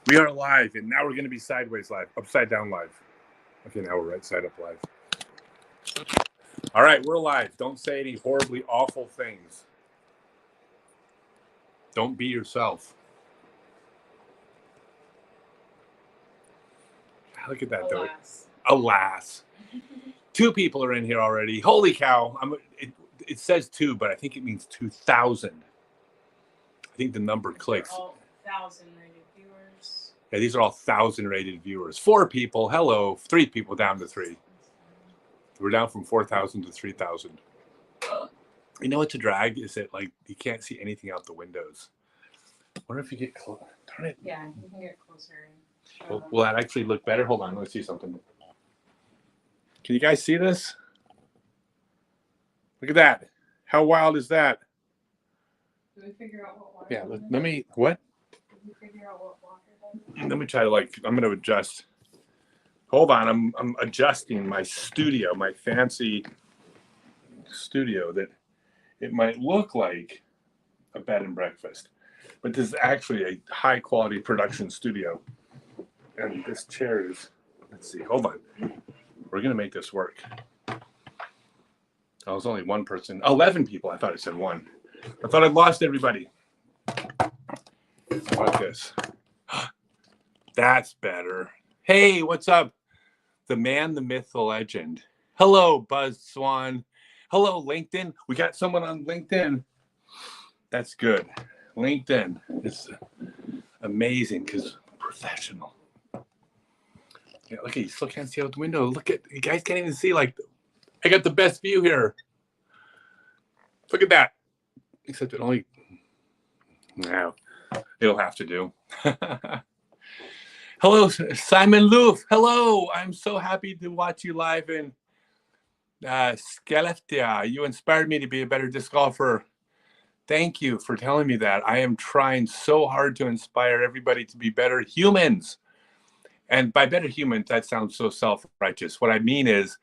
We are live, and now we're going to be sideways live, upside down live. Okay, now we're right side up live. All right, we're live. Don't say any horribly awful things. Don't be yourself. Look at that, though. Alas. Two people are in here already. Holy cow. It says two, but I think it means 2,000. I think the number clicks. All 1,000 rated viewers. Yeah, these are all 1,000 rated viewers. 4 people. Hello. 3 people down to 3. We're down from 4,000 to 3,000. You know what's a drag? Is that like you can't see anything out the windows. I wonder if you get close. Darn it. Yeah, you can get closer. Will that actually look better? Hold on. Let's see something. Can you guys see this? Look at that. How wild is that? Did we figure out what water? Yeah, let me, what? Did we figure out what water that is? Let me try to I'm going to adjust. Hold on. I'm adjusting my studio, my fancy studio that it might look like a bed and breakfast. But this is actually a high quality production studio. And this chair is, let's see, hold on. We're going to make this work. Oh, it's only one person. 11 people. I thought it said 1. I thought I'd lost everybody. How about this? That's better. Hey, what's up? The man, the myth, the legend. Hello, Buzz Swan. Hello, LinkedIn. We got someone on LinkedIn. That's good. LinkedIn is amazing because professional. Yeah, look at you. Still can't see out the window. Look at you guys can't even see. Like, I got the best view here. Look at that. Except it only. No, it'll have to do. Hello, Simon Loof. Hello. I'm so happy to watch you live in Skellefteå. You inspired me to be a better disc golfer. Thank you for telling me that. I am trying so hard to inspire everybody to be better humans. And by better humans, that sounds so self-righteous. What I mean is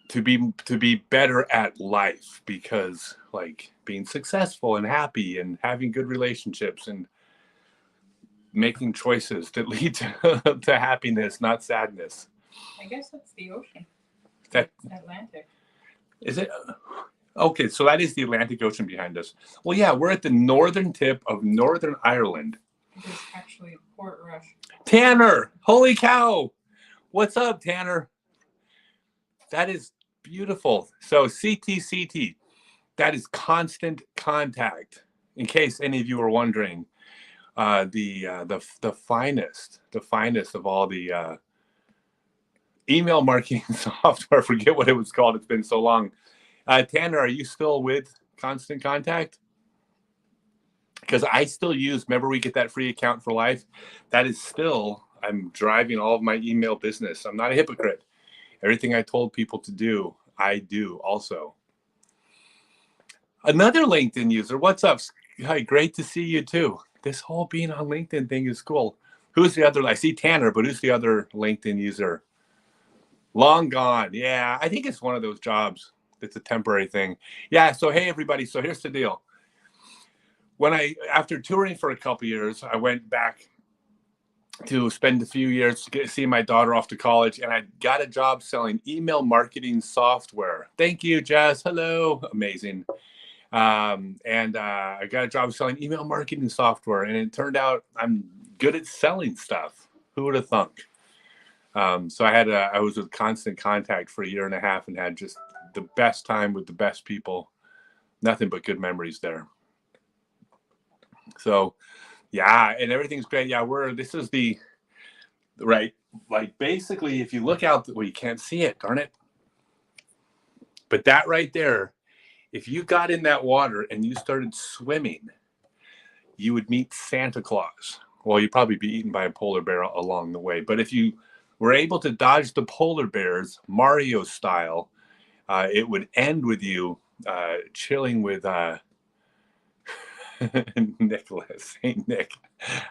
to be better at life, because like being successful and happy and having good relationships and making choices that lead to happiness, not sadness. I guess that's the ocean. That Atlantic. is it? Okay, so that is the Atlantic Ocean behind us. Well, yeah, we're at the northern tip of Northern Ireland. It is actually Portrush. Tanner, holy cow. What's up, Tanner? That is beautiful. So CTCT, that is constant contact. In case any of you are wondering, the finest of all the email marketing software. I forget what it was called. It's been so long. Tanner, are you still with Constant Contact? Because I still use, remember we get that free account for life? That is still, I'm driving all of my email business. I'm not a hypocrite. Everything I told people to do, I do also. Another LinkedIn user, what's up? Hi, great to see you too. This whole being on LinkedIn thing is cool. Who's the other? I see Tanner, but who's the other LinkedIn user? Long gone. Yeah, I think it's one of those jobs. It's a temporary thing. Yeah, so hey, everybody. So here's the deal. After touring for a couple years, I went back to spend a few years to see my daughter off to college, and I got a job selling email marketing software. Thank you, Jess. Hello. Amazing. And I got a job selling email marketing software, and it turned out I'm good at selling stuff. Who would have thunk? So I was with Constant Contact for 1.5 years and had just the best time with the best people. Nothing but good memories there. So, yeah, and everything's great. Yeah, this is the right. Like basically, if you look out, well, you can't see it. Darn it! But that right there, if you got in that water and you started swimming, you would meet Santa Claus. Well, you'd probably be eaten by a polar bear along the way. But if you were able to dodge the polar bears, Mario style, it would end with you chilling with Nicholas, Saint Nick.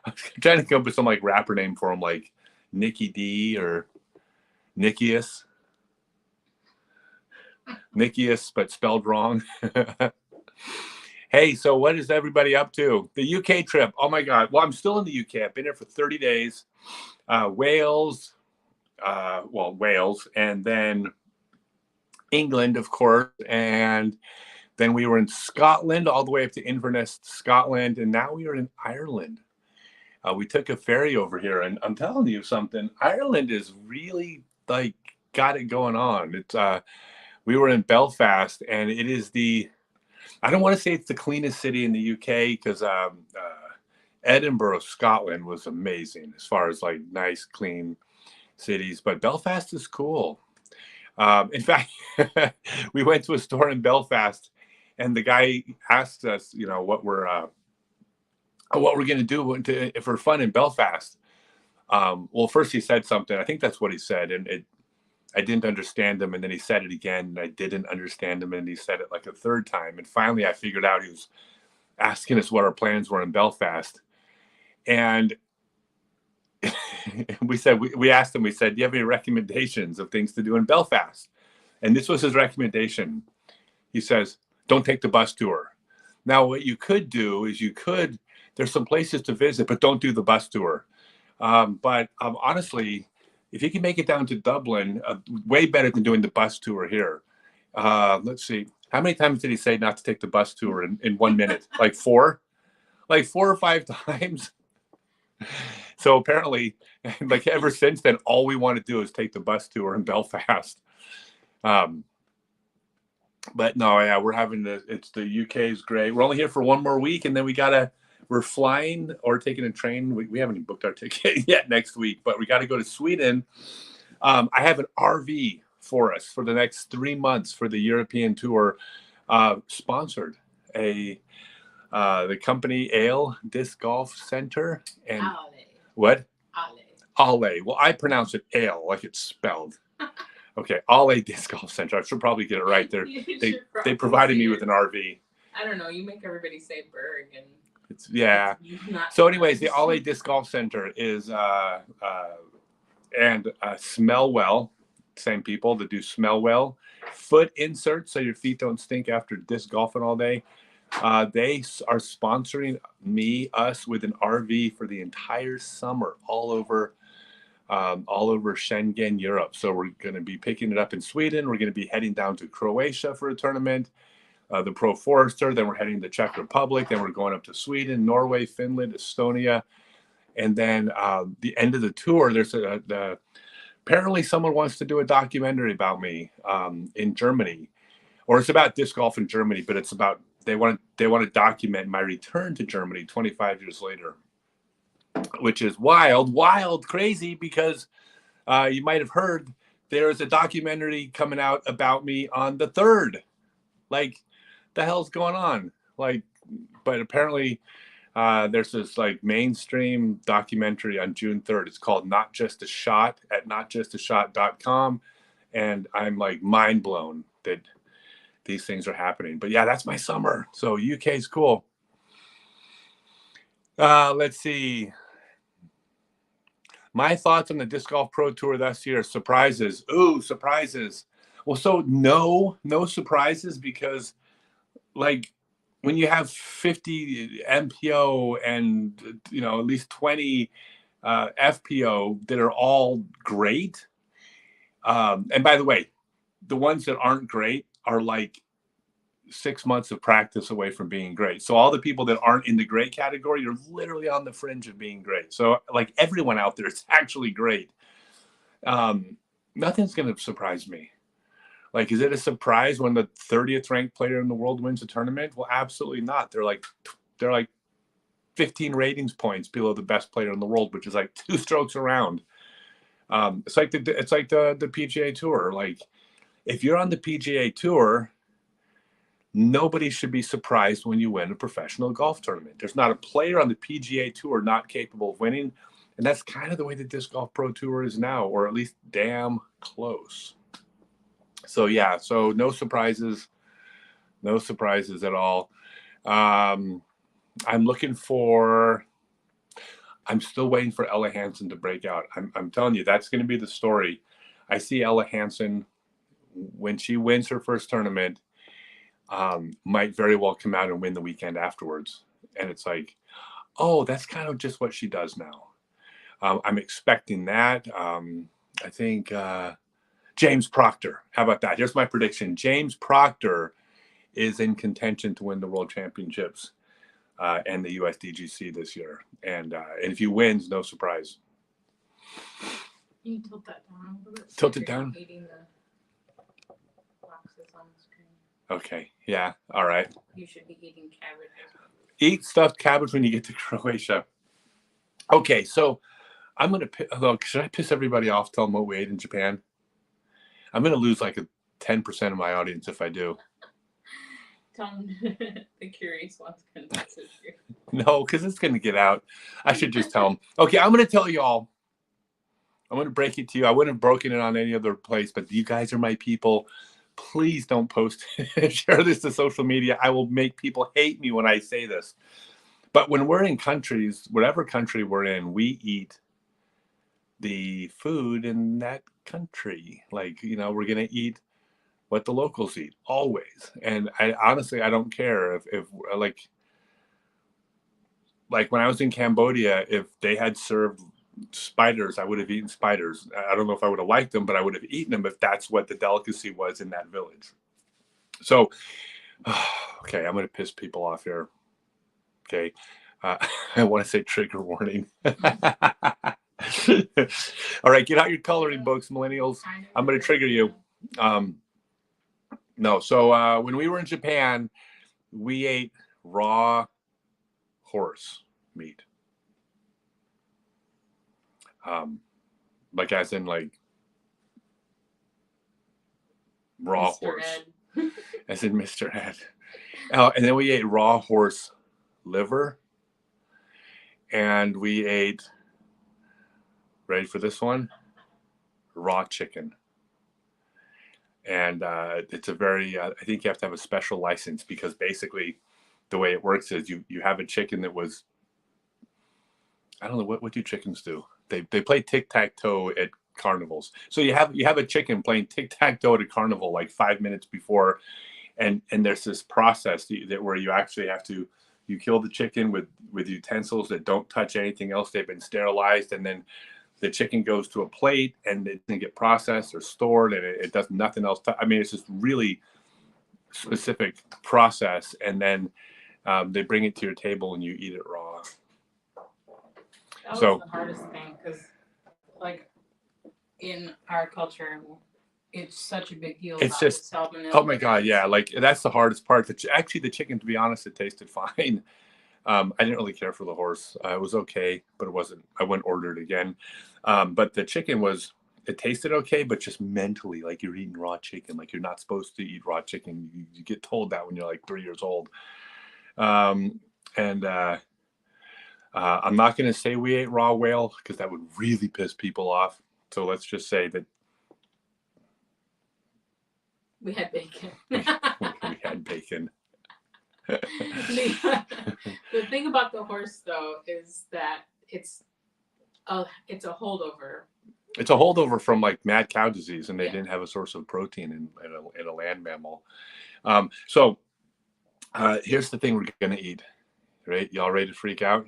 I was trying to come up with some like rapper name for him, like Nicky D or Nikius. Nikius, but spelled wrong. Hey, so what is everybody up to? The UK trip. Oh my God. Well, I'm still in the UK. I've been here for 30 days. Wales, Wales, and then England, of course. And then we were in Scotland, all the way up to Inverness, Scotland. And now we are in Ireland. We took a ferry over here. And I'm telling you something, Ireland is really like got it going on. We were in Belfast, and it is I don't want to say it's the cleanest city in the UK because Edinburgh, Scotland was amazing as far as like nice, clean cities, but Belfast is cool. In fact, we went to a store in Belfast, and the guy asked us, what we're going to do for fun in Belfast. Well, first he said something. I think that's what he said, and I didn't understand him, and then he said it again, and I didn't understand him, and he said it like a third time, and finally I figured out he was asking us what our plans were in Belfast, and we asked him, we said, do you have any recommendations of things to do in Belfast? And this was his recommendation. He says, don't take the bus tour. Now, what you could do is there's some places to visit, but don't do the bus tour. But honestly, if you can make it down to Dublin, way better than doing the bus tour here. Let's see. How many times did he say not to take the bus tour in 1 minute? Like four? Like 4 or 5 times. So apparently, like ever since then, all we want to do is take the bus tour in Belfast. But no, yeah, the UK is great. We're only here for 1 more week, and then we're flying or taking a train. We haven't even booked our ticket yet next week, but we got to go to Sweden. I have an RV for us for the next 3 months for the European tour, sponsored the company Ale Disc Golf Center and Ale. What? Ale. Ale. Well, I pronounce it ale like it's spelled. Okay, Ale Disc Golf Center. I should probably get it right. They provided me with an RV. I don't know. You make everybody say Berg and. Yeah. So, anyways, the Ale Disc Golf Center is and Smell Well, same people that do Smell Well, foot inserts so your feet don't stink after disc golfing all day. They are sponsoring us with an RV for the entire summer all over Schengen, Europe. So we're going to be picking it up in Sweden. We're going to be heading down to Croatia for a tournament, the Pro Forester. Then we're heading to the Czech Republic. Then we're going up to Sweden, Norway, Finland, Estonia. And then the end of the tour, there's apparently someone wants to do a documentary about me in Germany, or it's about disc golf in Germany, but it's about they want to document my return to Germany 25 years later, which is wild, crazy, because you might have heard there's a documentary coming out about me on the 3rd. Like, the hell's going on? Like, but apparently there's this like mainstream documentary on June 3rd. It's called Not Just a Shot at notjustashot.com. And I'm like mind blown that these things are happening. But yeah, that's my summer. So UK is cool. Let's see. My thoughts on the Disc Golf Pro Tour this year. Surprises. Ooh, surprises. Well, so no surprises, because like when you have 50 MPO and at least 20 FPO that are all great. And by the way, the ones that aren't great are like 6 months of practice away from being great. So all the people that aren't in the great category, you're literally on the fringe of being great. So like everyone out there is actually great. Nothing's going to surprise me. Like, is it a surprise when the 30th ranked player in the world wins a tournament? Well, absolutely not. They're like 15 ratings points below the best player in the world, which is like 2 strokes around. It's like the PGA Tour. Like, if you're on the PGA Tour, nobody should be surprised when you win a professional golf tournament. There's not a player on the PGA Tour not capable of winning, and that's kind of the way the Disc Golf Pro Tour is now, or at least damn close. So yeah, so no surprises at all. I'm still waiting for Ella Hansen to break out. I'm telling you, that's going to be the story. I see Ella Hansen when she wins her first tournament. might very well come out and win the weekend afterwards. And it's like, oh, that's kind of just what she does now. I'm expecting that. I think James Proctor. How about that? Here's my prediction. James Proctor is in contention to win the World Championships and the USDGC this year. And if he wins, no surprise. Can you tilt that down a little bit? Tilt it down? Eating the boxes on the screen. Okay. Yeah. All right. You should be eating cabbage. Eat stuffed cabbage when you get to Croatia. Okay. So I'm going to, should I piss everybody off, tell them what we ate in Japan? I'm going to lose like 10% of my audience if I do. Tell them the curious ones can message you. No, because it's going to get out. I should just tell them. Okay, I'm going to tell you all. I'm going to break it to you. I wouldn't have broken it on any other place, but you guys are my people. Please don't post, share this to social media. I will make people hate me when I say this. But when we're in countries, whatever country we're in, we eat the food in that country. Like, we're going to eat what the locals eat always. And I honestly, I don't care if like when I was in Cambodia, if they had served spiders, I would have eaten spiders. I don't know if I would have liked them, but I would have eaten them if that's what the delicacy was in that village. So, okay, I'm going to piss people off here. Okay. I want to say trigger warning. All right, get out your coloring books, millennials. I'm going to trigger you. No, so when we were in Japan, we ate raw horse meat. Like as in like raw Mr. horse. Ed. As in Mr. Ed. And then we ate raw horse liver. And we ate, ready for this one? Raw chicken. And it's a very, I think you have to have a special license because basically the way it works is you have a chicken that was, I don't know, what do chickens do? They play tic-tac-toe at carnivals. So you have a chicken playing tic-tac-toe at a carnival like 5 minutes before. And there's this process where you actually have to, you kill the chicken with utensils that don't touch anything else. They've been sterilized. And then the chicken goes to a plate and it doesn't get processed or stored and it does nothing else. I mean, it's just really specific process. And then they bring it to your table and you eat it raw. That was the hardest thing because, like, in our culture, it's such a big deal. It's just, oh my God, yeah. Like, that's the hardest part. Actually, the chicken, to be honest, it tasted fine. I didn't really care for the horse. It was okay, but it wasn't, I wouldn't order it again. But the chicken it tasted okay, but just mentally, like you're eating raw chicken. Like you're not supposed to eat raw chicken. You get told that when you're like 3 years old. I'm not going to say we ate raw whale because that would really piss people off. So let's just say that we had bacon. we had bacon. The thing about the horse, though, is that it's a holdover. It's a holdover from like mad cow disease, and they didn't have a source of protein in a land mammal. So here's the thing we're going to eat. Right? Y'all ready to freak out?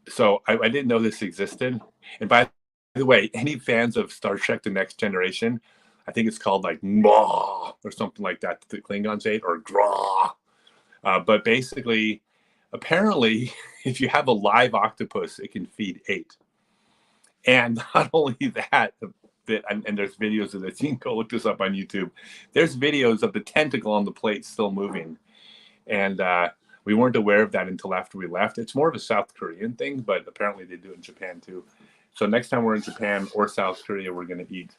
So I didn't know this existed. And by the way, any fans of Star Trek The Next Generation, I think it's called like Maw or something like that the Klingons ate, or Gra. But basically, apparently, if you have a live octopus, it can feed 8. And not only that, and there's videos of this. You can go look this up on YouTube. There's videos of the tentacle on the plate still moving. And we weren't aware of that until after we left. It's more of a South Korean thing, but apparently they do it in Japan too. So next time we're in Japan or South Korea, we're going to eat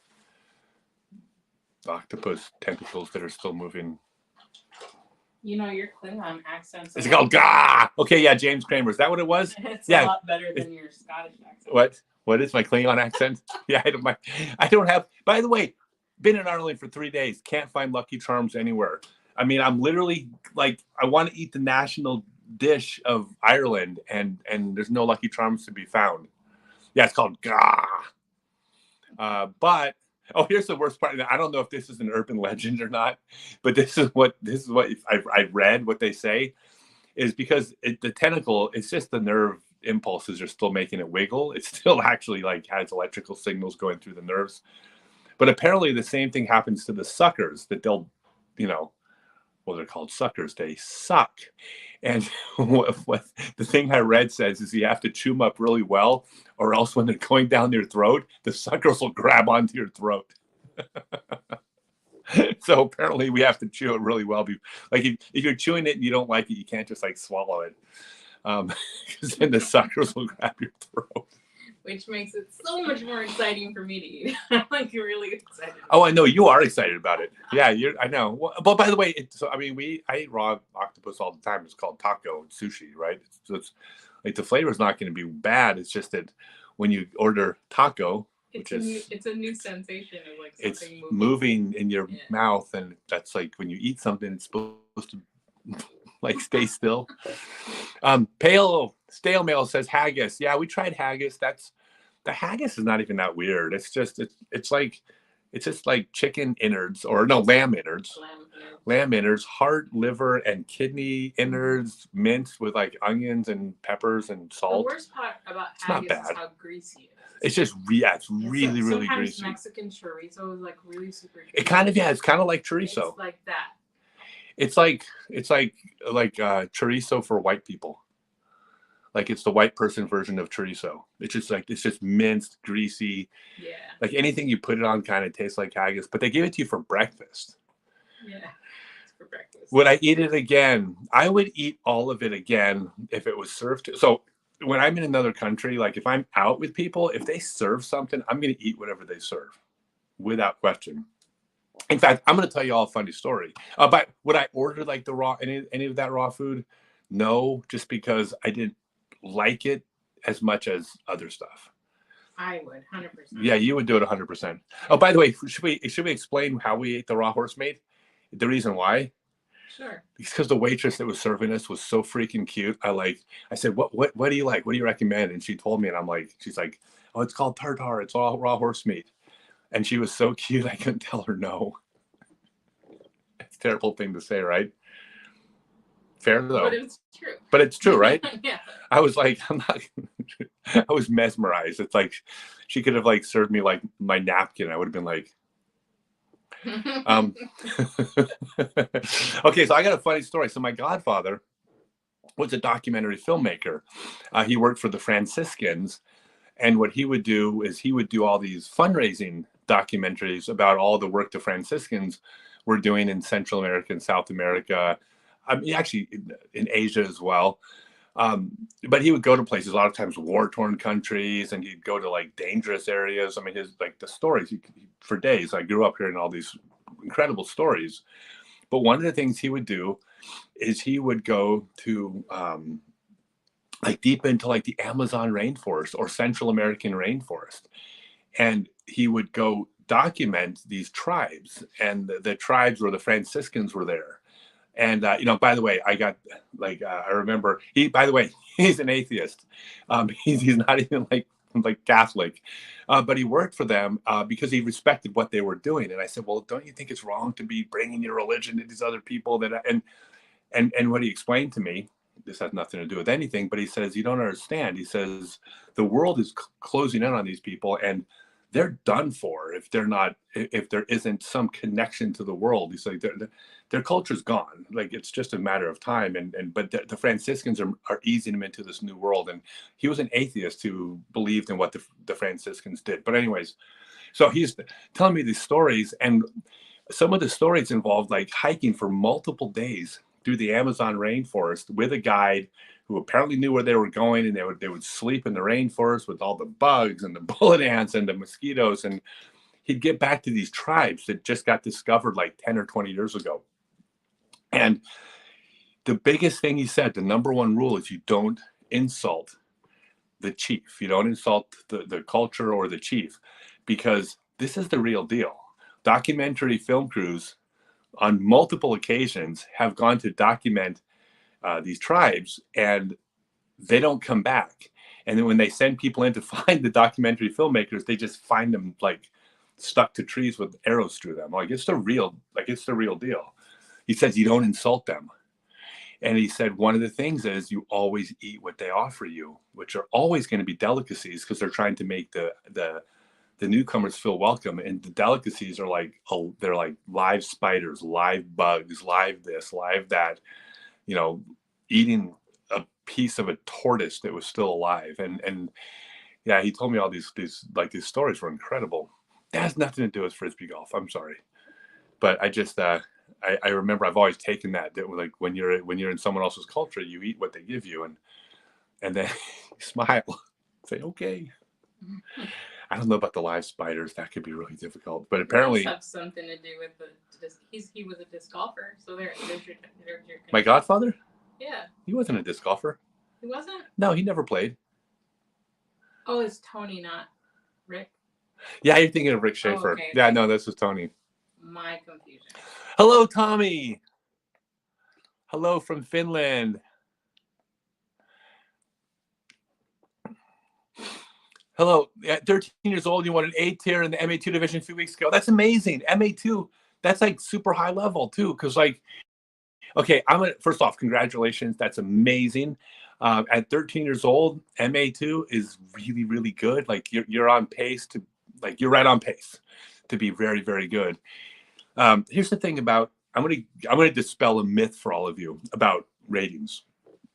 octopus tentacles that are still moving. You know, your Klingon accent. It's called Gah! Okay, yeah, James Kramer. Is that what it was? It's a lot better than your Scottish accent. What is my Klingon accent? Yeah, I don't have, by the way, been in Ireland for 3 days. Can't find Lucky Charms anywhere. I mean, I'm literally like, I want to eat the national dish of Ireland and there's no Lucky Charms to be found. Yeah, it's called Gah. But Oh, here's the worst part. I don't know if this is an urban legend or not, but this is what I've read. What they say is because the tentacle, it's just the nerve impulses are still making it wiggle. It still actually like has electrical signals going through the nerves. But apparently the same thing happens to the suckers that they'll, you know, well, they're called suckers. They suck. And what the thing I read says is you have to chew them up really well, or else when they're going down your throat, the suckers will grab onto your throat. So apparently we have to chew it really well. Like if you're chewing it and you don't like it, you can't just like swallow it, because then the suckers will grab your throat. Which makes it so much more exciting for me to eat. I'm like really excited. Oh, I know you are excited about it. Yeah, I know. Well, but by the way, I mean, I eat raw octopus all the time. It's called taco and sushi, right? So it's like the flavor is not going to be bad. It's just that when you order taco, it's a new sensation of like something it's moving in your mouth, and that's like when you eat something, it's supposed to like stay still. Pale Stale Mail says haggis. Yeah, we tried haggis. The haggis is not even that weird. It's just it's just like chicken innards, or no, lamb innards. Lamb innards, heart, liver, and kidney innards minced with like onions and peppers and salt. The worst part about haggis is how greasy it is. It's just it's really really greasy. Mexican chorizo is like really super greasy. It kind of it's kind of like chorizo. It's like that. It's like chorizo for white people. Like it's the white person version of chorizo. It's just minced, greasy. Yeah. Like anything you put it on kind of tastes like haggis, but they give it to you for breakfast. Yeah. It's for breakfast. Would I eat it again? I would eat all of it again if it was served. So when I'm in another country, like if I'm out with people, if they serve something, I'm going to eat whatever they serve without question. In fact, I'm going to tell you all a funny story. But would I order like the raw, any of that raw food? No, just because I didn't like it as much as other stuff. I would 100%. Yeah, you would do it 100%. Oh, by the way, should we explain how we ate the raw horse meat? The reason why? Sure. Because the waitress that was serving us was so freaking cute. I said, what do you like? What do you recommend? And she told me, and she's like, oh, it's called tartare. It's all raw horse meat. And she was so cute, I couldn't tell her no. It's a terrible thing to say, right? Fair though. But it's true. But it's true, right? Yeah. I was like, I was mesmerized. It's like she could have like served me like my napkin. I would have been like, okay, so I got a funny story. So my godfather was a documentary filmmaker. He worked for the Franciscans, and what he would do is he would do all these fundraising documentaries about all the work the Franciscans were doing in Central America and South America. I mean, actually in Asia as well. But he would go to places, a lot of times war-torn countries, and he'd go to like dangerous areas. I mean, the stories for days. I grew up hearing all these incredible stories. But one of the things he would do is he would go to like deep into like the Amazon rainforest or Central American rainforest, and he would go document these tribes, and the tribes where the Franciscans were there. And by the way, I got I remember by the way, he's an atheist. He's not even like Catholic, but he worked for them because he respected what they were doing. And I said, well, don't you think it's wrong to be bringing your religion to these other people? And what he explained to me, this has nothing to do with anything, but he says, you don't understand. He says the world is closing in on these people, and they're done for if there isn't some connection to the world. He's like, their culture's gone. Like it's just a matter of time. But the Franciscans are easing them into this new world. And he was an atheist who believed in what the Franciscans did. But anyways, so he's telling me these stories, and some of the stories involved like hiking for multiple days through the Amazon rainforest with a guide who apparently knew where they were going, and they would sleep in the rainforest with all the bugs and the bullet ants and the mosquitoes. And he'd get back to these tribes that just got discovered like 10 or 20 years ago. And the biggest thing he said, the number one rule, is you don't insult the chief. You don't insult the culture or the chief, because this is the real deal. Documentary film crews on multiple occasions have gone to document these tribes, and they don't come back. And then when they send people in to find the documentary filmmakers, they just find them like stuck to trees with arrows through them. Like it's the real deal. He says you don't insult them. And he said one of the things is you always eat what they offer you, which are always going to be delicacies because they're trying to make the newcomers feel welcome. And the delicacies are like, oh, they're like live spiders, live bugs, live this, live that, you know, eating a piece of a tortoise that was still alive. And yeah, he told me all these stories were incredible. That has nothing to do with Frisbee golf. I'm sorry. But I just, I remember I've always taken that like when you're in someone else's culture, you eat what they give you, and then you smile, say okay. I don't know about the live spiders; that could be really difficult. But apparently, it must have something to do with he was a disc golfer, so there's your my godfather. Yeah, he wasn't a disc golfer. He wasn't. No, he never played. Oh, it's Tony, not Rick. Yeah, you're thinking of Rick Schaefer. Okay. Yeah, no, this is Tony. My confusion. Hello, Tommy. Hello from Finland. Hello. At 13 years old, you won an A tier in the MA2 division a few weeks ago. That's amazing. MA2, that's like super high level too. Because like, okay, first off, congratulations. That's amazing. At 13 years old, MA2 is really, really good. Like you're on pace to, like you're right on pace to be very, very good. Here's the thing about, I'm gonna dispel a myth for all of you about ratings,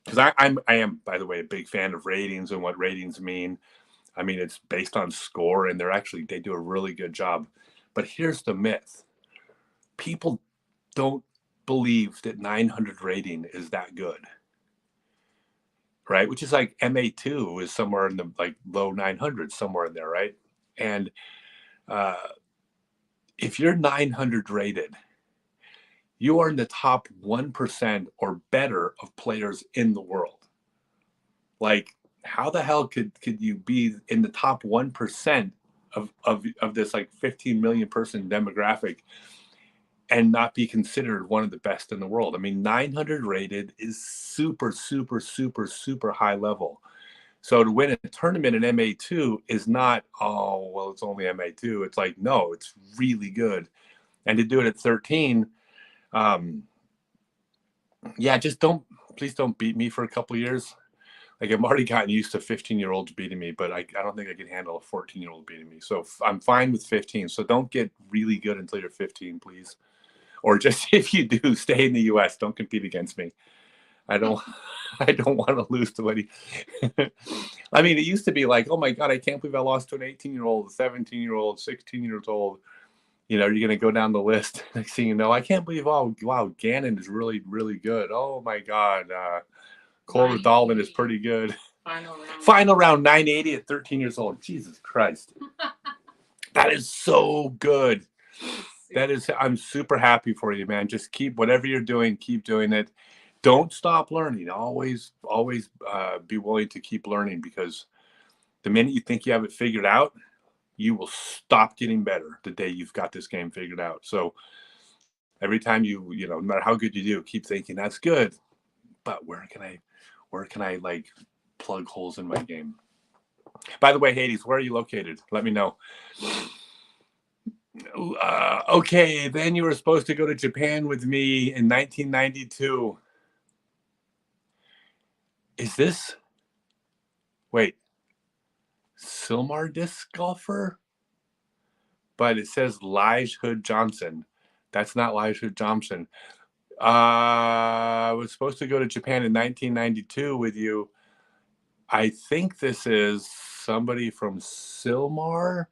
because I am, by the way, a big fan of ratings and what ratings mean. I mean, it's based on score, and they do a really good job. But here's the myth: people don't believe that 900 rating is that good, right? Which is like MA2 is somewhere in the like low 900s, somewhere in there, right? And if you're 900 rated, you are in the top 1% or better of players in the world. Like, how the hell could you be in the top 1% of this like 15 million person demographic and not be considered one of the best in the world? I mean, 900 rated is super, super, super, super high level. So to win a tournament in MA2 is not, oh, well, it's only MA2. It's like, no, it's really good. And to do it at 13, yeah, please don't beat me for a couple years. Like, I'm already gotten used to 15-year-olds beating me, but I don't think I can handle a 14-year-old beating me. So I'm fine with 15. So don't get really good until you're 15, please. Or just if you do, stay in the U.S. Don't compete against me. I don't want to lose to any. I mean, it used to be like, oh my God, I can't believe I lost to an 18-year-old, 17-year-old, 16 years old. You know, you're going to go down the list. Next thing you know, I can't believe, oh, wow, Gannon is really, really good. Oh my God. Cole Dahlman is pretty good. Final round 980 at 13 years old. Jesus Christ. That is so good. I'm super happy for you, man. Just keep whatever you're doing, keep doing it. Don't stop learning. Always be willing to keep learning, because the minute you think you have it figured out, you will stop getting better the day you've got this game figured out. So every time you know, no matter how good you do, keep thinking that's good, but where can I like plug holes in my game? By the way, Hades, where are you located? Let me know. Okay, then you were supposed to go to Japan with me in 1992. Is this? Wait, Silmar disc golfer? But it says Lige Hood Johnson. That's not Lige Hood Johnson. I was supposed to go to Japan in 1992 with you. I think this is somebody from Silmar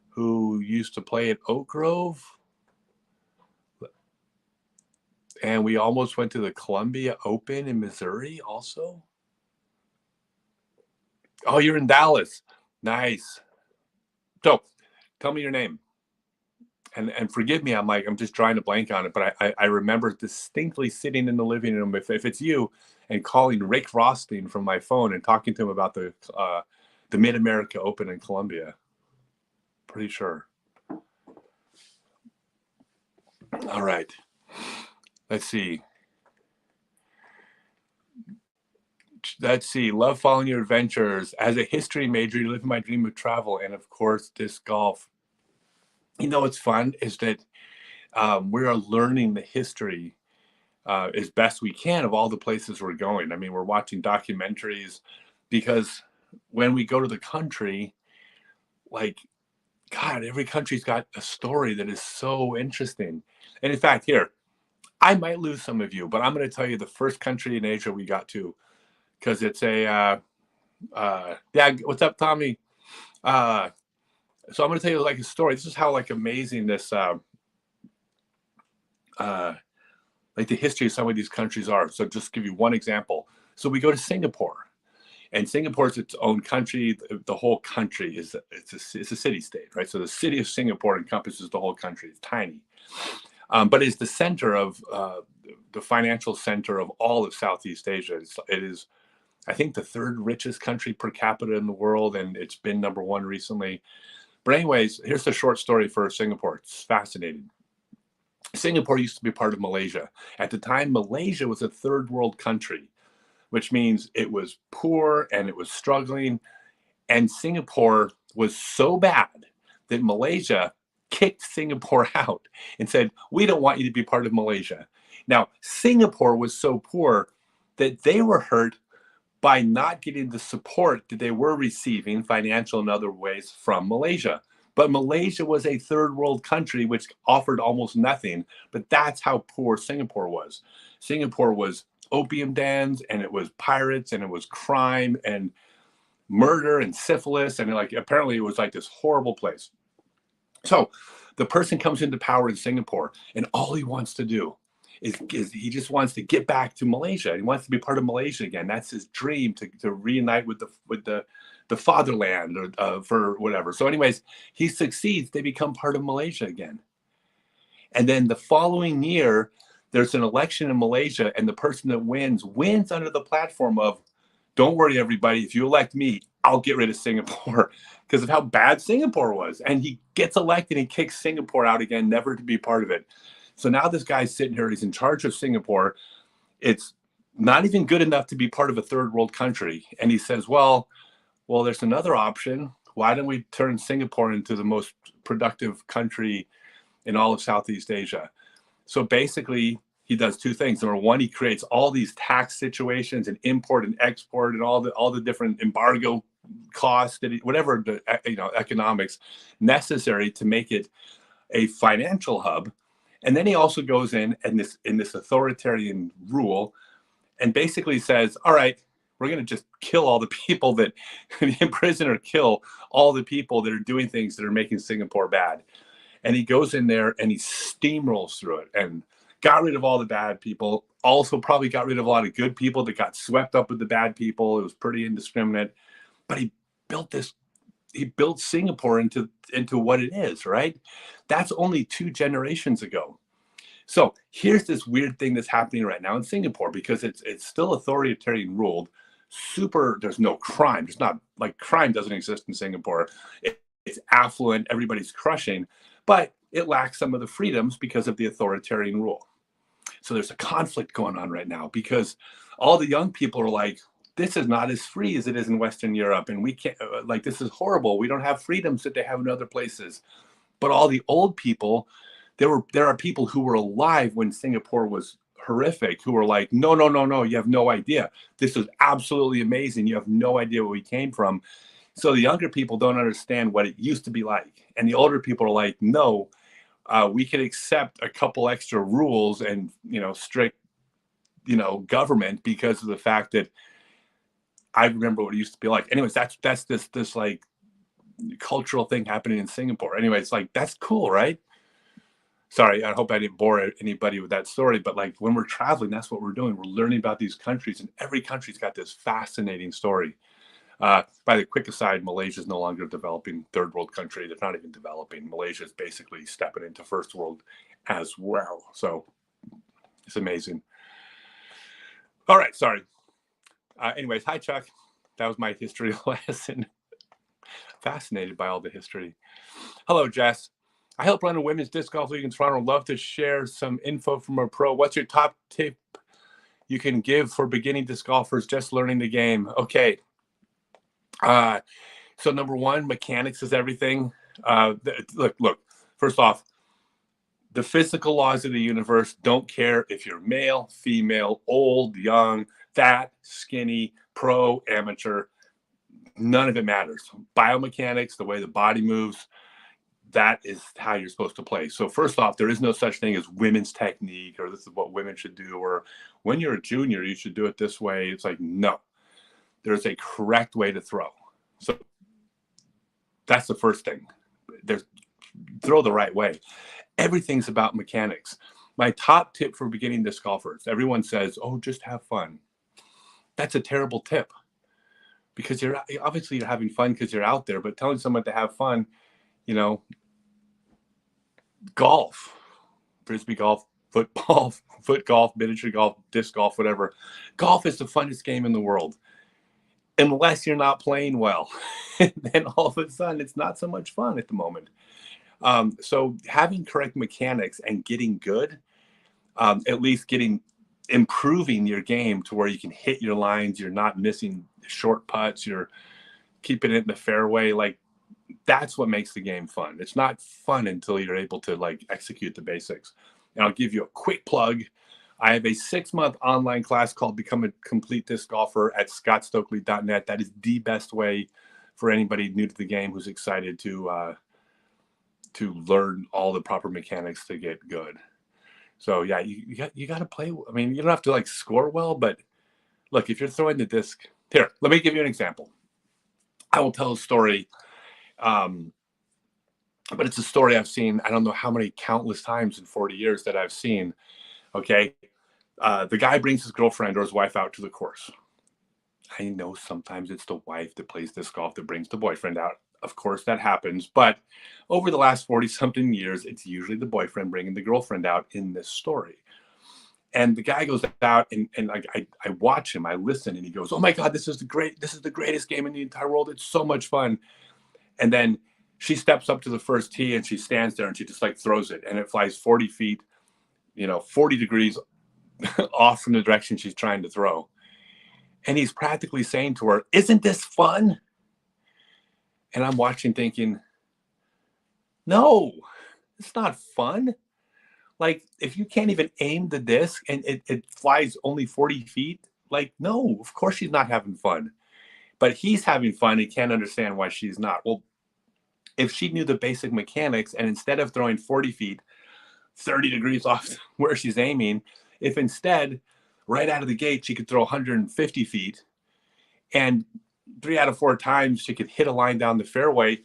who used to play at Oak Grove. And we almost went to the Columbia Open in Missouri also. Oh, you're in Dallas. Nice. So tell me your name. And forgive me, I'm just trying to blank on it, but I remember distinctly sitting in the living room, if it's you, and calling Rick Rothstein from my phone and talking to him about the Mid-America Open in Columbia. Pretty sure. All right. Let's see. Love following your adventures. As a history major, you live my dream of travel, and of course, disc golf. what's fun is that we are learning the history as best we can of all the places we're going. I mean, we're watching documentaries because when we go to the country, like, God, every country's got a story that is so interesting. And in fact, here, I might lose some of you, but I'm going to tell you the first country in Asia we got to because it's yeah, what's up, Tommy? Uh, so I'm going to tell you like a story. This is how like amazing this, uh, like the history of some of these countries are. So just give you one example. So we go to Singapore, and Singapore is its own country. The whole country is it's a city state, right? So the city of Singapore encompasses the whole country. It's tiny, but it's the center of the financial center of all of Southeast Asia. It is, I think, the third richest country per capita in the world, and it's been number one recently. But anyways, here's the short story for Singapore. It's fascinating. Singapore used to be part of Malaysia. At the time, Malaysia was a third world country, which means it was poor and it was struggling. And Singapore was so bad that Malaysia kicked Singapore out and said, we don't want you to be part of Malaysia. Now, Singapore was so poor that they were hurt by not getting the support that they were receiving, financial and other ways, from Malaysia. But Malaysia was a third world country which offered almost nothing. But that's how poor Singapore was. Singapore was opium dens, and it was pirates, and it was crime and murder and syphilis, and like apparently it was like this horrible place. So the person comes into power in Singapore, and all he wants to do is he just wants to get back to Malaysia. He wants to be part of Malaysia again. That's his dream, to reunite with the fatherland, or for whatever. So, anyways, he succeeds. They become part of Malaysia again. And then the following year, there's an election in Malaysia, and the person that wins under the platform of, don't worry, everybody, if you elect me, I'll get rid of Singapore, because of how bad Singapore was. And he gets elected and kicks Singapore out again, never to be part of it. So now this guy's sitting here, he's in charge of Singapore. It's not even good enough to be part of a third world country. And he says, well, there's another option. Why don't we turn Singapore into the most productive country in all of Southeast Asia? So basically, he does two things. Number one, he creates all these tax situations and import and export and all the different embargo costs, that whatever the economics necessary to make it a financial hub. And then he also goes in this authoritarian rule and basically says, all right, we're going to just kill all the people that imprison or kill all the people that are doing things that are making Singapore bad. And he goes in there and he steamrolls through it and got rid of all the bad people. Also probably got rid of a lot of good people that got swept up with the bad people. It was pretty indiscriminate. But he built Singapore into what it is, right? That's only 2 generations ago. So here's this weird thing that's happening right now in Singapore, because it's still authoritarian ruled. There's no crime. It's not like crime doesn't exist in Singapore. It's affluent, everybody's crushing, but it lacks some of the freedoms because of the authoritarian rule. So there's a conflict going on right now, because all the young people are like, this is not as free as it is in Western Europe, and we can't, like, this is horrible. We don't have freedoms that they have in other places. But all the old people, there are people who were alive when Singapore was horrific, who were like, no, you have no idea. This is absolutely amazing. You have no idea where we came from. So the younger people don't understand what it used to be like. And the older people are like, no, we can accept a couple extra rules and, strict, government, because of the fact that I remember what it used to be like. Anyways, that's this like cultural thing happening in Singapore. Anyway, it's like, that's cool, right? Sorry, I hope I didn't bore anybody with that story, but like when we're traveling, that's what we're doing. We're learning about these countries, and every country's got this fascinating story. By the quick aside, Malaysia is no longer a developing third world country. They're not even developing. Malaysia is basically stepping into first world as well. So it's amazing. All right, sorry. Anyways, hi, Chuck. That was my history lesson. Fascinated by all the history. Hello, Jess. I help run a women's disc golf league in Toronto. Love to share some info from a pro. What's your top tip you can give for beginning disc golfers just learning the game? Okay. So number one, mechanics is everything. Look. First off, the physical laws of the universe don't care if you're male, female, old, young, fat, skinny, pro, amateur. None of it matters. Biomechanics, the way the body moves, that is how you're supposed to play. So first off, there is no such thing as women's technique, or this is what women should do, or when you're a junior, you should do it this way. It's like, no, there's a correct way to throw. So that's the first thing. There's throw the right way. Everything's about mechanics. My top tip for beginning disc golfers, everyone says, oh, just have fun. That's a terrible tip, because you're having fun because you're out there, but telling someone to have fun, you know, golf, frisbee golf, football, foot golf, miniature golf, disc golf, whatever. Golf is the funnest game in the world, unless you're not playing well. And then all of a sudden, it's not so much fun at the moment. So having correct mechanics and getting good, at least improving your game to where you can hit your lines, you're not missing short putts, you're keeping it in the fairway. Like, that's what makes the game fun. It's not fun until you're able to like execute the basics. And I'll give you a quick plug. I have a 6-month online class called Become a Complete Disc Golfer at scottstokely.net. That is the best way for anybody new to the game who's excited to learn all the proper mechanics to get good. So yeah, you got to play. I mean, you don't have to like score well, but look, if you're throwing the disc, here, let me give you an example. I will tell a story, but it's a story I've seen. I don't know how many countless times in 40 years that I've seen. Okay, the guy brings his girlfriend or his wife out to the course. I know sometimes it's the wife that plays disc golf that brings the boyfriend out. Of course, that happens. But over the last 40-something years, it's usually the boyfriend bringing the girlfriend out in this story. And the guy goes out and I watch him, I listen, and he goes, oh my God, this is the greatest game in the entire world. It's so much fun. And then she steps up to the first tee and she stands there and she just like throws it. And it flies 40 feet, 40 degrees off from the direction she's trying to throw. And he's practically saying to her, isn't this fun? And I'm watching thinking, no, it's not fun. Like, if you can't even aim the disc and it flies only 40 feet, like, no, of course she's not having fun. But he's having fun. He can't understand why she's not. Well, if she knew the basic mechanics and instead of throwing 40 feet, 30 degrees off where she's aiming, if instead, right out of the gate, she could throw 150 feet and 3 out of 4 times she could hit a line down the fairway,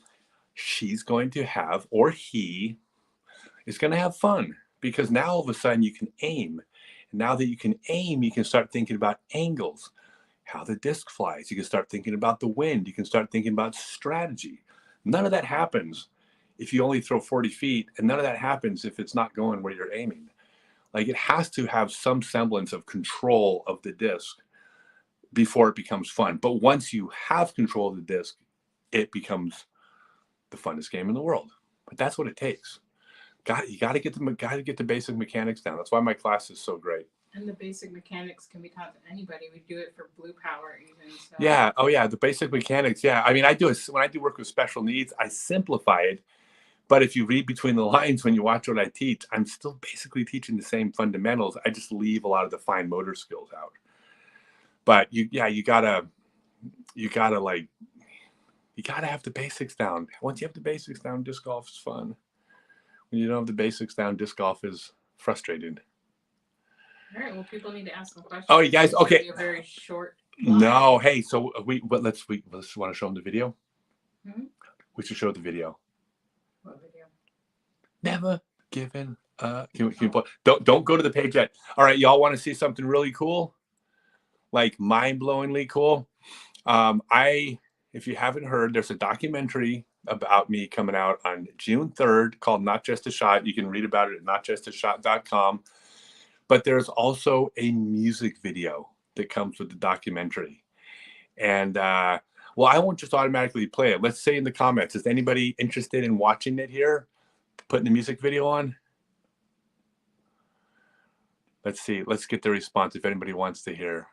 she's going to have, or he is going to have fun, because now all of a sudden you can aim. And now that you can aim, you can start thinking about angles, how the disc flies. You can start thinking about the wind. You can start thinking about strategy. None of that happens if you only throw 40 feet, and none of that happens if it's not going where you're aiming. Like, it has to have some semblance of control of the disc before it becomes fun. But once you have control of the disc, it becomes the funnest game in the world. But that's what it takes. You got to get the basic mechanics down. That's why my class is so great. And the basic mechanics can be taught to anybody. We do it for blue power even. So. Yeah. Oh yeah. The basic mechanics. Yeah. I mean, when I do work with special needs, I simplify it. But if you read between the lines when you watch what I teach, I'm still basically teaching the same fundamentals. I just leave a lot of the fine motor skills out. But you gotta have the basics down. Once you have the basics down, disc golf is fun. When you don't have the basics down, disc golf is frustrating. All right. Well, people need to ask some questions. Oh, you guys, okay. A very short. No, hey. So let's want to show them the video. Mm-hmm. We should show the video. What video? Never given up. Don't go to the page yet. All right, y'all want to see something really cool, like mind-blowingly cool? If you haven't heard, there's a documentary about me coming out on June 3rd called Not Just a Shot. You can read about it at notjustashot.com. But there's also a music video that comes with the documentary. And I won't just automatically play it. Let's say in the comments, is anybody interested in watching it here? Putting the music video on? Let's see. Let's get the response if anybody wants to hear.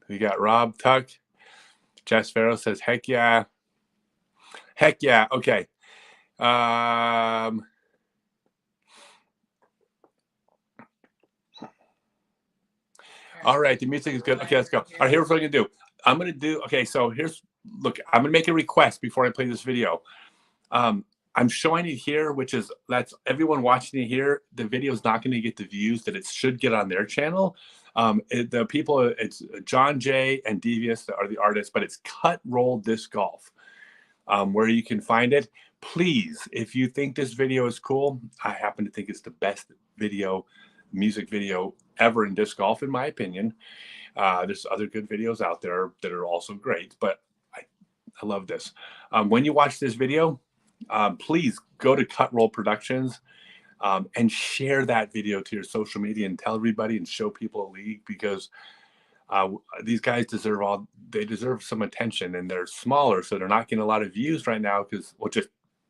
We got Rob Tuck. Jess Farrow says, heck yeah. Heck yeah. Okay. All right. The music is good. Okay, let's go. All right, here's what I'm going to do. I'm going to do, okay, so here's, look, I'm going to make a request before I play this video. I'm showing it here, that's everyone watching it here. The video is not going to get the views that it should get on their channel. The people, it's John Jay and Devious that are the artists, but it's Cut Roll Disc Golf, where you can find it. Please, if you think this video is cool, I happen to think it's the best music video ever in disc golf, in my opinion. There's other good videos out there that are also great, but I love this. When you watch this video, please go to Cut Roll Productions and share that video to your social media and tell everybody and show people a league, because these guys deserve some attention, and they're smaller, so they're not getting a lot of views right now because just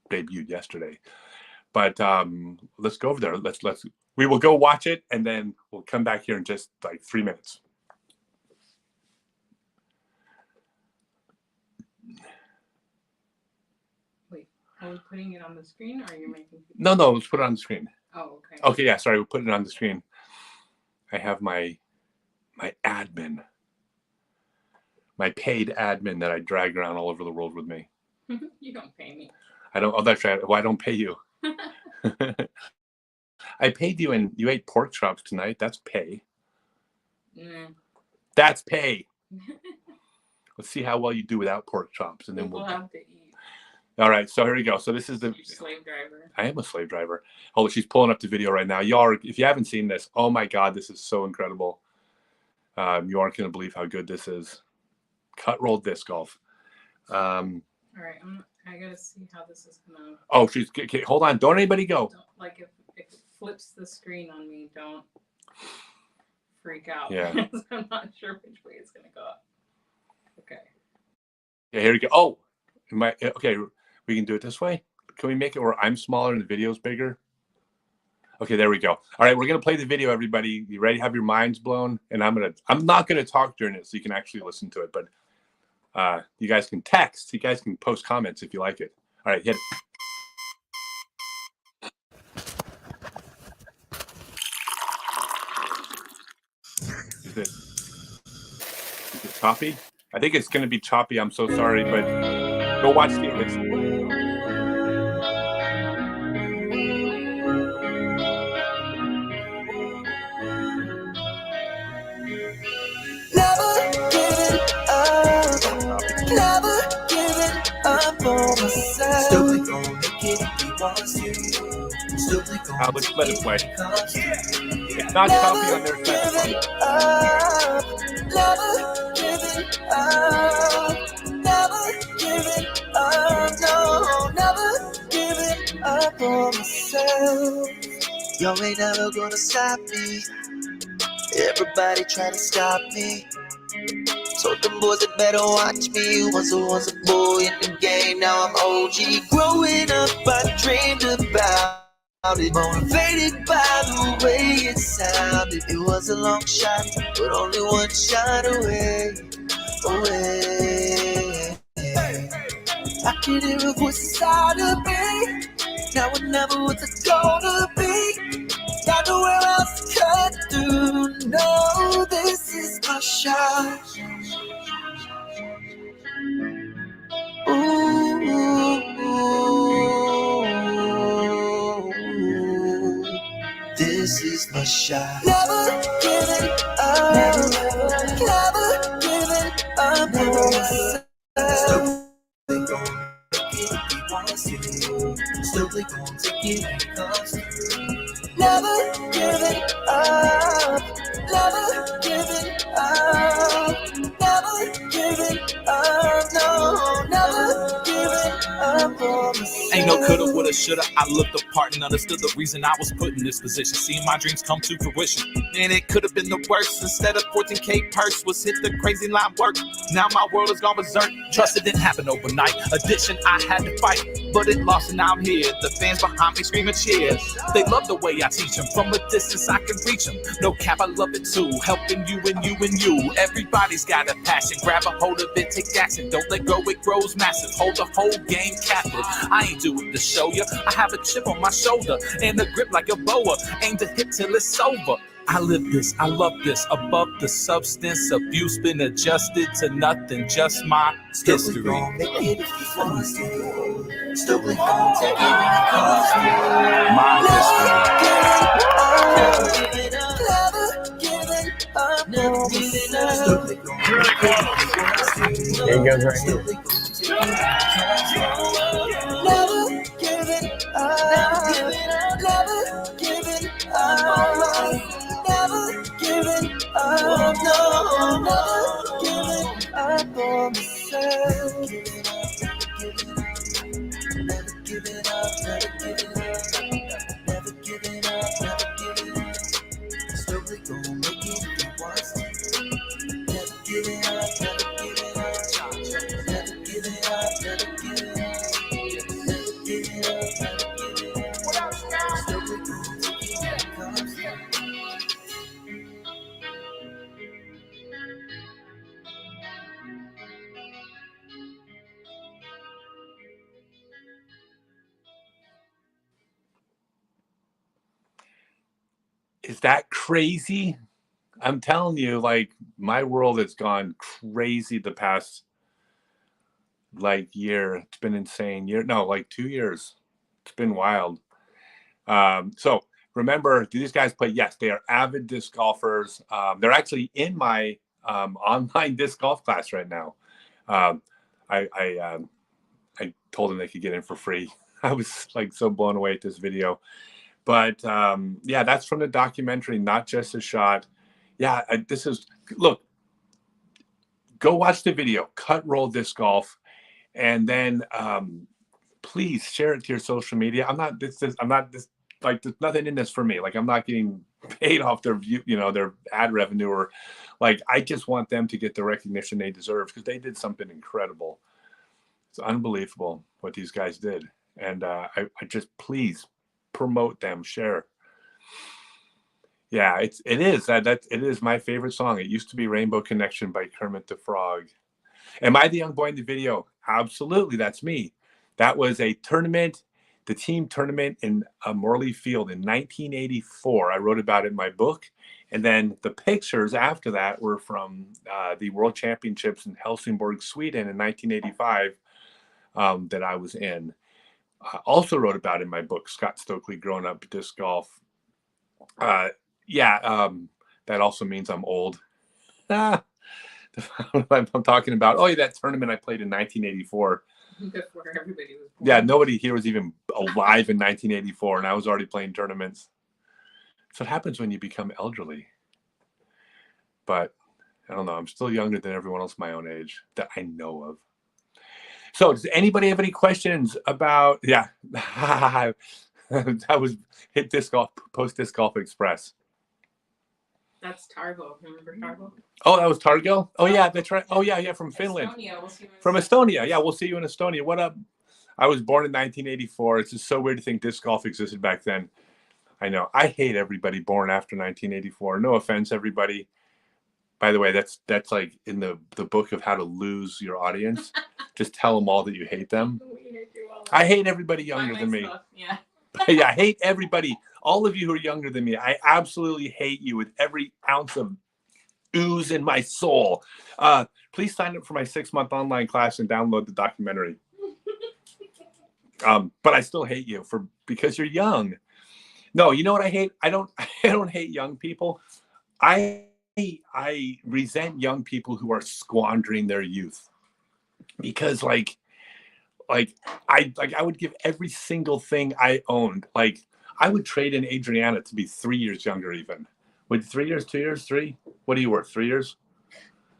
debuted yesterday. But let's go over there. We will go watch it, and then we'll come back here in just like 3 minutes. Are we putting it on the screen, or are you making? No, let's put it on the screen. Oh, okay. Okay, yeah, sorry, we're putting it on the screen. I have my admin, my paid admin that I drag around all over the world with me. You don't pay me. I don't. Oh, that's right. Well, I don't pay you. I paid you, and you ate pork chops tonight. That's pay. That's pay. Let's see how well you do without pork chops, and then we'll have to eat. All right, so here we go. So this is the slave driver. I am a slave driver. Hold on, she's pulling up the video right now. Y'all, if you haven't seen this, oh my God, this is so incredible. You aren't going to believe how good this is. Cut Roll Disc Golf. All right, I got to see how this is going to. Oh, okay, hold on. Don't anybody go. Like if it flips the screen on me, don't freak out. Yeah. I'm not sure which way it's going to go. Okay. Yeah, here we go. Oh, okay. We can do it this way. Can we make it where I'm smaller and the video's bigger? Okay, there we go. All right, we're gonna play the video, everybody. You ready? Have your minds blown? And I'm not gonna talk during it, so you can actually listen to it. But you guys can text. You guys can post comments if you like it. All right, hit it. Is it choppy? I think it's gonna be choppy. I'm so sorry, but go watch the video. Stokely gon' make it if he wants to. Stokely gon' let's let it play. It's not choppy on their side. Never giving up. Never giving up. No, never giving up on myself. Y'all ain't never gonna stop me. Everybody try to stop me. Told them boys that better watch me. Once I was a boy in the game, now I'm OG. Growing up, I dreamed about it. Motivated by the way it sounded. It was a long shot, but only one shot away. I could hear a voice inside of me. Now it never was it gonna be. Got nowhere else to cut through. No, this is my shot. This is my shot. Never giving up. Never giving up. Stokely gon' make it if he wants to. Stokely gon' take it when it comes to. Never giving up. Never giving up. Never giving up. No, never giving up on myself. Ain't no coulda, woulda, shoulda. I looked the part and understood the reason I was put in this position. Seeing my dreams come to fruition. Man, it could have been the worst. Instead of 14K purse was hit the crazy line work. Now my world is gone berserk. Trust it didn't happen overnight. Addiction I had to fight. but it lost and I'm here. The fans behind me screaming cheers. They love the way I teach them. From a distance I can reach them. No cap, I love it too. Helping you and you and you. Everybody's got a passion. Grab a hold of it, take action. Don't let go, it grows massive. Hold the whole game captive. I ain't do it to show ya. I have a chip on my shoulder and a grip like a boa. Aim to hit till it's over. I live this, I love this. Above the substance abuse, been adjusted to nothing, just my history. Stokely gon' take it when it comes to My history. Never giving up, never giving up. Stokely gon' take it. There it goes right here. Never giving up, never giving up. Never giving up, no, never giving up on myself. Never giving up, never giving up, never giving up, never giving up. Stokely gon' make it if he wants to. Never giving up, never giving up, never giving up, never giving up, never giving up, never giving up. Stokely gon' take it when it comes to. Is that crazy? I'm telling you, like, my world has gone crazy the past year. It's been insane. Like 2 years. It's been wild. So remember, these guys play. Yes, they are avid disc golfers. They're actually in my online disc golf class right now. I told them they could get in for free. I was like so blown away at this video. But yeah, that's from the documentary, Not Just a Shot. Yeah, look, go watch the video, Cut Roll Disc Golf, and then please share it to your social media. There's nothing in this for me. Like, I'm not getting paid off their their ad revenue, or like, I just want them to get the recognition they deserve, because they did something incredible. It's unbelievable what these guys did. And I just, please promote them, share. Yeah, it is my favorite song. It used to be Rainbow Connection by Kermit the Frog. Am I the young boy in the video? Absolutely, that's me. That was a tournament, the team tournament in Morley Field in 1984. I wrote about it in my book. And then the pictures after that were from the World Championships in Helsingborg, Sweden in 1985 that I was in. I also wrote about in my book, Scott Stokely, Growing Up Disc Golf. That also means I'm old. I'm talking about, oh yeah, that tournament I played in 1984. Before everybody was born. Yeah, nobody here was even alive in 1984, and I was already playing tournaments. So it happens when you become elderly. But I don't know, I'm still younger than everyone else my own age that I know of. So does anybody have any questions about, yeah, that was Hit Disc Golf, Post Disc Golf Express. That's Targo. Remember Targo? Oh, that was Targo? Oh, yeah, that's right. Oh, yeah, from Finland. Estonia. We'll see you in From Estonia. Yeah, we'll see you in Estonia. What up? I was born in 1984. It's just so weird to think disc golf existed back then. I know. I hate everybody born after 1984. No offense, everybody. By the way, that's like in the book of how to lose your audience. Just tell them all that you hate them. I hate everybody younger than me. Yeah. Yeah, I hate everybody. All of you who are younger than me, I absolutely hate you with every ounce of ooze in my soul. Please sign up for my 6-month online class and download the documentary. But I still hate you because you're young. No, you know what I hate? I don't hate young people. I resent young people who are squandering their youth, because like I would give every single thing I owned. Like, I would trade in Adriana to be 3 years younger even. Would 3 years, 2 years, 3? What are you worth? 3 years?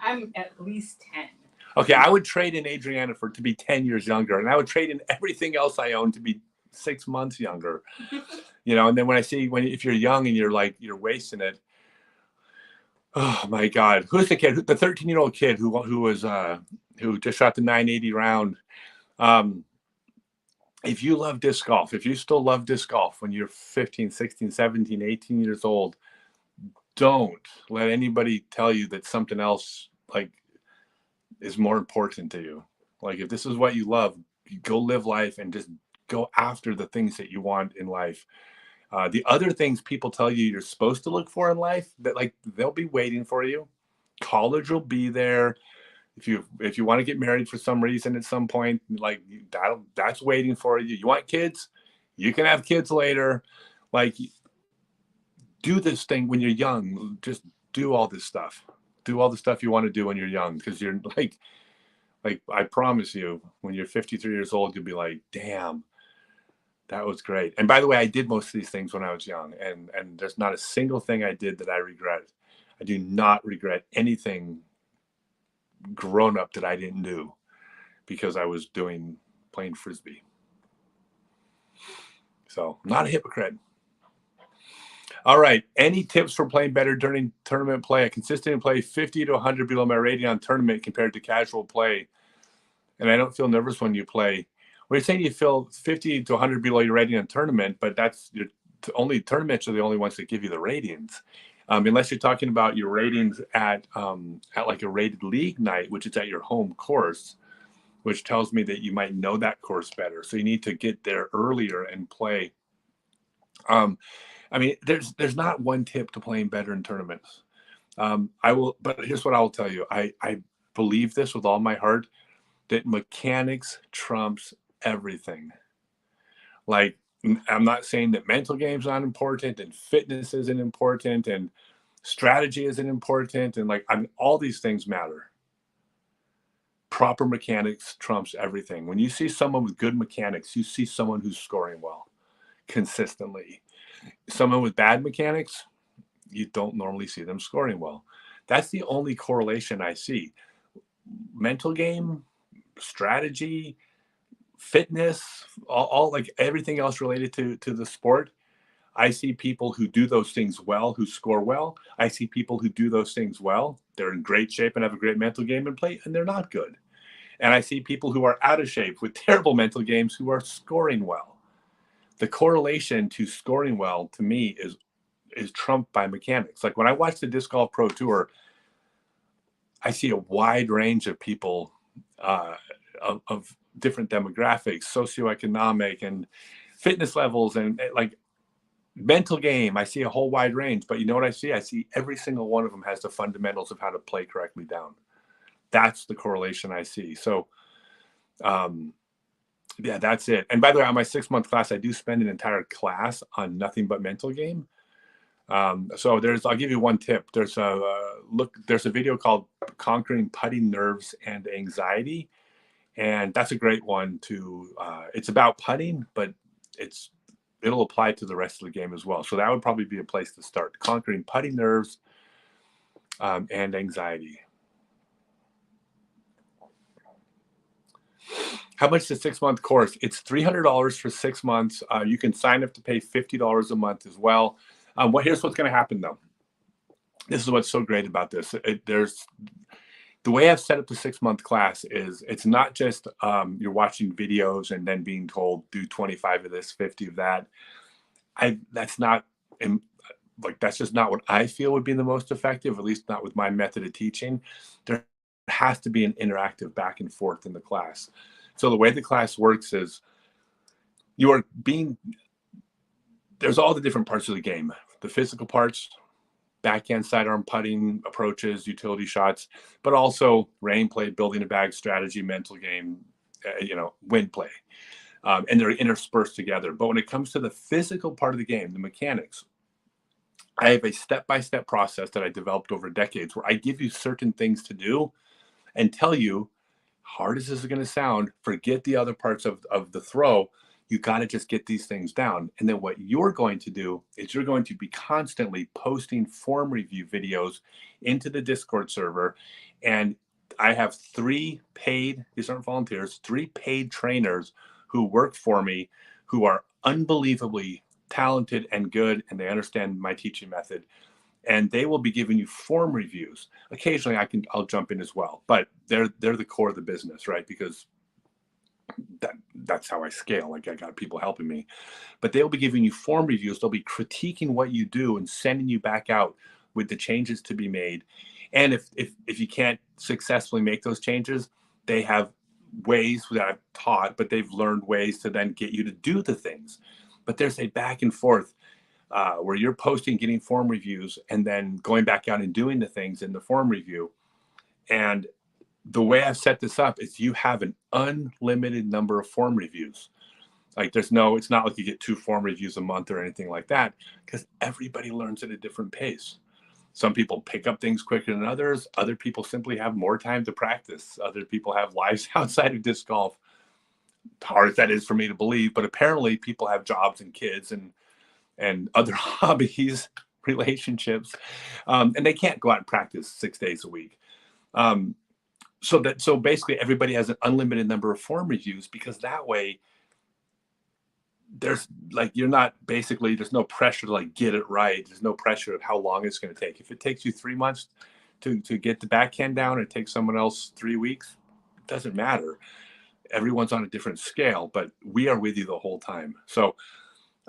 I'm at least 10. Okay, I would trade in Adriana to be 10 years younger, and I would trade in everything else I own to be 6 months younger. And then when I see if you're young and you're wasting it. Oh my God, who's the kid? The 13-year-old kid who just shot the 980 round. if you love disc golf, if you still love disc golf when you're 15, 16, 17, 18 years old, don't let anybody tell you that something else like is more important to you. Like if this is what you love, go live life and just go after the things that you want in life. The other things people tell you you're supposed to look for in life, that like they'll be waiting for you. College will be there. If you want to get married for some reason at some point, like that's waiting for you. You want kids, you can have kids later. Like do this thing when you're young. Just do all this stuff. Do all the stuff you want to do when you're young, because you're like I promise you, when you're 53 years old, you'll be like, damn, that was great. And by the way, I did most of these things when I was young, and there's not a single thing I did that I regret. I do not regret anything grown up that I didn't do because I was playing Frisbee. So I'm not a hypocrite. All right. Any tips for playing better during tournament play? I consistently play 50 to 100 below my rating on tournament compared to casual play. And I don't feel nervous when you play. Well, you're saying you feel 50 to 100 below your rating on tournament, but that's your only tournaments are the only ones that give you the ratings. Unless you're talking about your ratings at like a rated league night, which is at your home course, which tells me that you might know that course better. So you need to get there earlier and play. I mean, there's not one tip to playing better in tournaments. But here's what I will tell you. I believe this with all my heart, that mechanics trumps everything. Like, I'm not saying that mental game's not important and fitness isn't important and strategy isn't important. And all these things matter. Proper mechanics trumps everything. When you see someone with good mechanics, you see someone who's scoring well consistently. Someone with bad mechanics, you don't normally see them scoring well. That's the only correlation I see. Mental game, strategy, fitness, all like everything else related to the sport. I see people who do those things well, who score well. I see people who do those things well. They're in great shape and have a great mental game and play, and they're not good. And I see people who are out of shape with terrible mental games who are scoring well. The correlation to scoring well, to me, is trumped by mechanics. Like when I watch the Disc Golf Pro Tour, I see a wide range of people of different demographics, socioeconomic and fitness levels, and like mental game. I see a whole wide range, but you know what I see? I see every single one of them has the fundamentals of how to play correctly down. That's the correlation I see. So, yeah, that's it. And by the way, on my 6-month class, I do spend an entire class on nothing but mental game. So I'll give you one tip. There's a video called Conquering Putting Nerves and Anxiety. And that's a great one it's about putting, but it'll apply to the rest of the game as well. So that would probably be a place to start. Conquering Putting Nerves and Anxiety. How much is the 6-month course? It's $300 for 6 months. You can sign up to pay $50 a month as well. Here's what's going to happen, though. This is what's so great about this. The way I've set up the 6-month class is it's not just you're watching videos and then being told do 25 of this, 50 of that. That's just not what I feel would be the most effective, at least not with my method of teaching. There has to be an interactive back and forth in the class. So the way the class works is there's all the different parts of the game, the physical parts, backhand sidearm putting approaches, utility shots, but also rain play, building a bag strategy, mental game, wind play. And they're interspersed together. But when it comes to the physical part of the game, the mechanics, I have a step-by-step process that I developed over decades where I give you certain things to do and tell you, hard as this is going to sound, forget the other parts of the throw. You got to just get these things down. And then what you're going to do is you're going to be constantly posting form review videos into the Discord server. And I have 3 paid, these aren't volunteers, 3 paid trainers who work for me who are unbelievably talented and good, and they understand my teaching method. And they will be giving you form reviews. Occasionally I'll jump in as well, but they're the core of the business, right? Because that's how I scale. Like I got people helping me, but they'll be giving you form reviews. They'll be critiquing what you do and sending you back out with the changes to be made. And if you can't successfully make those changes, they have ways that I've taught, but they've learned ways to then get you to do the things. But there's a back and forth where you're posting, getting form reviews, and then going back out and doing the things in the form review. And the way I've set this up is you have an unlimited number of form reviews. Like it's not like you get 2 form reviews a month or anything like that, because everybody learns at a different pace. Some people pick up things quicker than others. Other people simply have more time to practice. Other people have lives outside of disc golf. Hard as that is for me to believe, but apparently people have jobs and kids and other hobbies, relationships, and they can't go out and practice 6 days a week. So basically everybody has an unlimited number of form reviews, because that way there's no pressure to like get it right. There's no pressure of how long it's going to take. If it takes you 3 months to get the backhand down, it takes someone else 3 weeks, it doesn't matter. Everyone's on a different scale, but we are with you the whole time. So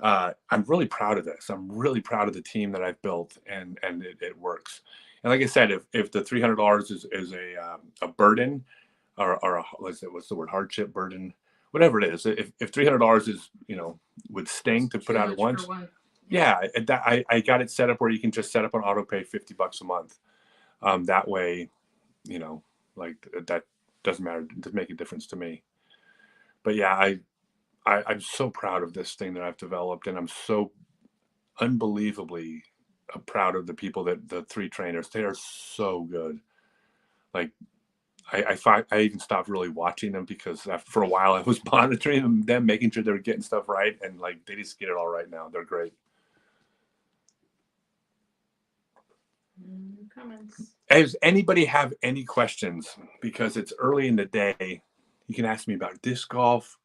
I'm really proud of this. I'm really proud of the team that I've built, and it works. And like I said, if the $300 is a burden, or what's the word, hardship, burden, whatever it is, if $300 is, would sting to put out at once, yeah, I got it set up where you can just set up an auto pay $50 a month. That way, that doesn't matter. It doesn't make a difference to me. But yeah, I'm so proud of this thing that I've developed, and I'm so unbelievably proud of the people the 3 trainers. They are so good. Like I even stopped really watching them, because for a while I was monitoring them, making sure they were getting stuff right, and like they just get it all right now. They're great. Comments. Does anybody have any questions? Because it's early in the day. You can ask me about disc golf,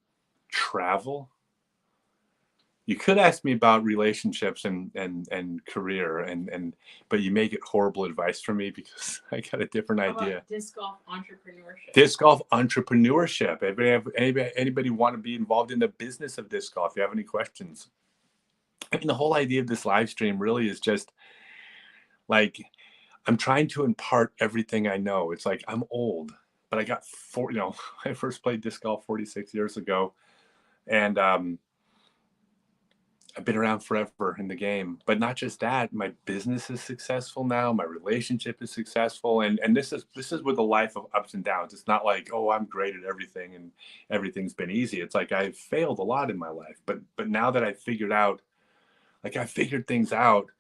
travel. You could ask me about relationships and career, but you may get horrible advice from me, because I got a different idea. About disc golf entrepreneurship. Disc golf entrepreneurship. Anybody want to be involved in the business of disc golf? If you have any questions. I mean, the whole idea of this live stream really is just like, I'm trying to impart everything I know. It's like, I'm old, but I got I first played disc golf 46 years ago, and I've been around forever in the game. But not just that, my business is successful now. My relationship is successful, and this is with a life of ups and downs. It's not like, oh, I'm great at everything and everything's been easy. It's like I've failed a lot in my life, but now that I figured things out.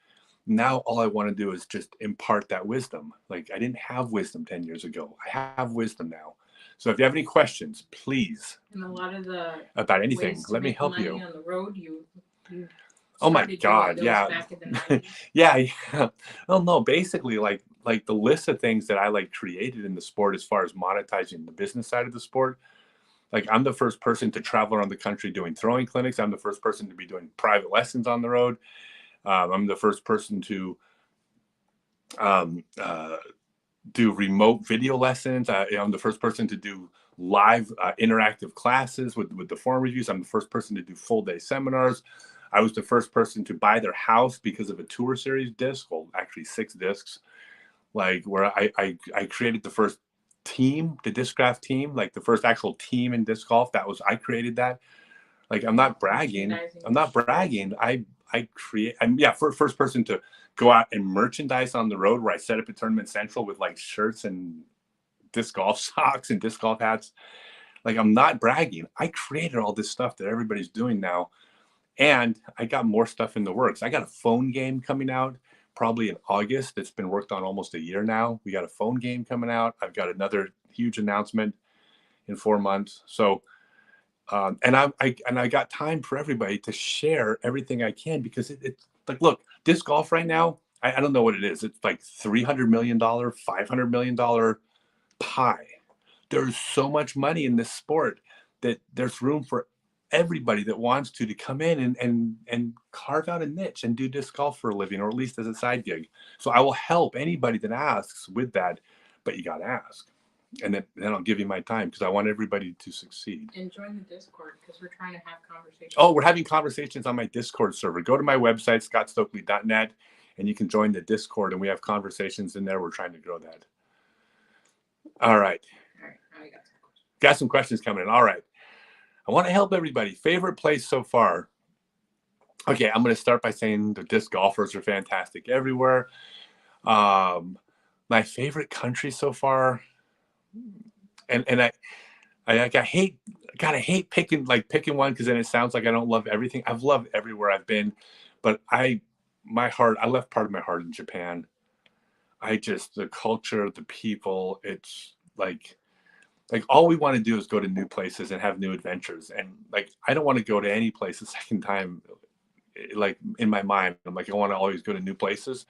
Now all I want to do is just impart that wisdom. Like, I didn't have wisdom 10 years ago. I have wisdom now. So if you have any questions, please. And a lot of the about anything, let me help you. On the road, you oh my God, yeah. Back in the yeah. Oh no, basically like the list of things that I created in the sport as far as monetizing the business side of the sport. Like, I'm the first person to travel around the country doing throwing clinics. I'm the first person to be doing private lessons on the road. I'm the first person to do remote video lessons. I'm the first person to do live interactive classes with the form reviews. I'm the first person to do full day seminars. I was the first person to buy their house because of a tour series disc, well, actually 6 discs, where I created the first team, the Discraft team, the first actual team in disc golf. I created that. I'm not bragging. I'm first person to go out and merchandise on the road, where I set up a Tournament Central with shirts and disc golf socks and disc golf hats. I'm not bragging. I created all this stuff that everybody's doing now. And I got more stuff in the works. I got a phone game coming out probably in August. It's been worked on almost a year now. We got a phone game coming out. I've got another huge announcement in 4 months. So, and I got time for everybody to share everything I can, because it's look, disc golf right now, I don't know what it is. It's $300 million, $500 million pie. There's so much money in this sport that there's room for everybody that wants to come in and carve out a niche and do disc golf for a living, or at least as a side gig. So I will help anybody that asks with that, but you got to ask. and then I'll give you my time because I want everybody to succeed. And join the Discord because we're trying to have conversations. Oh, we're having conversations on my Discord server. Go to my website, scottstokely.net, and you can join the Discord, and we have conversations in there. We're trying to grow that. All right. All right, now we Got some questions coming in. All right. I want to help everybody. Favorite place so far? Okay, I'm going to start by saying the disc golfers are fantastic everywhere. My favorite country so far, and I hate picking one because then it sounds like I don't love everything. I've loved everywhere I've been, but I left part of my heart in Japan. The culture, the people, it's like all we want to do is go to new places and have new adventures. And like, I don't want to go to any place a second time. Like in my mind, I'm like, I want to always go to new places.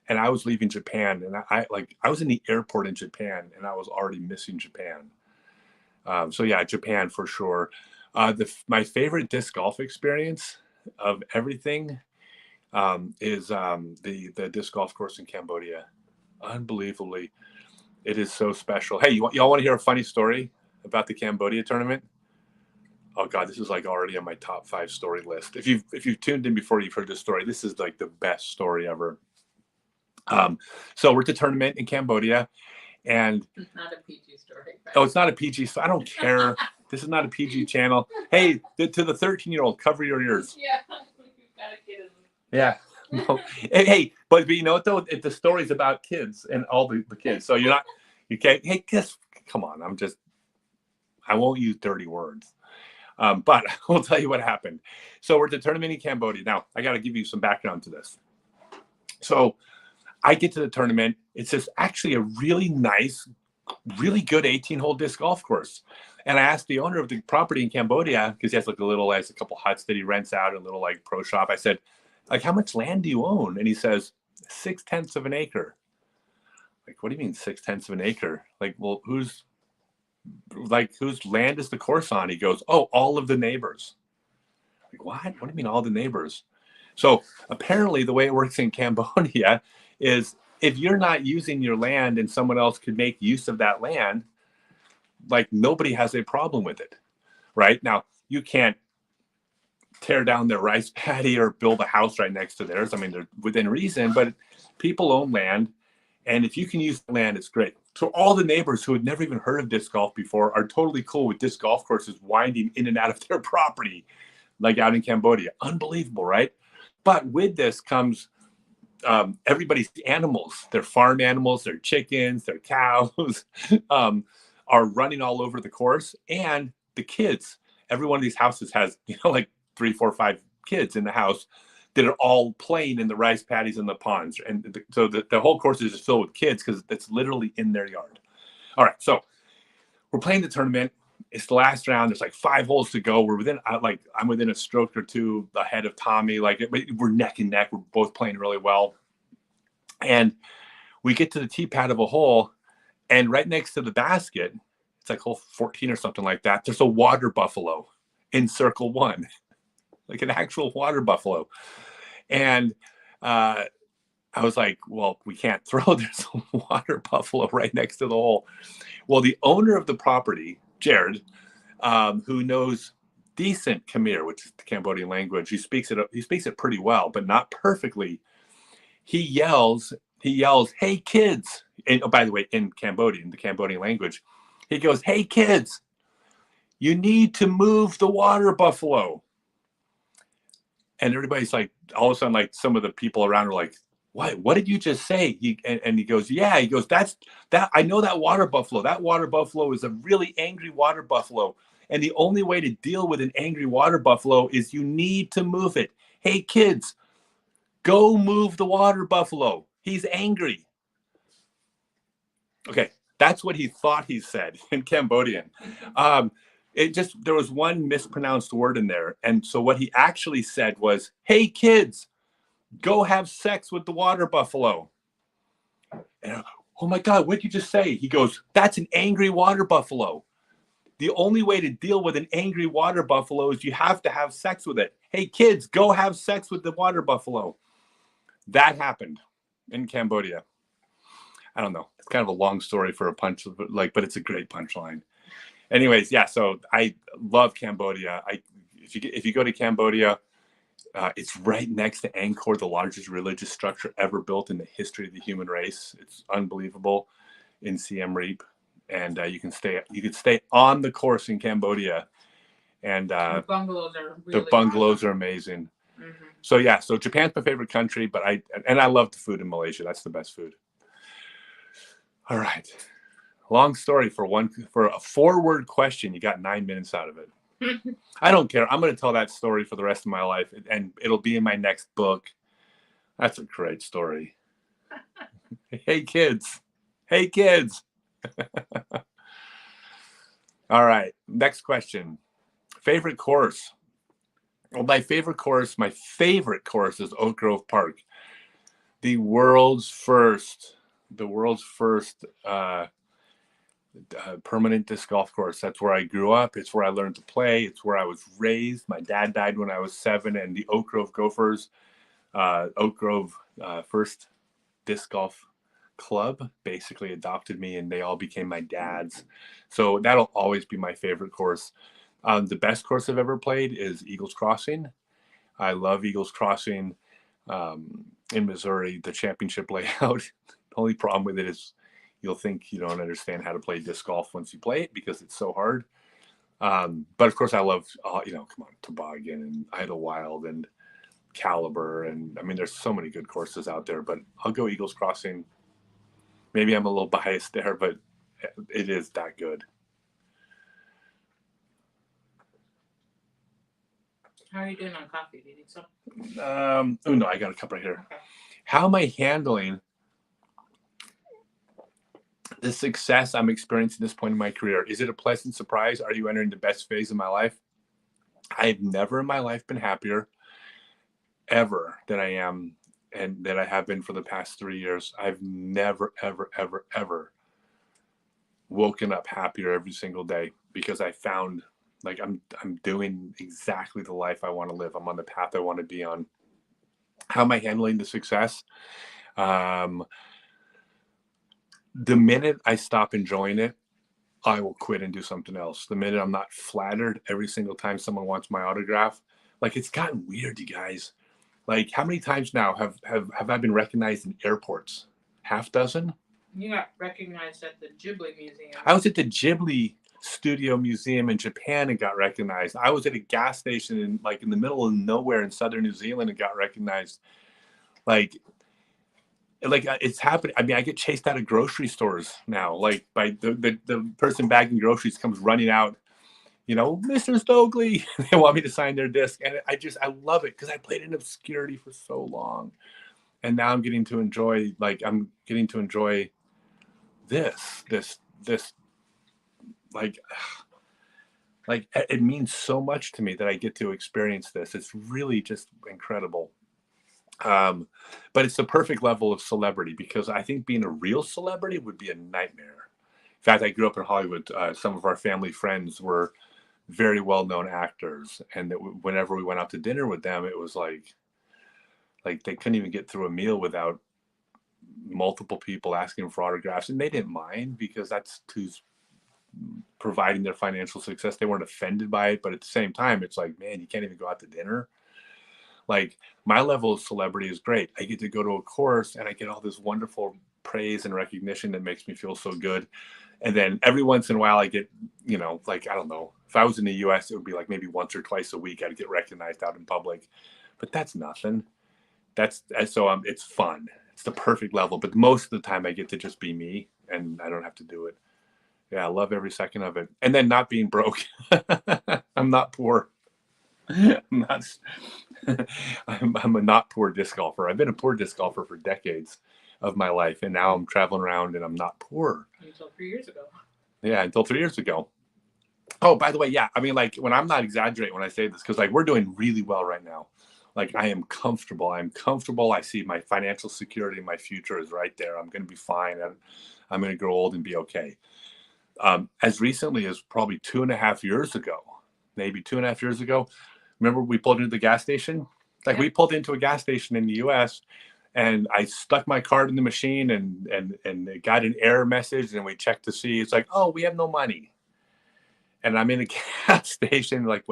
And I was leaving Japan, and I was in the airport in Japan, and I was already missing Japan. So yeah, Japan for sure. My favorite disc golf experience of everything is the disc golf course in Cambodia. Unbelievably, it is so special. Hey, y'all want to hear a funny story about the Cambodia tournament? Oh God, this is like already on my top 5 story list. If you've tuned in before, you've heard this story. This is like the best story ever. So we're at the tournament in Cambodia, and it's not a PG story. Oh, it's not a PG, so I don't care. This is not a PG channel. Hey, to the 13-year-old, cover your ears. Yeah, you gotta get it. Yeah. No. Hey, but you know what though? The story's about kids and all the kids. So you can't. Hey, come on. I won't use dirty words. But I'll tell you what happened. So we're at the tournament in Cambodia. Now I got to give you some background to this. So I get to the tournament. It's just actually a really nice, really good 18-hole disc golf course. And I asked the owner of the property in Cambodia, because he has like a couple huts that he rents out, a little like pro shop. I said, like, how much land do you own? And he says, 0.6 of an acre. Like, what do you mean 0.6 of an acre? Like, well, whose land is the course on? He goes, oh, all of the neighbors. Like, what? What do you mean all the neighbors? So apparently the way it works in Cambodia is if you're not using your land and someone else could make use of that land, like nobody has a problem with it, right? Now, you can't tear down their rice paddy or build a house right next to theirs. I mean, they're within reason, but people own land. And if you can use the land, it's great. So all the neighbors who had never even heard of disc golf before are totally cool with disc golf courses winding in and out of their property, like out in Cambodia. Unbelievable, right? But with this comes everybody's animals, their farm animals, their chickens, their cows are running all over the course. And the kids, every one of these houses has, like 3, 4, 5 kids in the house that are all playing in the rice paddies and the ponds. And so the whole course is just filled with kids because it's literally in their yard. All right, so we're playing the tournament. It's the last round. There's like 5 holes to go. I'm within a stroke or 2 ahead of Tommy. Like we're neck and neck. We're both playing really well. And we get to the tee pad of a hole, and right next to the basket, it's like hole 14 or something like that. There's a water buffalo in circle 1, like an actual water buffalo. And I was like, well, we can't throw. There's a water buffalo right next to the hole. Well, the owner of the property, Jared, who knows decent Khmer, which is the Cambodian language, he speaks it pretty well, but not perfectly. He yells, "Hey kids!" And by the way, in Cambodian, the Cambodian language, he goes, "Hey kids, you need to move the water buffalo." And everybody's like, all of a sudden, like some of the people around are like, what did you just say? And he goes, yeah, he goes, that I know that water buffalo. That water buffalo is a really angry water buffalo. And the only way to deal with an angry water buffalo is you need to move it. Hey kids, go move the water buffalo. He's angry. Okay, that's what he thought he said in Cambodian. There was one mispronounced word in there. And so what he actually said was, hey kids, go have sex with the water buffalo. And oh my God, what did you just say? He goes, that's an angry water buffalo. The only way to deal with an angry water buffalo is you have to have sex with it. Hey kids, go have sex with the water buffalo. That happened in Cambodia. I don't know. It's kind of a long story for a punch, but it's a great punchline. Anyways, yeah. So I love Cambodia. If you go to Cambodia, it's right next to Angkor, the largest religious structure ever built in the history of the human race. It's unbelievable in Siem Reap, and you can stay on the course in Cambodia, and The bungalows are the really bungalows awesome. are amazing. Mhm. So yeah, so Japan's my favorite country, but I love the food in Malaysia. That's the best food. All right. Long story for a 4-word question. You got 9 minutes out of it. I don't care. I'm going to tell that story for the rest of my life, and it'll be in my next book. That's a great story. Hey kids. Hey kids. All right. Next question. Favorite course. Well, my favorite course is Oak Grove Park. The world's first permanent disc golf course. That's where I grew up. It's where I learned to play. It's where I was raised. My dad died when I was 7, and the Oak Grove Gophers, Oak Grove First Disc Golf Club, basically adopted me, and they all became my dads. So that'll always be my favorite course. The best course I've ever played is Eagles Crossing. I love Eagles Crossing in Missouri. The championship layout. The only problem with it is you'll think you don't understand how to play disc golf once you play it because it's so hard. But of course, I love, Toboggan and Idlewild and Caliber. And I mean, there's so many good courses out there, but I'll go Eagles Crossing. Maybe I'm a little biased there, but it is that good. How are you doing on coffee? Do you need some? Oh no, I got a cup right here. Okay. How am I handling the success I'm experiencing at this point in my career? Is it a pleasant surprise? Are you entering the best phase of my life? I've never in my life been happier ever than I am and that I have been for the past 3 years. I've never, ever, ever, ever woken up happier every single day because I found like I'm doing exactly the life I want to live. I'm on the path I want to be on. How am I handling the success? The minute I stop enjoying it, I will quit and do something else. The minute I'm not flattered every single time someone wants my autograph, like it's gotten weird, you guys. Like how many times now have I been recognized in airports? Half dozen? You got recognized at the Ghibli Museum. I was at the Ghibli Studio Museum in Japan and got recognized. I was at a gas station in the middle of nowhere in southern New Zealand and got recognized. Like it's happening. I mean, I get chased out of grocery stores now. Like by the person bagging groceries comes running out, Mr. Stokely. They want me to sign their disc, and I love it because I played in obscurity for so long, and now I'm getting to enjoy. This. Like it means so much to me that I get to experience this. It's really just incredible. But it's the perfect level of celebrity because I think being a real celebrity would be a nightmare. In fact, I grew up in Hollywood. Some of our family friends were very well-known actors, and whenever we went out to dinner with them, it was like they couldn't even get through a meal without multiple people asking for autographs, and they didn't mind because that's who's providing their financial success. They weren't offended by it, but at the same time, it's like, man, you can't even go out to dinner. Like my level of celebrity is great. I get to go to a course and I get all this wonderful praise and recognition that makes me feel so good. And then every once in a while I get, I don't know, if I was in the US, it would be like maybe once or twice a week I'd get recognized out in public, but that's nothing. It's fun. It's the perfect level, but most of the time I get to just be me and I don't have to do it. Yeah, I love every second of it. And then not being broke. I'm not poor. I'm a not poor disc golfer. I've been a poor disc golfer for decades of my life, and now I'm traveling around and I'm not poor. Until 3 years ago. Yeah, until 3 years ago. Oh, by the way, yeah. I mean, like when I'm not exaggerating when I say this, because like we're doing really well right now. Like I am comfortable. I'm comfortable. I see my financial security. My future is right there. I'm going to be fine. And I'm going to grow old and be okay. As recently as probably 2.5 years ago, maybe 2.5 years ago, remember we pulled into the gas station? Like we pulled into a gas station in the US And I stuck my card in the machine, and it got an error message, and we checked to see. It's like, oh, we have no money. And I'm in a gas station, like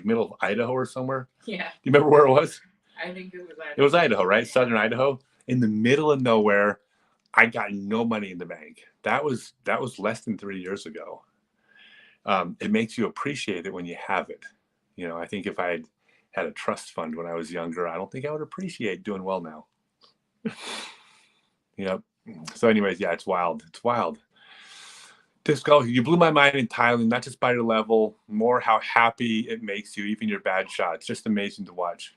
middle of Idaho or somewhere. Yeah. Do you remember where it was? I think it was Idaho. It was Idaho, right? Southern Idaho, in the middle of nowhere. I got no money in the bank. That was less than 3 years ago. It makes you appreciate it when you have it. You know, I think if I had a trust fund when I was younger, I don't think I would appreciate doing well now. Yep. So anyways, yeah, it's wild. It's wild. Disc golf, you blew my mind in Thailand, not just by your level, more how happy it makes you, even your bad shots. Just amazing to watch.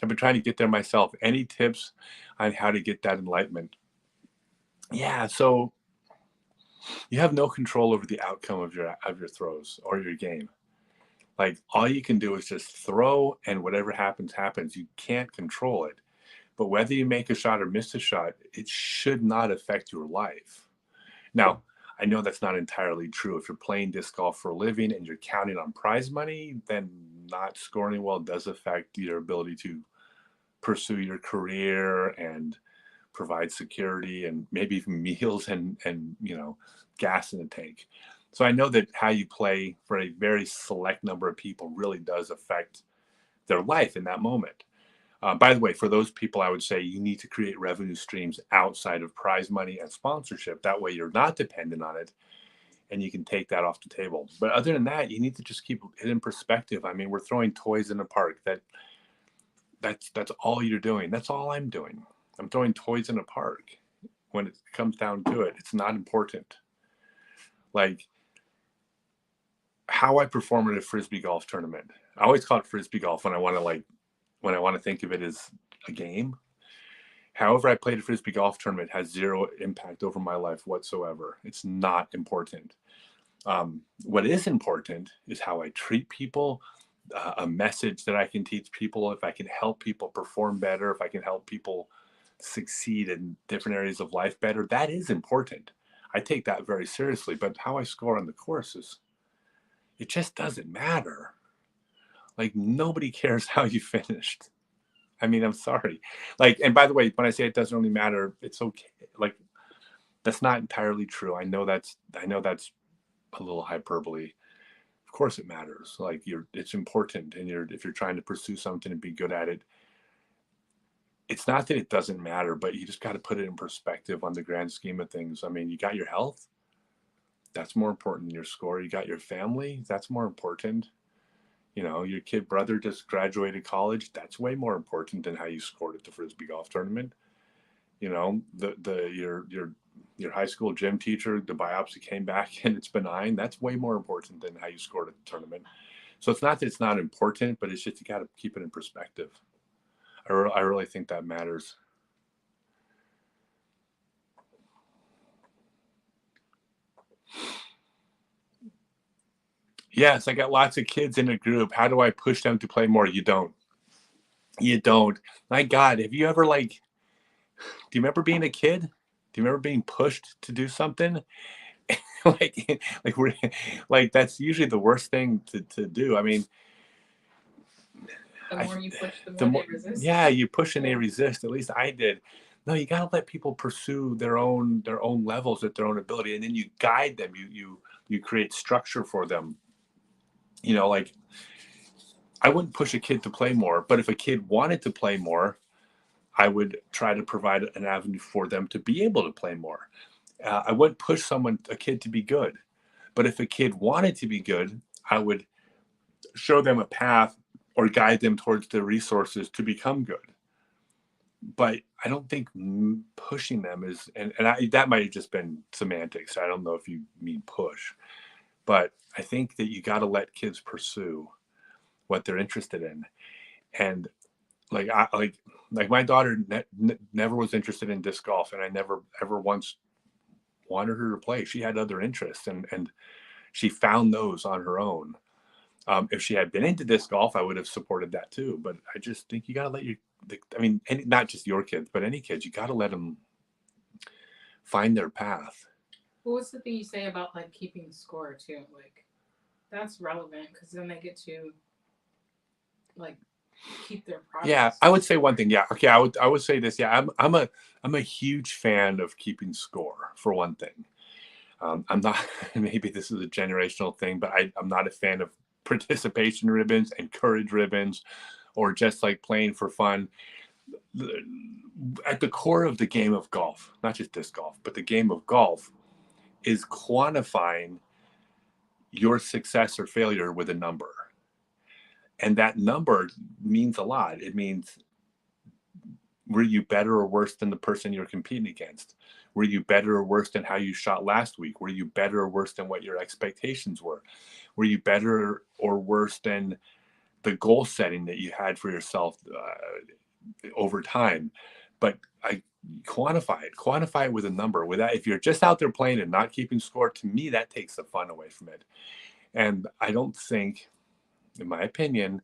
I've been trying to get there myself. Any tips on how to get that enlightenment? Yeah, so you have no control over the outcome of your throws or your game. Like, all you can do is just throw, and whatever happens, happens. You can't control it. But whether you make a shot or miss a shot, it should not affect your life. Now, I know that's not entirely true. If you're playing disc golf for a living and you're counting on prize money, then not scoring well does affect your ability to pursue your career and provide security and maybe even meals and gas in the tank. So I know that how you play for a very select number of people really does affect their life in that moment. By the way, for those people, I would say you need to create revenue streams outside of prize money and sponsorship. That way you're not dependent on it and you can take that off the table. But other than that, you need to just keep it in perspective. I mean, we're throwing toys in a park. That's all you're doing. That's all I'm doing. I'm throwing toys in a park. When it comes down to it, it's not important. Like how I perform at a Frisbee golf tournament. I always call it Frisbee golf when I want to think of it as a game. However I played a Frisbee golf tournament has zero impact over my life whatsoever. It's not important. What is important is how I treat people, a message that I can teach people, if I can help people perform better, if I can help people succeed in different areas of life better, that is important. I take that very seriously, but how I score on the courses, it just doesn't matter. Like, nobody cares how you finished. I mean, I'm sorry. Like, and by the way, when I say it doesn't really matter, it's okay. Like, that's not entirely true. I know that's a little hyperbole. Of course it matters. Like, it's important, and if you're trying to pursue something and be good at it, it's not that it doesn't matter, but you just got to put it in perspective on the grand scheme of things. I mean, you got your health, that's more important than your score. You got your family, that's more important. You know, your kid brother just graduated college, that's way more important than how you scored at the Frisbee golf tournament. You know, your high school gym teacher, the biopsy came back and it's benign, that's way more important than how you scored at the tournament. So it's not that it's not important, but it's just you got to keep it in perspective. I really think that matters. Yes, I got lots of kids in a group. How do I push them to play more? You don't. You don't. My God, have you ever do you remember being a kid? Do you remember being pushed to do something? We're that's usually the worst thing to do. I mean, the more you push, the more they resist. Yeah, you push and they resist. At least I did. No, you got to let people pursue their own levels at their own ability, and then you guide them. You create structure for them. You know, like, I wouldn't push a kid to play more, but if a kid wanted to play more, I would try to provide an avenue for them to be able to play more. I wouldn't push a kid to be good, but if a kid wanted to be good, I would show them a path or guide them towards the resources to become good. But I don't think pushing them is, that might have just been semantics. I don't know if you mean push, but I think that you got to let kids pursue what they're interested in. And like my daughter never was interested in disc golf, and I never ever once wanted her to play. She had other interests, and she found those on her own. If she had been into disc golf, I would have supported that too. But I just think you got to let not just your kids, but any kids, you got to let them find their path. What was the thing you say about keeping score too? Like, that's relevant because then they get to keep their progress. Yeah, I would say one thing. Yeah, okay, I would say this. Yeah, I'm a huge fan of keeping score for one thing. I'm not. Maybe this is a generational thing, but I'm not a fan of participation ribbons and courage ribbons, or just like playing for fun. At the core of the game of golf, not just disc golf, but the game of golf, is quantifying your success or failure with a number. And that number means a lot. It means, were you better or worse than the person you're competing against? Were you better or worse than how you shot last week? Were you better or worse than what your expectations were? Were you better or worse than the goal setting that you had for yourself over time? But I quantify it with a number. With that, if you're just out there playing and not keeping score, to me, that takes the fun away from it. And I don't think, in my opinion,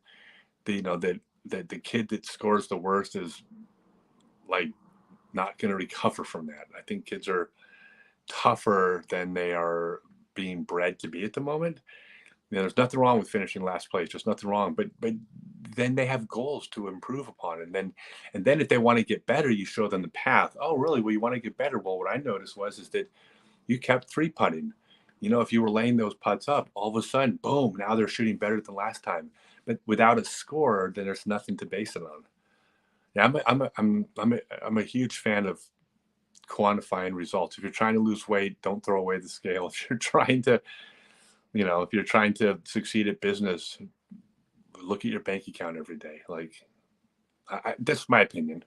that the kid that scores the worst is like not going to recover from that. I think kids are tougher than they are being bred to be at the moment. There's nothing wrong with finishing last place. There's nothing wrong, but then they have goals to improve upon, and then if they want to get better, you show them the path. Oh, really? Well, you want to get better? Well, what I noticed is that you kept 3-putting. If you were laying those putts up, all of a sudden, boom! Now they're shooting better than last time. But without a score, then there's nothing to base it on. Yeah, I'm a huge fan of quantifying results. If you're trying to lose weight, don't throw away the scale. If you're trying to succeed at business, look at your bank account every day. Like, that's my opinion.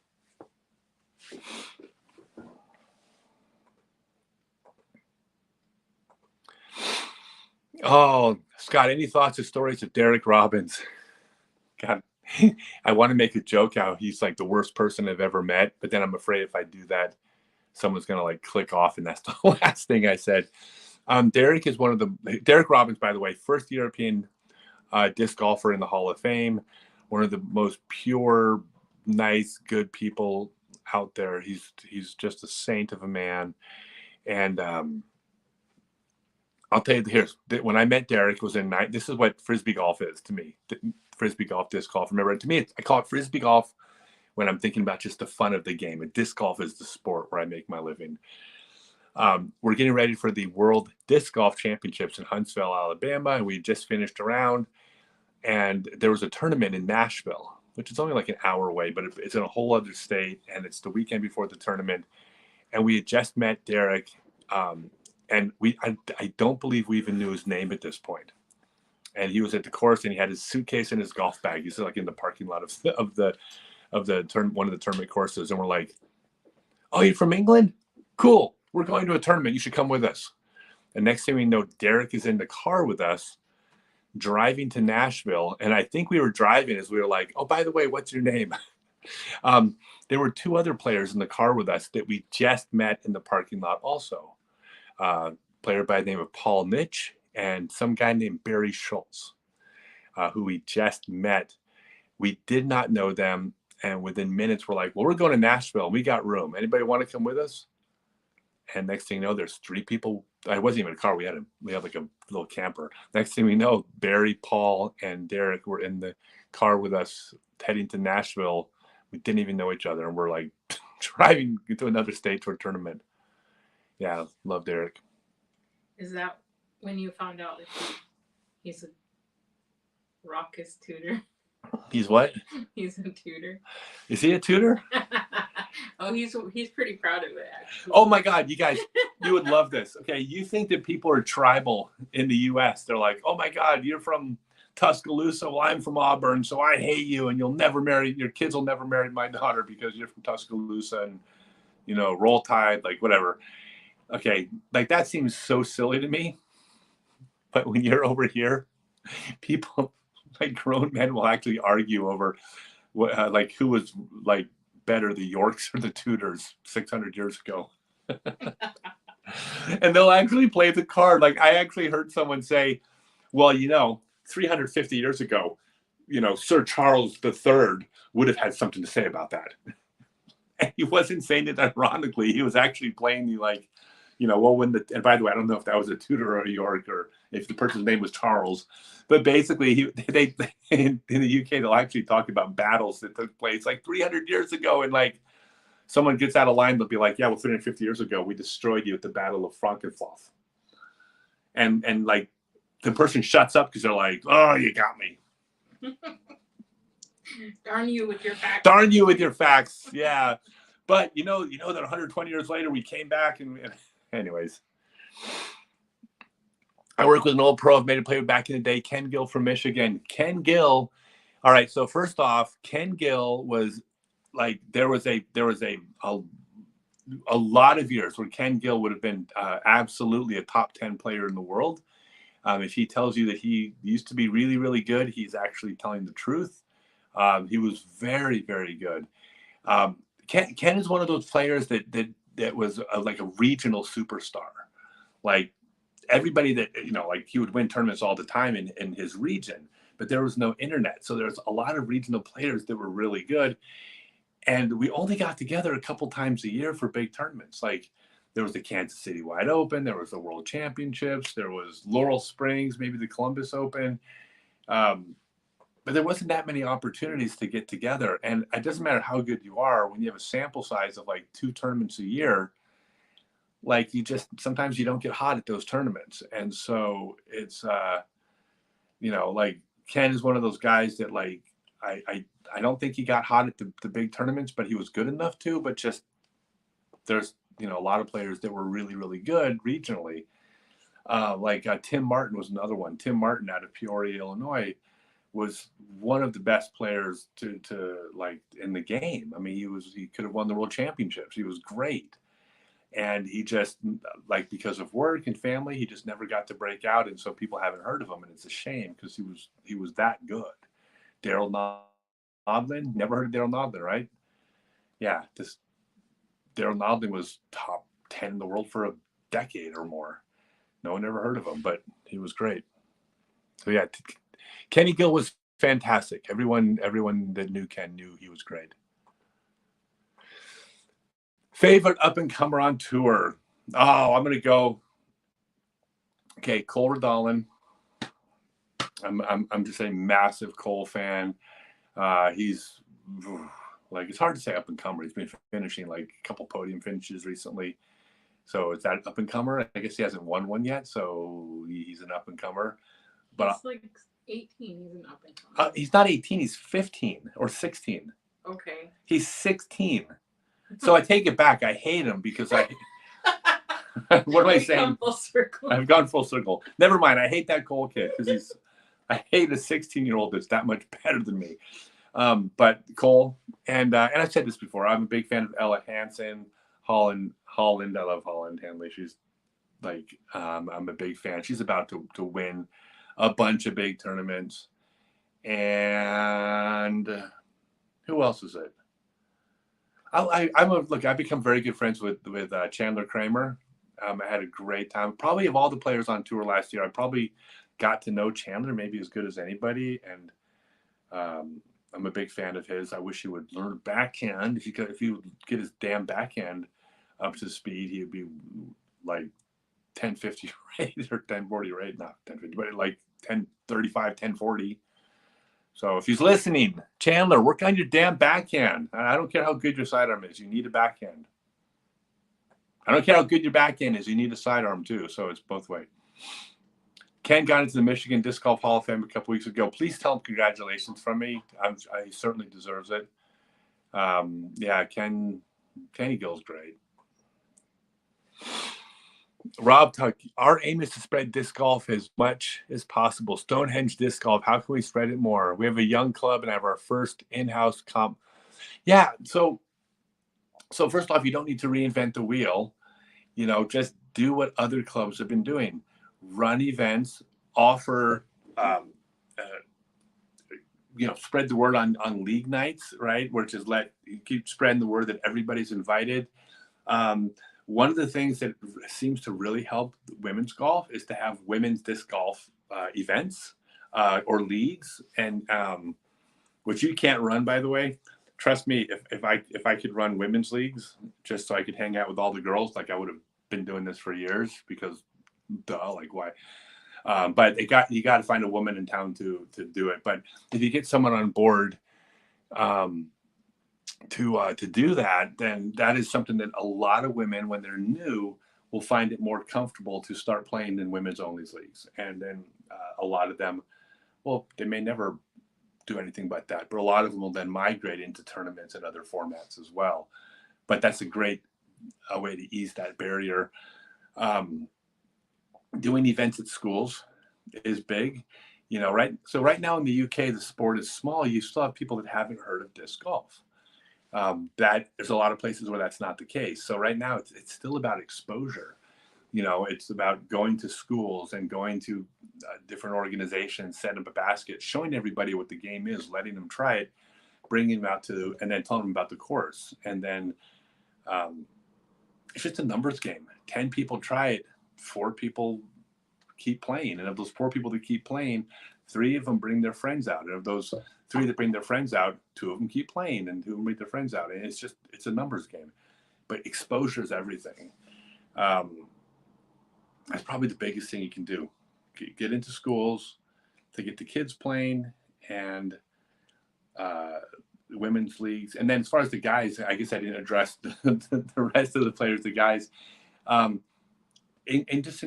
Oh, Scott, any thoughts or stories of Derek Robbins? God, I want to make a joke how he's like the worst person I've ever met, but then I'm afraid if I do that, someone's going to like click off, and that's the last thing I said. Derek Robbins, by the way, first European disc golfer in the Hall of Fame, one of the most pure, nice, good people out there. He's just a saint of a man. And I'll tell you, when I met Derek, this is what Frisbee golf is to me. Frisbee golf, disc golf. Remember, to me, I call it Frisbee golf when I'm thinking about just the fun of the game. And disc golf is the sport where I make my living. We're getting ready for the World Disc Golf Championships in Huntsville, Alabama, and we just finished a round. And there was a tournament in Nashville, which is only like an hour away, but it's in a whole other state, and it's the weekend before the tournament. And we had just met Derek, and I don't believe we even knew his name at this point. And he was at the course, and he had his suitcase and his golf bag. He's like in the parking lot of one of the tournament courses, and we're like, "Oh, you're from England? Cool. We're going to a tournament. You should come with us." And next thing we know, Derek is in the car with us, driving to Nashville. And I think we were driving as we were like, "Oh, by the way, what's your name?" There were 2 other players in the car with us that we just met in the parking lot also. Player by the name of Paul Nitch and some guy named Barry Schultz, who we just met. We did not know them. And within minutes, we're like, "Well, we're going to Nashville. We got room. Anybody want to come with us?" And next thing you know, there's 3 people. I wasn't even in a car. We had like a little camper. Next thing we know, Barry, Paul, and Derek were in the car with us heading to Nashville. We didn't even know each other. And we're like driving to another state to a tournament. Yeah, love Derek. Is that when you found out that he's a raucous tutor? He's what? He's a tutor. Is he a tutor? Oh, he's pretty proud of it, actually. Oh my God, you guys, you would love this. Okay, you think that people are tribal in the U.S. They're like, "Oh my God, you're from Tuscaloosa. Well, I'm from Auburn, so I hate you, and your kids will never marry my daughter because you're from Tuscaloosa, and Roll Tide, like whatever." Okay, like that seems so silly to me. But when you're over here, people, like grown men, will actually argue over like who was like better, the Yorks or the Tudors 600 years ago. And they'll actually play the card. Like I actually heard someone say, "Well, 350 years ago, Sir Charles III would have had something to say about that." And he wasn't saying it ironically. He was actually playing the like, Well, and by the way, I don't know if that was a Tudor or a York or if the person's name was Charles, but basically they in the UK, they'll actually talk about battles that took place like 300 years ago. And like someone gets out of line, they'll be like, yeah, well, 350 years ago, we destroyed you at the Battle of Frankenfloth. And like the person shuts up because they're like, oh, you got me. Darn you with your facts. Darn you with your facts. Yeah. But that 120 years later, we came back and anyways. I work with an old pro I've made a play with back in the day, Ken Gill from Michigan. Ken Gill. All right. So first off, Ken Gill was like, there was a lot of years where Ken Gill would have been absolutely a top 10 player in the world. If he tells you that he used to be really, really good, he's actually telling the truth. He was very, very good. Ken is one of those players that was like a regional superstar. Like everybody that, like he would win tournaments all the time in his region, but there was no internet. So there's a lot of regional players that were really good. And we only got together a couple times a year for big tournaments. Like there was the Kansas City Wide Open, there was the World Championships, there was Laurel Springs, maybe the Columbus Open. But there wasn't that many opportunities to get together. And it doesn't matter how good you are when you have a sample size of like 2 tournaments a year, like sometimes you don't get hot at those tournaments. And so it's, like Ken is one of those guys that like, I don't think he got hot at the big tournaments, but he was good enough to, but just there's, a lot of players that were really, really good regionally. Tim Martin was another one. Tim Martin out of Peoria, Illinois was one of the best players to like in the game. I mean, he could have won the world championships. He was great. And he just like, because of work and family, he just never got to break out. And so people haven't heard of him, and it's a shame because he was that good. Daryl Nodlin, never heard of Daryl Nodlin, right? Yeah. Daryl Nodlin was top 10 in the world for a decade or more. No one ever heard of him, but he was great. So yeah, Kenny Gill was fantastic. Everyone that knew Ken knew he was great. Favorite up-and-comer on tour. Oh, I'm going to go. Okay, Cole Redolin. I'm just a massive Cole fan. He's like, it's hard to say up-and-comer. He's been finishing like a couple podium finishes recently. So it's that up-and-comer. I guess he hasn't won one yet, so he's an up-and-comer. But he's like 18. He's an up-and-comer. He's not 18. He's 15 or 16. Okay. He's 16. So I take it back. I hate him because what am I saying? Full circle. I've gone full circle. Never mind. I hate that Cole kid because I hate a 16-year-old that's that much better than me. But Cole, and I've said this before, I'm a big fan of Ella Hansen, Holland. I love Holland Hanley. She's like, I'm a big fan. She's about to win a bunch of big tournaments. And who else is it? I've become very good friends with Chandler Kramer. I had a great time. Probably of all the players on tour last year, I probably got to know Chandler maybe as good as anybody. And I'm a big fan of his. I wish he would learn backhand. If he would get his damn backhand up to speed, he would be like 1050 rate or 1040 rate, not 1050, but like 1035, 1040. So if he's listening, Chandler, work on your damn backhand. I don't care how good your sidearm is. You need a backhand. I don't care how good your backhand is. You need a sidearm too. So it's both ways. Ken got into the Michigan Disc Golf Hall of Fame a couple weeks ago. Please tell him congratulations from me. He certainly deserves it. Yeah, Kenny Gill's great. Rob Tuck, our aim is to spread disc golf as much as possible. Stonehenge Disc Golf, how can we spread it more? We have a young club and have our first in-house comp. Yeah, so first off, you don't need to reinvent the wheel. Just do what other clubs have been doing. Run events, offer, spread the word on league nights, right? Where just keep spreading the word that everybody's invited. One of the things that seems to really help women's golf is to have women's disc golf events or leagues, and which you can't run, by the way. Trust me, if I could run women's leagues just so I could hang out with all the girls, like I would have been doing this for years because, duh, like why? But you got to find a woman in town to do it. But if you get someone on board to do that, then that is something that a lot of women, when they're new, will find it more comfortable to start playing in women's only leagues. And then a lot of them, well, they may never do anything but that, but a lot of them will then migrate into tournaments and other formats as well. But that's a great way to ease that barrier. Doing events at schools is big, right? So right now in the UK, the sport is small. You still have people that haven't heard of disc golf. That there's a lot of places where that's not the case. So right now it's still about exposure. It's about going to schools and going to different organizations, setting up a basket, showing everybody what the game is, letting them try it, bringing them out and then telling them about the course. And then it's just a numbers game. 10 people try it, 4 people keep playing. And of those 4 people that keep playing, 3 of them bring their friends out. And of those 3 that bring their friends out, 2 of them keep playing and 2 of them bring their friends out. And it's a numbers game. But exposure is everything. That's probably the biggest thing you can do. Get into schools to get the kids playing and women's leagues. And then as far as the guys, I guess I didn't address the rest of the players, the guys. And just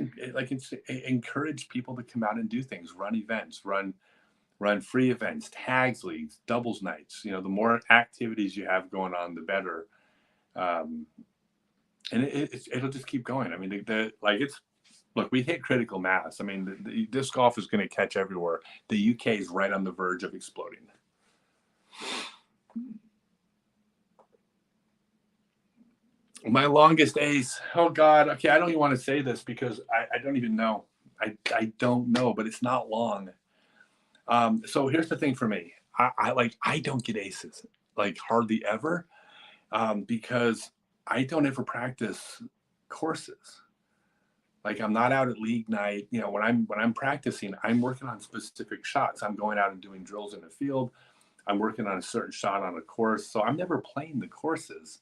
encourage people to come out and do things, run events, run free events, tags leagues, doubles nights. The more activities you have going on, the better. And it'll just keep going. I mean, look, we hit critical mass. I mean, the disc golf is going to catch everywhere. The UK is right on the verge of exploding. My longest ace. Oh God. Okay, I don't even want to say this because I don't even know. I don't know, but it's not long. So here's the thing for me. I don't get aces, like hardly ever, because I don't ever practice courses. Like I'm not out at league night. When I'm practicing, I'm working on specific shots. I'm going out and doing drills in the field. I'm working on a certain shot on a course. So I'm never playing the courses.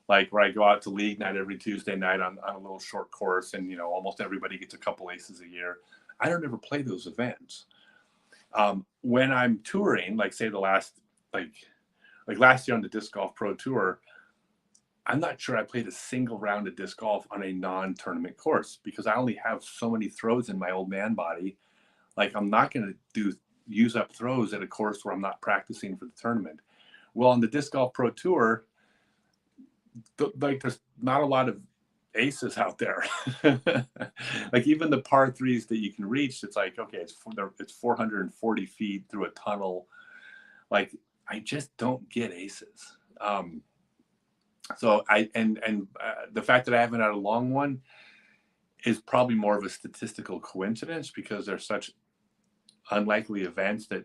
Like where I go out to league night every Tuesday night on a little short course, and almost everybody gets a couple aces a year. I don't ever play those events. When I'm touring, like say the last last year on the Disc Golf Pro Tour, I'm not sure I played a single round of disc golf on a non-tournament course because I only have so many throws in my old man body. Like I'm not going to use up throws at a course where I'm not practicing for the tournament. Well, on the Disc Golf Pro Tour, there's not a lot of aces out there. Like even the par 3s that you can reach, it's like, okay, it's 440 feet through a tunnel. Like I just don't get aces. So the fact that I haven't had a long one is probably more of a statistical coincidence because they're such unlikely events that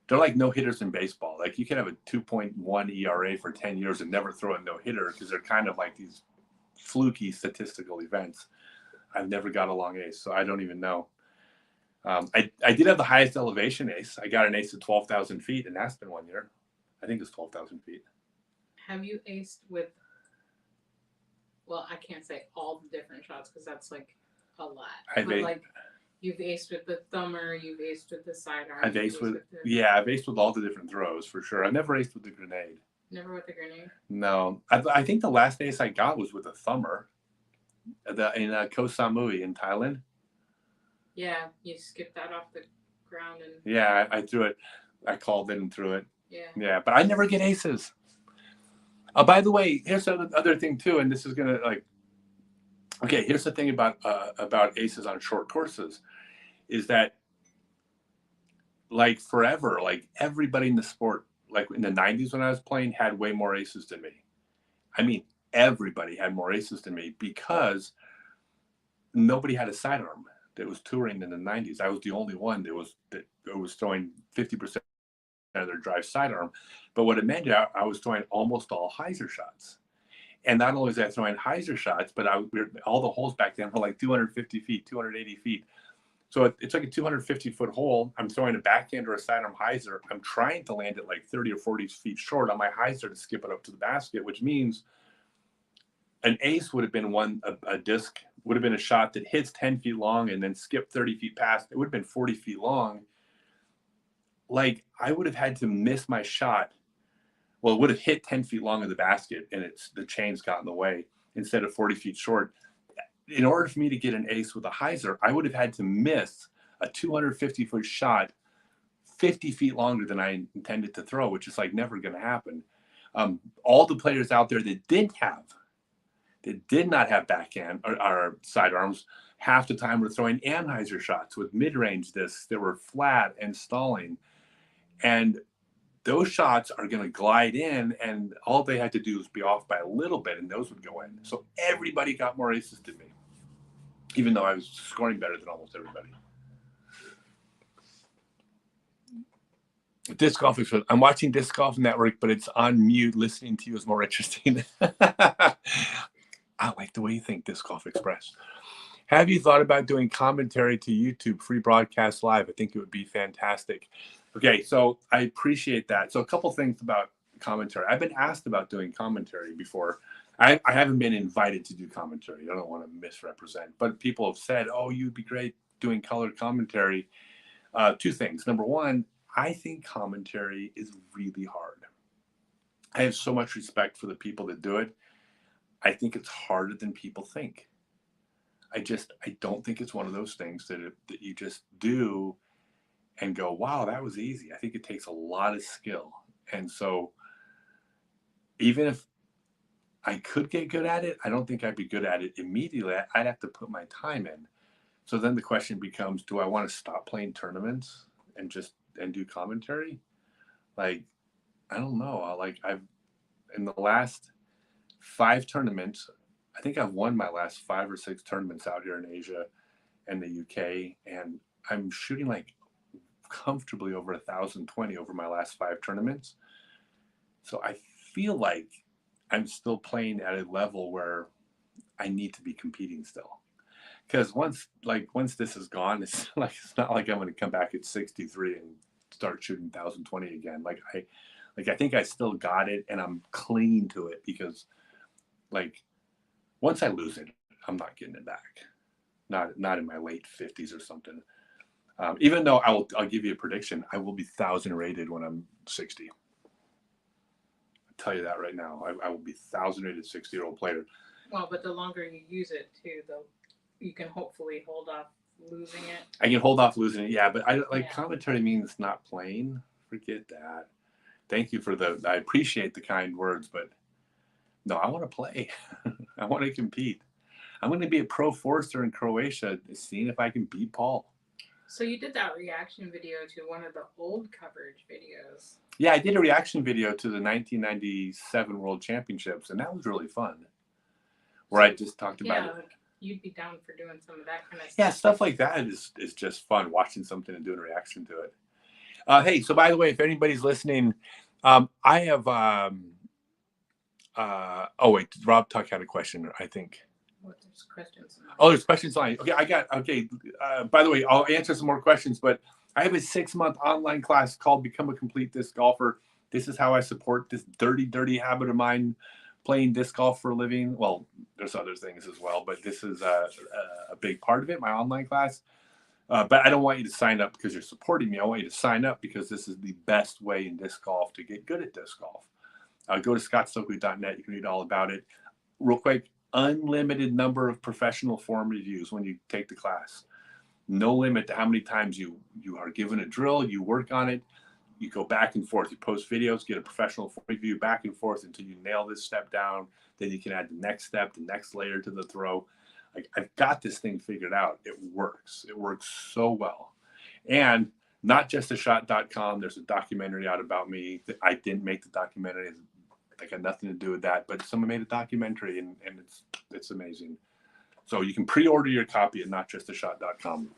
they're like no hitters in baseball. Like you can have a 2.1 ERA for 10 years and never throw a no hitter because they're kind of like these fluky statistical events. I've never got a long ace, so I don't even know. I did have the highest elevation ace. I got an ace at 12,000 feet in Aspen one year. I think it's 12,000 feet. Have you aced with, well, I can't say all the different shots because that's like a lot. You've aced with the thumber, you've aced with the sidearm. I've aced with all the different throws for sure. I never aced with the grenade. Never with the grenade? No. I think the last ace I got was with a thumber in Koh Samui in Thailand. Yeah, you skipped that off the ground. Yeah, I threw it. I called it and threw it. Yeah, but I never get aces. By the way, here's the other thing too, and this is gonna here's the thing about aces on short courses, is that like forever, like everybody in the sport, like in the 90s when I was playing, had way more aces than me. I mean, everybody had more aces than me because nobody had a sidearm that was touring in the 90s. I was the only one that was throwing 50% of their drive sidearm. But what it meant, I was throwing almost all hyzer shots. And not only was I throwing hyzer shots, but all the holes back then were like 250 feet, 280 feet. So it's like a 250-foot hole. I'm throwing a backhand or a sidearm hyzer. I'm trying to land it like 30 or 40 feet short on my hyzer to skip it up to the basket, which means an ace would have been a disc would have been a shot that hits 10 feet long and then skip 30 feet past. It would have been 40 feet long. Like, I would have had to miss my shot. Well, it would have hit 10 feet long of the basket, and the chains got in the way instead of 40 feet short. In order for me to get an ace with a hyzer, I would have had to miss a 250-foot shot 50 feet longer than I intended to throw, which is like never going to happen. All the players out there that did not have backhand or sidearms, half the time were throwing Anheuser shots with mid-range discs that were flat and stalling. And those shots are going to glide in, and all they had to do was be off by a little bit, and those would go in. So everybody got more aces than me, even though I was scoring better than almost everybody. Disc Golf Express. I'm watching Disc Golf Network, but it's on mute. Listening to you is more interesting. I like the way you think, Disc Golf Express. Have you thought about doing commentary to YouTube, free broadcast live? I think it would be fantastic. Okay, so I appreciate that. So a couple things about commentary. I've been asked about doing commentary before. I haven't been invited to do commentary. I don't want to misrepresent, but people have said, oh, you'd be great doing color commentary. Two things. Number one, I think commentary is really hard. I have so much respect for the people that do it. I think it's harder than people think. I don't think it's one of those things that you just do and go, wow, that was easy. I think it takes a lot of skill. And so even if I could get good at it, I don't think I'd be good at it immediately. I'd have to put my time in. So then the question becomes, do I want to stop playing tournaments and do commentary? Like, I don't know. I've in the last 5 tournaments, I think I've won my last 5 or 6 tournaments out here in Asia and the UK, and I'm shooting like comfortably over 1,020 over my last 5 tournaments. So I feel like I'm still playing at a level where I need to be competing still. Because once this is gone, it's not like I'm going to come back at 63 and start shooting 1,020 again. I think I still got it, and I'm clinging to it because, like, once I lose it, I'm not getting it back. Not in my late 50s or something. Even though I'll give you a prediction, I will be 1,000 rated when I'm 60. I'll tell you that right now. I will be 1,000 rated 60-year-old player. Well, but the longer you use it too, you can hopefully hold off losing it. I can hold off losing it, yeah. But commentary means not playing. Forget that. Thank you I appreciate the kind words, but no, I want to play. I want to compete. I'm going to be a pro Forster in Croatia, seeing if I can beat Paul. So you did that reaction video to one of the old coverage videos. Yeah, I did a reaction video to the 1997 World Championships, and that was really fun. Where I just talked about it. Like you'd be down for doing some of that kind of stuff. Yeah, stuff like that is just fun, watching something and doing a reaction to it. Hey, so by the way, if anybody's listening, I have Rob Tuck had a question, I think. There's questions. There's questions on. Okay. By the way, I'll answer some more questions, but I have a 6-month online class called Become a Complete Disc Golfer. This is how I support this dirty habit of mine, playing disc golf for a living. Well, there's other things as well, but this is a big part of it, my online class. But I don't want you to sign up because you're supporting me. I want you to sign up because this is the best way in disc golf to get good at disc golf. Go to scottstokely.net. You can read all about it. Real quick, unlimited number of professional form reviews when you take the class. No limit to how many times you are given a drill, you work on it, you go back and forth, you post videos, get a professional form review back and forth until you nail this step down. Then you can add the next step, the next layer to the throw. I've got this thing figured out. It works. It works so well. And notjustashot.com, there's a documentary out about me. I didn't make the documentary. I got nothing to do with that, but someone made a documentary, and it's amazing. So you can pre-order your copy at notjustashot.com.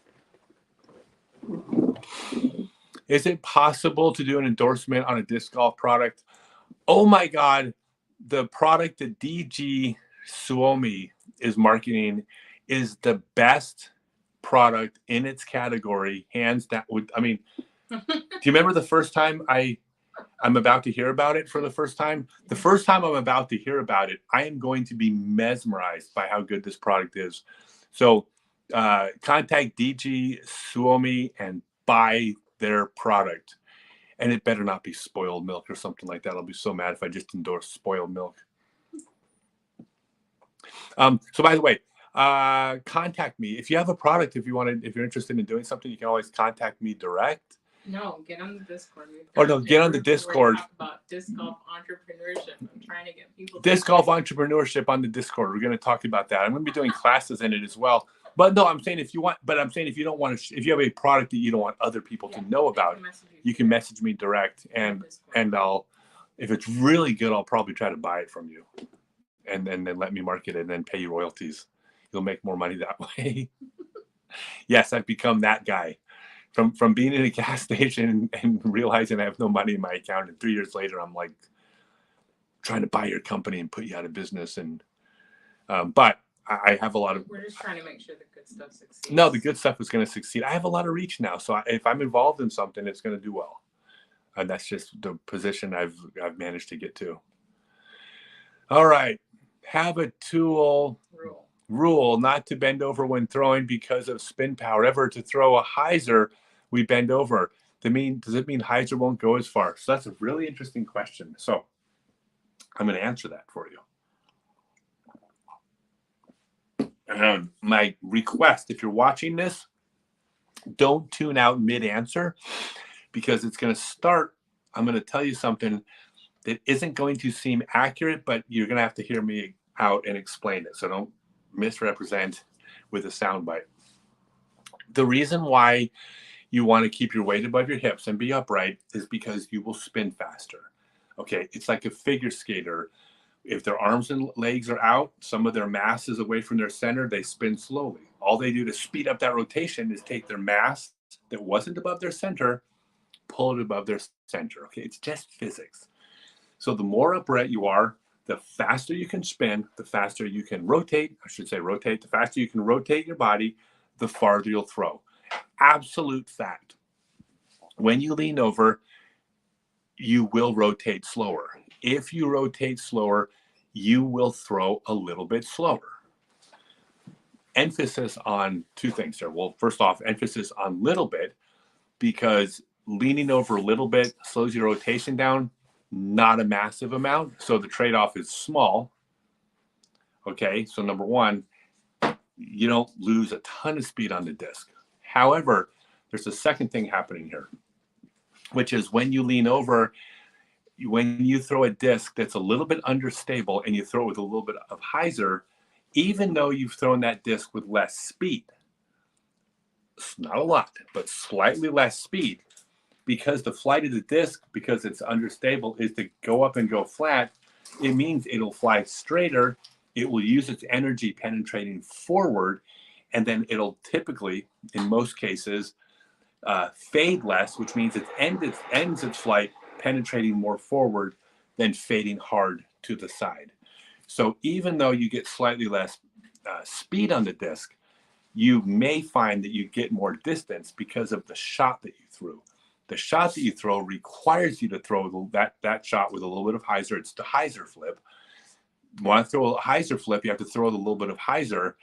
Is it possible to do an endorsement on a disc golf product? Oh my God, the product that DG Suomi is marketing is the best product in its category, hands down. I mean, do you remember the first time I I'm about to hear about it for the first time. The first time I'm about to hear about it, I am going to be mesmerized by how good this product is. So contact DG Suomi and buy their product. And it better not be spoiled milk or something like that. I'll be so mad if I just endorse spoiled milk. So by the way, contact me if you have a product. If you're interested in doing something, you can always contact me direct. No, get on the Discord. Oh no, get on the Discord. Talk about disc golf entrepreneurship. I'm trying to get people. Disc golf entrepreneurship on the Discord. We're going to talk about that. I'm going to be doing classes in it as well. But no, I'm saying if you want. But I'm saying if you don't want to, if you have a product that you don't want other people to know about, you can message me direct, and I'll, if it's really good, I'll probably try to buy it from you, and then let me market it and then pay you royalties. You'll make more money that way. Yes, I've become that guy. From being in a gas station and realizing I have no money in my account, and 3 years later, I'm like trying to buy your company and put you out of business. And but I have a lot of. We're just trying to make sure the good stuff succeeds. No, the good stuff is going to succeed. I have a lot of reach now, so if I'm involved in something, it's going to do well, and that's just the position I've managed to get to. All right, have a tool. Rule not to bend over when throwing because of spin power. Ever to throw a hyzer, we bend over. Does it mean hyzer won't go as far? So that's a really interesting question. So I'm going to answer that for you. My request, if you're watching this, don't tune out mid-answer, because it's going to start. I'm going to tell you something that isn't going to seem accurate, but you're going to have to hear me out and explain it. So don't misrepresent with a soundbite. The reason why you want to keep your weight above your hips and be upright is because you will spin faster. Okay, it's like a figure skater. If their arms and legs are out, some of their mass is away from their center, they spin slowly. All they do to speed up that rotation is take their mass that wasn't above their center, pull it above their center. Okay, it's just physics. So the more upright you are, the faster you can spin, the faster you can rotate. I should say rotate. The faster you can rotate your body, the farther you'll throw. Absolute fact. When you lean over, you will rotate slower. If you rotate slower, you will throw a little bit slower. Emphasis on two things there. Well, first off, emphasis on little bit, because leaning over a little bit slows your rotation down. Not a massive amount, so the trade-off is small. Okay, so number one, you don't lose a ton of speed on the disc. However, there's a second thing happening here, which is when you lean over, when you throw a disc that's a little bit understable and you throw it with a little bit of hyzer, even though you've thrown that disc with less speed, not a lot, but slightly less speed, because the flight of the disc, because it's understable, is to go up and go flat, it means it'll fly straighter. It will use its energy penetrating forward, and then it'll typically, in most cases, fade less, which means it ends its flight penetrating more forward than fading hard to the side. So even though you get slightly less speed on the disc, you may find that you get more distance because of the shot that you threw. The shot that you throw requires you to throw that shot with a little bit of hyzer. It's the hyzer flip. You want to throw a hyzer flip, you have to throw a little bit of hyzer.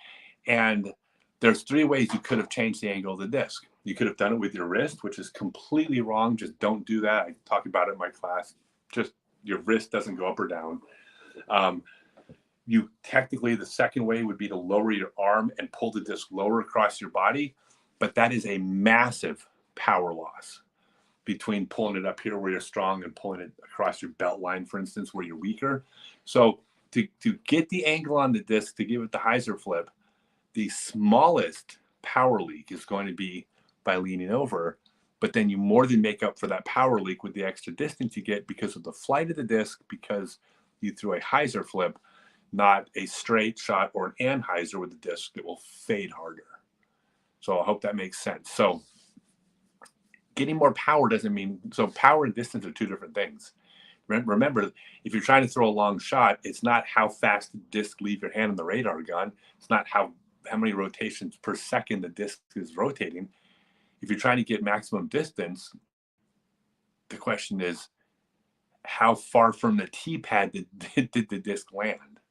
And there's three ways you could have changed the angle of the disc. You could have done it with your wrist, which is completely wrong. Just don't do that. I talk about it in my class. Just your wrist doesn't go up or down. You technically, the second way would be to lower your arm and pull the disc lower across your body. But that is a massive power loss between pulling it up here where you're strong and pulling it across your belt line, for instance, where you're weaker. So to get the angle on the disc, to give it the hyzer flip, the smallest power leak is going to be by leaning over, but then you more than make up for that power leak with the extra distance you get because of the flight of the disc, because you threw a hyzer flip, not a straight shot or an anhyzer with the disc that will fade harder. So I hope that makes sense. So getting more power doesn't mean, so power and distance are two different things. Remember, if you're trying to throw a long shot, it's not how fast the disc leaves your hand on the radar gun. It's not how many rotations per second the disc is rotating. If you're trying to get maximum distance, the question is, how far from the tee pad did the disc land.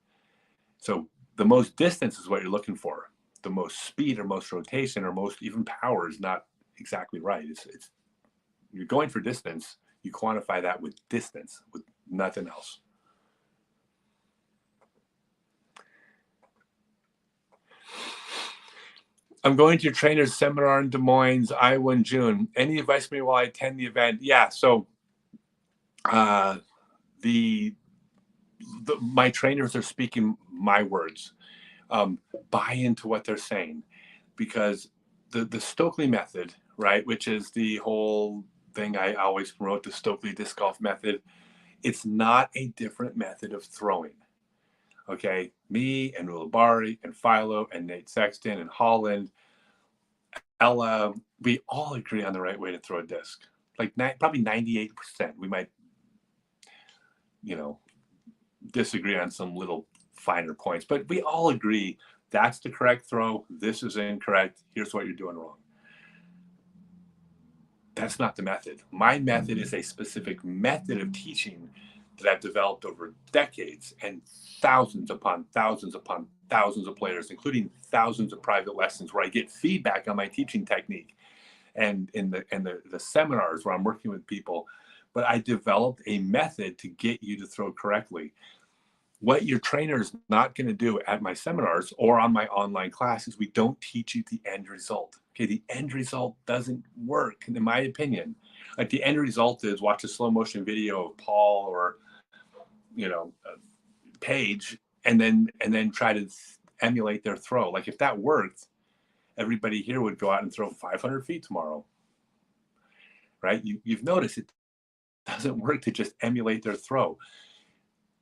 So the most distance is what you're looking for. The most speed or most rotation or most even power is not exactly right. It's you're going for distance. You quantify that with distance, with nothing else. I'm going to your trainer's seminar in Des Moines, Iowa in June. Any advice for me while I attend the event? Yeah, so my trainers are speaking my words. Buy into what they're saying, because the Stokely method, right, which is the whole thing I always promote, the Stokely disc golf method, it's not a different method of throwing. Okay, me and Ulibarri and Philo and Nate Sexton and Holland, Ella, we all agree on the right way to throw a disc. Like probably 98%. We might, disagree on some little finer points, but we all agree that's the correct throw. This is incorrect. Here's what you're doing wrong. That's not the method. My method is a specific method of teaching that I've developed over decades and thousands upon thousands upon thousands of players, including thousands of private lessons where I get feedback on my teaching technique and in the seminars where I'm working with people. But I developed a method to get you to throw correctly. What your trainer is not going to do at my seminars or on my online classes, we don't teach you the end result. Okay, the end result doesn't work, in my opinion. Like the end result is watch a slow motion video of Paul or Paige, and then try to emulate their throw. Like if that worked, everybody here would go out and throw 500 feet tomorrow, right? You've noticed it doesn't work to just emulate their throw.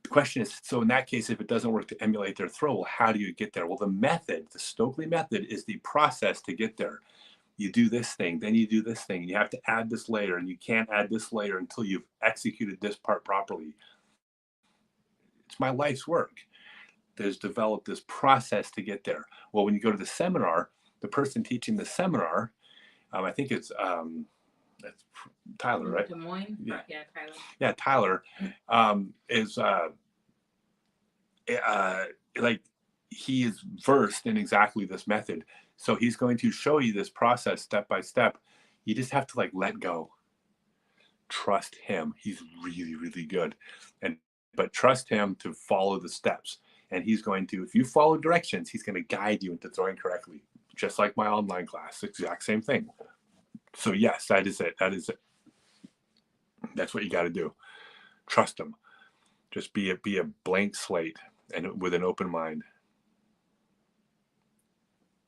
The question is, so in that case, if it doesn't work to emulate their throw, well, how do you get there? Well, the method, the Stokely method, is the process to get there. You do this thing, then you do this thing. You have to add this layer, and you can't add this layer until you've executed this part properly. It's my life's work. There's developed this process to get there. Well, when you go to the seminar, the person teaching the seminar, I think it's that's Tyler, right? Des Moines? Yeah, Tyler. Yeah, Tyler is like he is versed in exactly this method. So he's going to show you this process step by step. You just have to let go. Trust him. He's really, really good. But trust him to follow the steps. And he's going to, if you follow directions, he's going to guide you into throwing correctly. Just like my online class, exact same thing. So yes, that is it. That's what you got to do. Trust him. Just be a blank slate and with an open mind.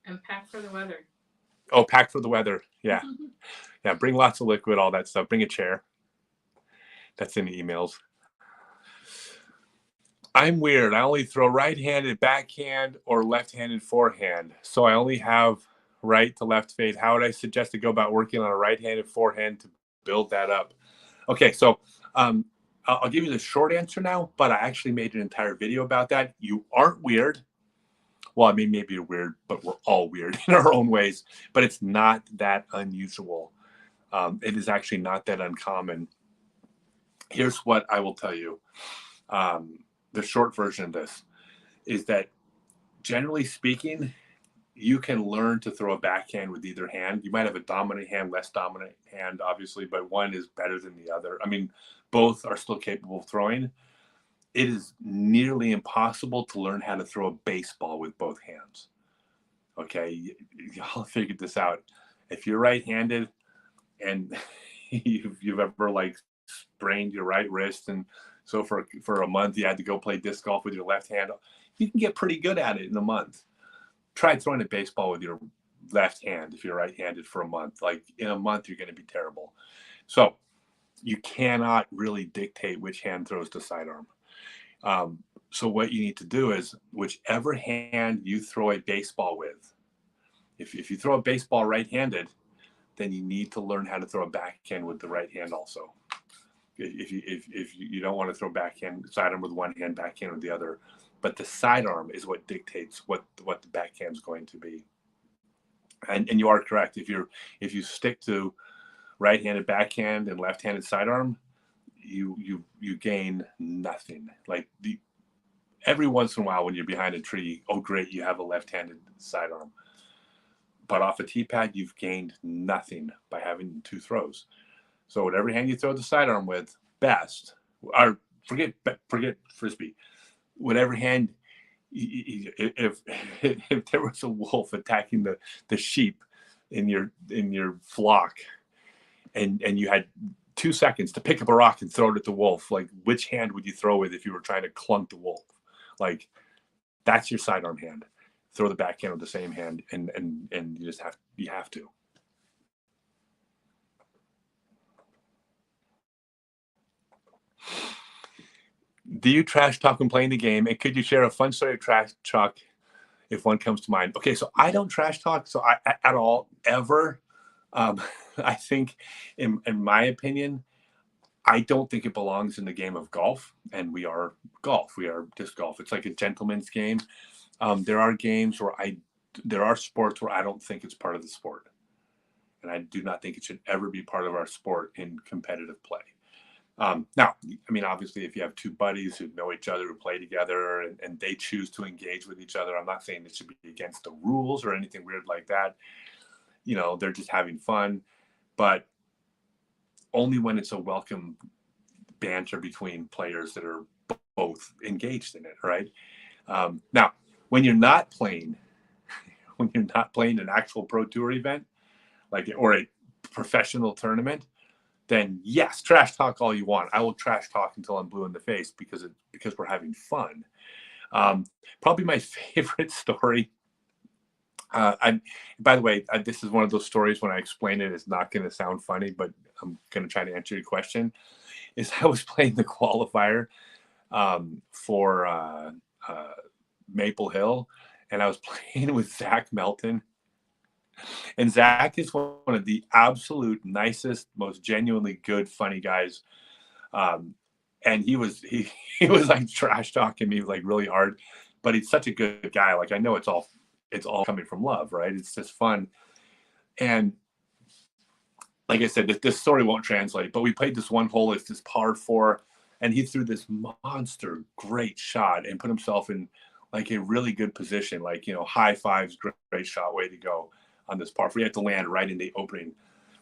And pack for the weather. Oh, pack for the weather. Yeah. Yeah. Bring lots of liquid, all that stuff. Bring a chair. That's in the emails. I'm weird. I only throw right-handed backhand or left-handed forehand. So I only have right to left fade. How would I suggest to go about working on a right-handed forehand to build that up? Okay, so I'll give you the short answer now, but I actually made an entire video about that. You aren't weird. Well, I mean, maybe you're weird, but we're all weird in our own ways. But it's not that unusual. It is actually not that uncommon. Here's what I will tell you. The short version of this is that, generally speaking, you can learn to throw a backhand with either hand. You might have a dominant hand, less dominant hand, obviously, but one is better than the other. I mean, both are still capable of throwing. It is nearly impossible to learn how to throw a baseball with both hands. Okay, y'all figured this out. If you're right-handed and you've ever sprained your right wrist, and so for a month you had to go play disc golf with your left hand, you can get pretty good at it in a month. Try throwing a baseball with your left hand if you're right-handed for a month. In a month, you're going to be terrible. So you cannot really dictate which hand throws the sidearm. So what you need to do is, whichever hand you throw a baseball with, if you throw a baseball right-handed, then you need to learn how to throw a backhand with the right hand also. If you don't want to throw sidearm with one hand, backhand with the other, but the sidearm is what dictates what the backhand is going to be. And you are correct. If you stick to right-handed backhand and left-handed sidearm, you gain nothing. Like every once in a while when you're behind a tree, oh great, you have a left-handed sidearm. But off a tee pad, you've gained nothing by having 2 throws. So whatever hand you throw the sidearm with, best, or forget frisbee, whatever hand. If there was a wolf attacking the sheep in your flock, and you had 2 seconds to pick up a rock and throw it at the wolf, like which hand would you throw with if you were trying to clunk the wolf? Like that's your sidearm hand. Throw the backhand with the same hand, and you just have to. Do you trash talk when playing the game? And could you share a fun story of trash talk if one comes to mind? Okay, so I don't trash talk at all, ever. I think, in my opinion, I don't think it belongs in the game of golf. And we are golf. We are disc golf. It's like a gentleman's game. There are games there are sports where I don't think it's part of the sport. And I do not think it should ever be part of our sport in competitive play. Now, I mean, obviously, if you have 2 buddies who know each other, who play together, and they choose to engage with each other, I'm not saying it should be against the rules or anything weird like that. You know, they're just having fun, but only when it's a welcome banter between players that are both engaged in it, right? Now, when you're not playing an actual pro tour event, or a professional tournament, then yes, trash talk all you want. I will trash talk until I'm blue in the face because we're having fun. Probably my favorite story. By the way, this is one of those stories when I explain it, it's not going to sound funny, but I'm going to try to answer your question. Is I was playing the qualifier for Maple Hill, and I was playing with Zach Melton. And Zach is one of the absolute nicest, most genuinely good, funny guys. And he was like trash talking me like really hard, but he's such a good guy. Like I know it's all coming from love, right? It's just fun. And like I said, this story won't translate, but we played this one hole. It's this par 4, and he threw this monster great shot and put himself in like a really good position. Like, you know, high fives, great shot, way to go on this par 4. You have to land right in the opening.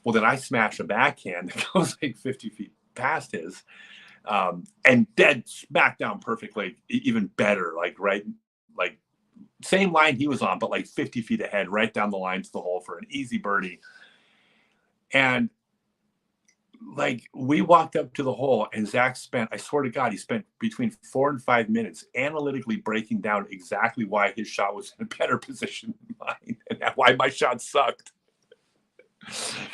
Well, then I smash a backhand that goes like 50 feet past his, and dead smack down perfectly, even better, like same line he was on, but like 50 feet ahead, right down the line to the hole for an easy birdie. And like we walked up to the hole, and Zach spent, I swear to God, he spent between 4 and 5 minutes analytically breaking down exactly why his shot was in a better position than mine and why my shot sucked.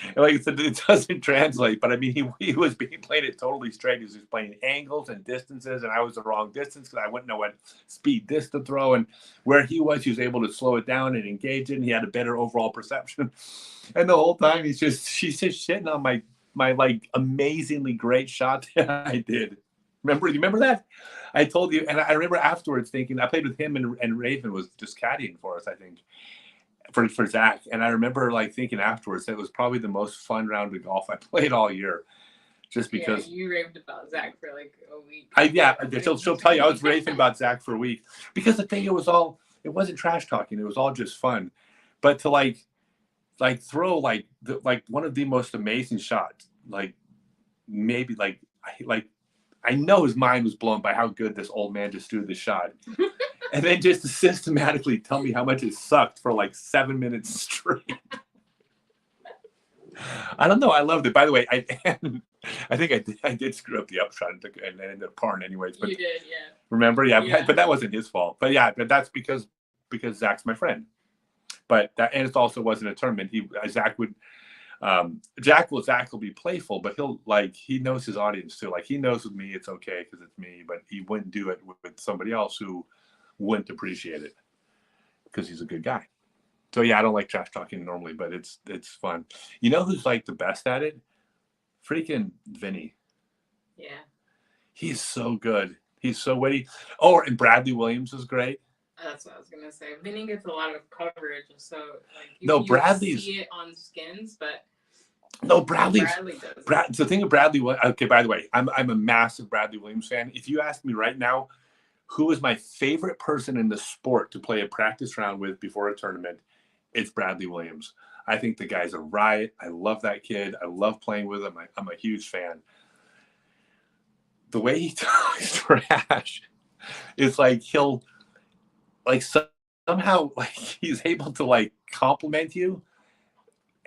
And like I said, it doesn't translate, but I mean, he was playing it totally straight. He was just playing angles and distances, and I was the wrong distance because I wouldn't know what speed this to throw. And where he was able to slow it down and engage it, and he had a better overall perception. And the whole time she's just shitting on my like amazingly great shot that I did. You remember that? I told you, and I remember afterwards thinking, I played with him and Raven was just caddying for us, I think, for Zach. And I remember like thinking afterwards that it was probably the most fun round of golf I played all year. Just because you raved about Zach for like a week. She'll tell you I was raving about Zach for a week because the thing, it wasn't trash talking. It was all just fun. But to like throw like one of the most amazing shots, like maybe like I know his mind was blown by how good this old man just threw the shot. And then just to systematically tell me how much it sucked for like 7 minutes straight. I don't know. I loved it. By the way, I think I did screw up the upshot and ended up parring anyways. But you did, yeah. Remember? Yeah. But that wasn't his fault. But yeah, but that's because Zach's my friend. But and it also wasn't a tournament. Zach will be playful, but he knows his audience too. Like he knows with me it's okay because it's me, but he wouldn't do it with somebody else who wouldn't appreciate it because he's a good guy. So yeah, I don't like trash talking normally, but it's fun. You know who's like the best at it? Freaking Vinny. Yeah. He's so good. He's so witty. Oh, and Bradley Williams is great. That's what I was gonna say. Vinny gets a lot of coverage, so like Bradley's see it on Skins, but No, Bradley's. Bradley does. The thing of Bradley. Okay, by the way, I'm a massive Bradley Williams fan. If you ask me right now, who is my favorite person in the sport to play a practice round with before a tournament, it's Bradley Williams. I think the guy's a riot. I love that kid. I love playing with him. I'm a huge fan. The way he talks trash is like he'll like somehow like he's able to like compliment you.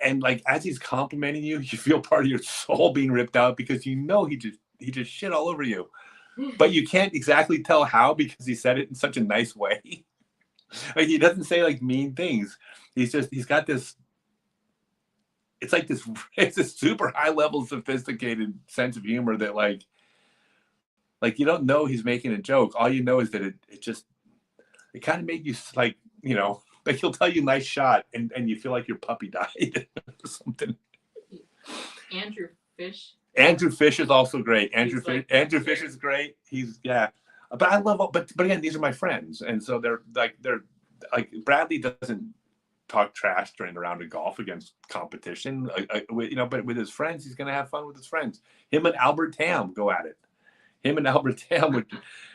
And like as he's complimenting you, you feel part of your soul being ripped out because you know he just shit all over you. But you can't exactly tell how because he said it in such a nice way. Like he doesn't say like mean things. He's got this. It's like this. It's a super high level, sophisticated sense of humor that like you don't know he's making a joke. All you know is that it kind of made you like like he'll tell you nice shot and you feel like your puppy died or something. Andrew Fish. Andrew Fish is also great. Andrew Fish is great. But I love. But again, these are my friends, and so they're like Bradley doesn't talk trash during a round of golf against competition. But with his friends, he's gonna have fun with his friends. Him and Albert Tam go at it.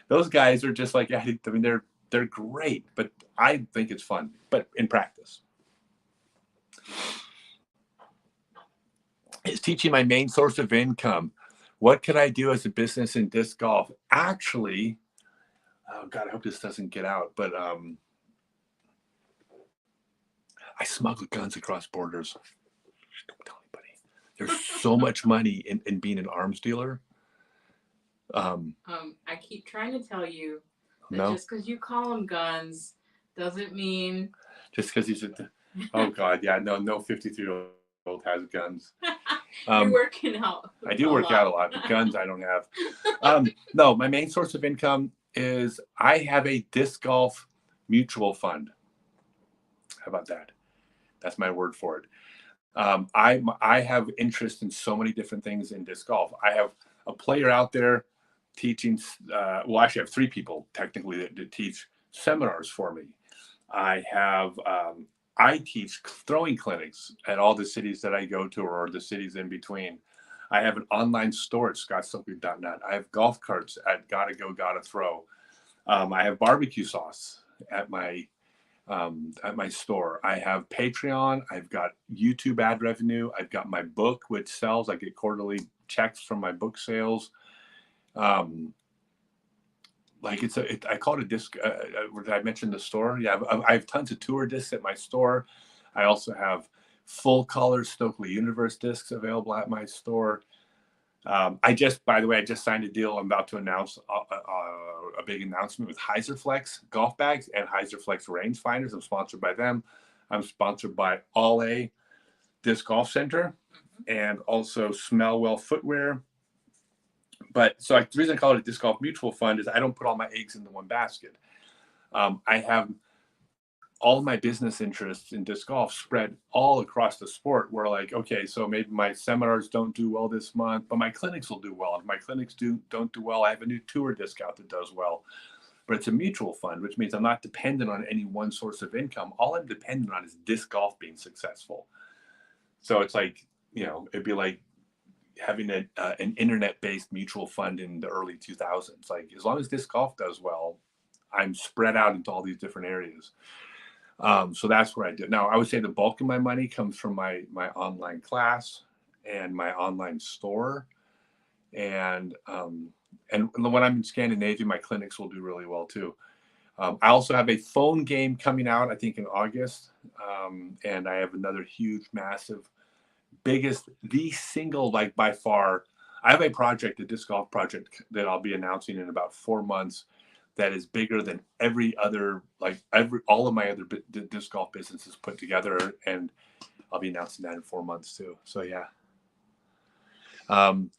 Those guys are just like, I mean, they're great, but I think it's fun. But in practice. Is teaching my main source of income. What could I do as a business in disc golf? Actually, oh God, I hope this doesn't get out, but I smuggle guns across borders. Don't tell anybody. There's so much money in being an arms dealer. I keep trying to tell you that just because you call them guns doesn't mean. Just because he's oh God, yeah, no 53-year-old has guns. You're working out. I do work out a lot, but guns I don't have. No, my main source of income is I have a disc golf mutual fund. How about that? That's my word for it. I have interest in so many different things in disc golf. I have a player out there teaching. Well, actually, I have 3 people technically that teach seminars for me. I teach throwing clinics at all the cities that I go to or the cities in between. I have an online store at scottstokely.net. I have golf carts at Gotta Go, Gotta Throw. I have barbecue sauce at my store. I have Patreon. I've got YouTube ad revenue. I've got my book, which sells. I get quarterly checks from my book sales. I call it a disc. Did I mention the store? Yeah, I have tons of tour discs at my store. I also have full color Stokely Universe discs available at my store. By the way, I just signed a deal. I'm about to announce a big announcement with Hyzerflex golf bags and Hyzerflex rangefinders. I'm sponsored by them. I'm sponsored by All A Disc Golf Center and also Smellwell Footwear. But the reason I call it a disc golf mutual fund is I don't put all my eggs into one basket. I have all of my business interests in disc golf spread all across the sport where like, okay, so maybe my seminars don't do well this month, but my clinics will do well. If my clinics don't do well, I have a new tour disc out that does well. But it's a mutual fund, which means I'm not dependent on any one source of income. All I'm dependent on is disc golf being successful. So it's like, it'd be like having an internet-based mutual fund in the early 2000s. Like as long as disc golf does well, I'm spread out into all these different areas. So that's where I do. Now, I would say the bulk of my money comes from my online class and my online store. And when I'm in Scandinavia, my clinics will do really well too. I also have a phone game coming out, I think in August. And I have another huge, massive, the single, like by far, I have a disc golf project that I'll be announcing in about 4 months that is bigger than all of my other disc golf businesses put together. And I'll be announcing that in 4 months too. So yeah. And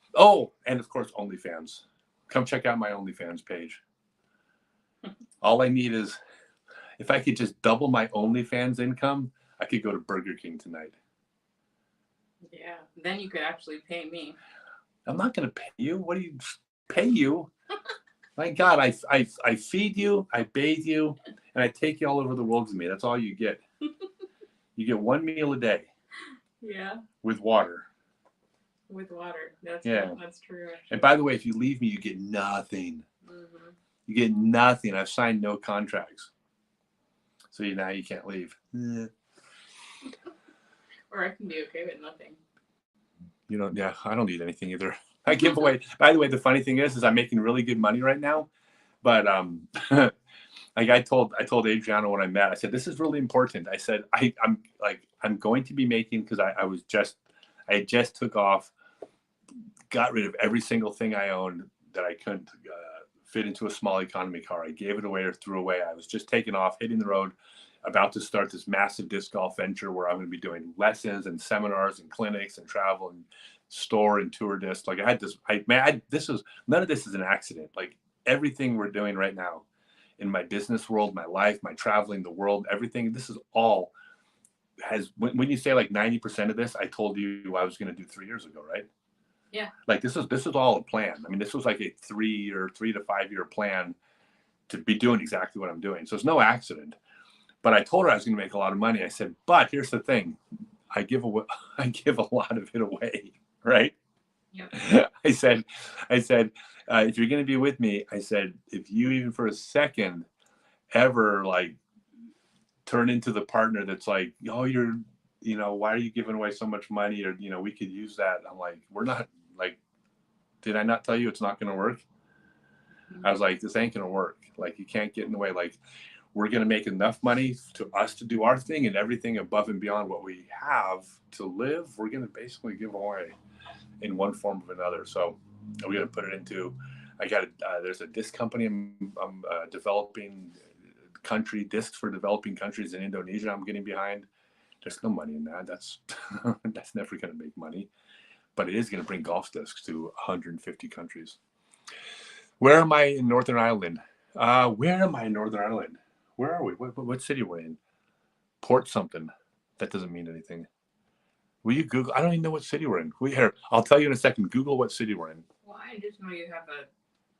of course, OnlyFans. Come check out my OnlyFans page. All I need is, if I could just double my OnlyFans income, I could go to Burger King tonight. Yeah, then you could actually pay me. I'm not going to pay you. What do you pay you? My God, I feed you, I bathe you, and I take you all over the world with me. That's all you get. You get 1 meal a day. Yeah. With water. With water. That's true. Actually. And by the way, if you leave me, you get nothing. Mm-hmm. You get nothing. I've signed no contracts. So now you can't leave. Yeah. Or I can be okay with nothing. You don't. Yeah, I don't need anything either. I give away. By the way, the funny thing is I'm making really good money right now, but like I told Adriana when I met, I said this is really important. I said I'm going to be making because I had just took off, got rid of every single thing I owned that I couldn't fit into a small economy car. I gave it away or threw away. I was just taking off, hitting the road, about to start this massive disc golf venture where I'm going to be doing lessons and seminars and clinics and travel and store and tour disc. Like I had this, none of this is an accident. Like everything we're doing right now in my business world, my life, my traveling, the world, everything, this is all when you say like 90% of this, I told you I was going to do 3 years ago, right? Yeah. Like this is all a plan. I mean, this was like a 3 to 5 year plan to be doing exactly what I'm doing. So it's no accident. But I told her I was going to make a lot of money. I said, but here's the thing. I give a lot of it away, right? Yep. I said, if you're going to be with me, I said, if you even for a second ever like turn into the partner that's like, oh, why are you giving away so much money? Or, we could use that. I'm like, we're not like, did I not tell you it's not going to work? Mm-hmm. I was like, this ain't going to work. Like, you can't get in the way. Like, we're going to make enough money to us to do our thing, and everything above and beyond what we have to live, we're going to basically give away in one form or another. So we're going to put it into, there's a disc company I'm developing country discs for developing countries in Indonesia. I'm getting behind. There's no money in that. That's never going to make money, but it is going to bring golf discs to 150 countries. Where am I in Northern Ireland? Where are we? What city we're in? Port something. That doesn't mean anything. Will you Google? I don't even know what city we're in. I'll tell you in a second. Google what city we're in. Well, I just know you have a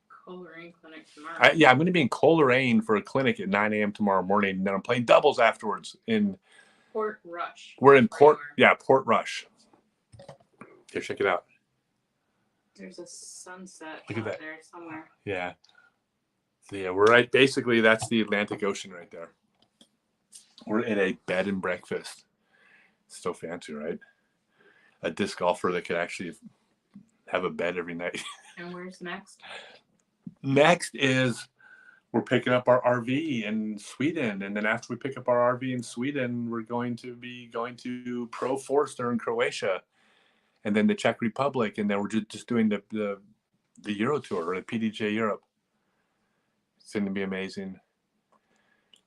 Coleraine clinic tomorrow. I'm going to be in Coleraine for a clinic at 9 a.m. tomorrow morning, and then I'm playing doubles afterwards in Port Rush. We're in Port Rush. Here, check it out. There's a sunset Look at that. There somewhere. Yeah. So yeah, we're right. Basically, that's the Atlantic Ocean right there. We're in a bed and breakfast. So fancy, right? A disc golfer that could actually have a bed every night. And where's next? Next is we're picking up our RV in Sweden. And then after we pick up our RV in Sweden, we're going to be going to Pro Forster in Croatia and then the Czech Republic. And then we're just doing the Euro Tour or the PDJ Europe. It's going to be amazing.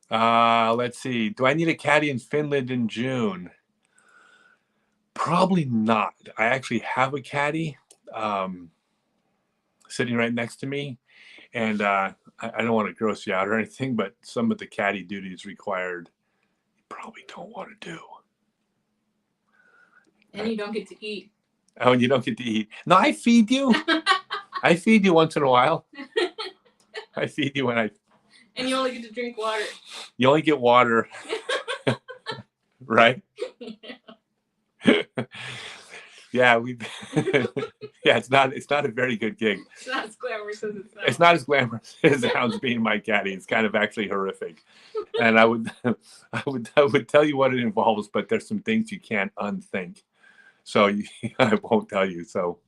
Let's see. Do I need a caddy in Finland in June? Probably not. I actually have a caddy sitting right next to me. And I don't want to gross you out or anything, but some of the caddy duties required you probably don't want to do. And you don't get to eat. Oh, and you don't get to eat. No, I feed you. I feed you once in a while. I feed you when And you only get to drink water. You only get water. Right? Yeah, it's not a very good gig. It's not as glamorous as it sounds. It's not as glamorous as it sounds being my caddy. It's kind of actually horrific. And I would tell you what it involves, but there's some things you can't unthink. So I won't tell you. So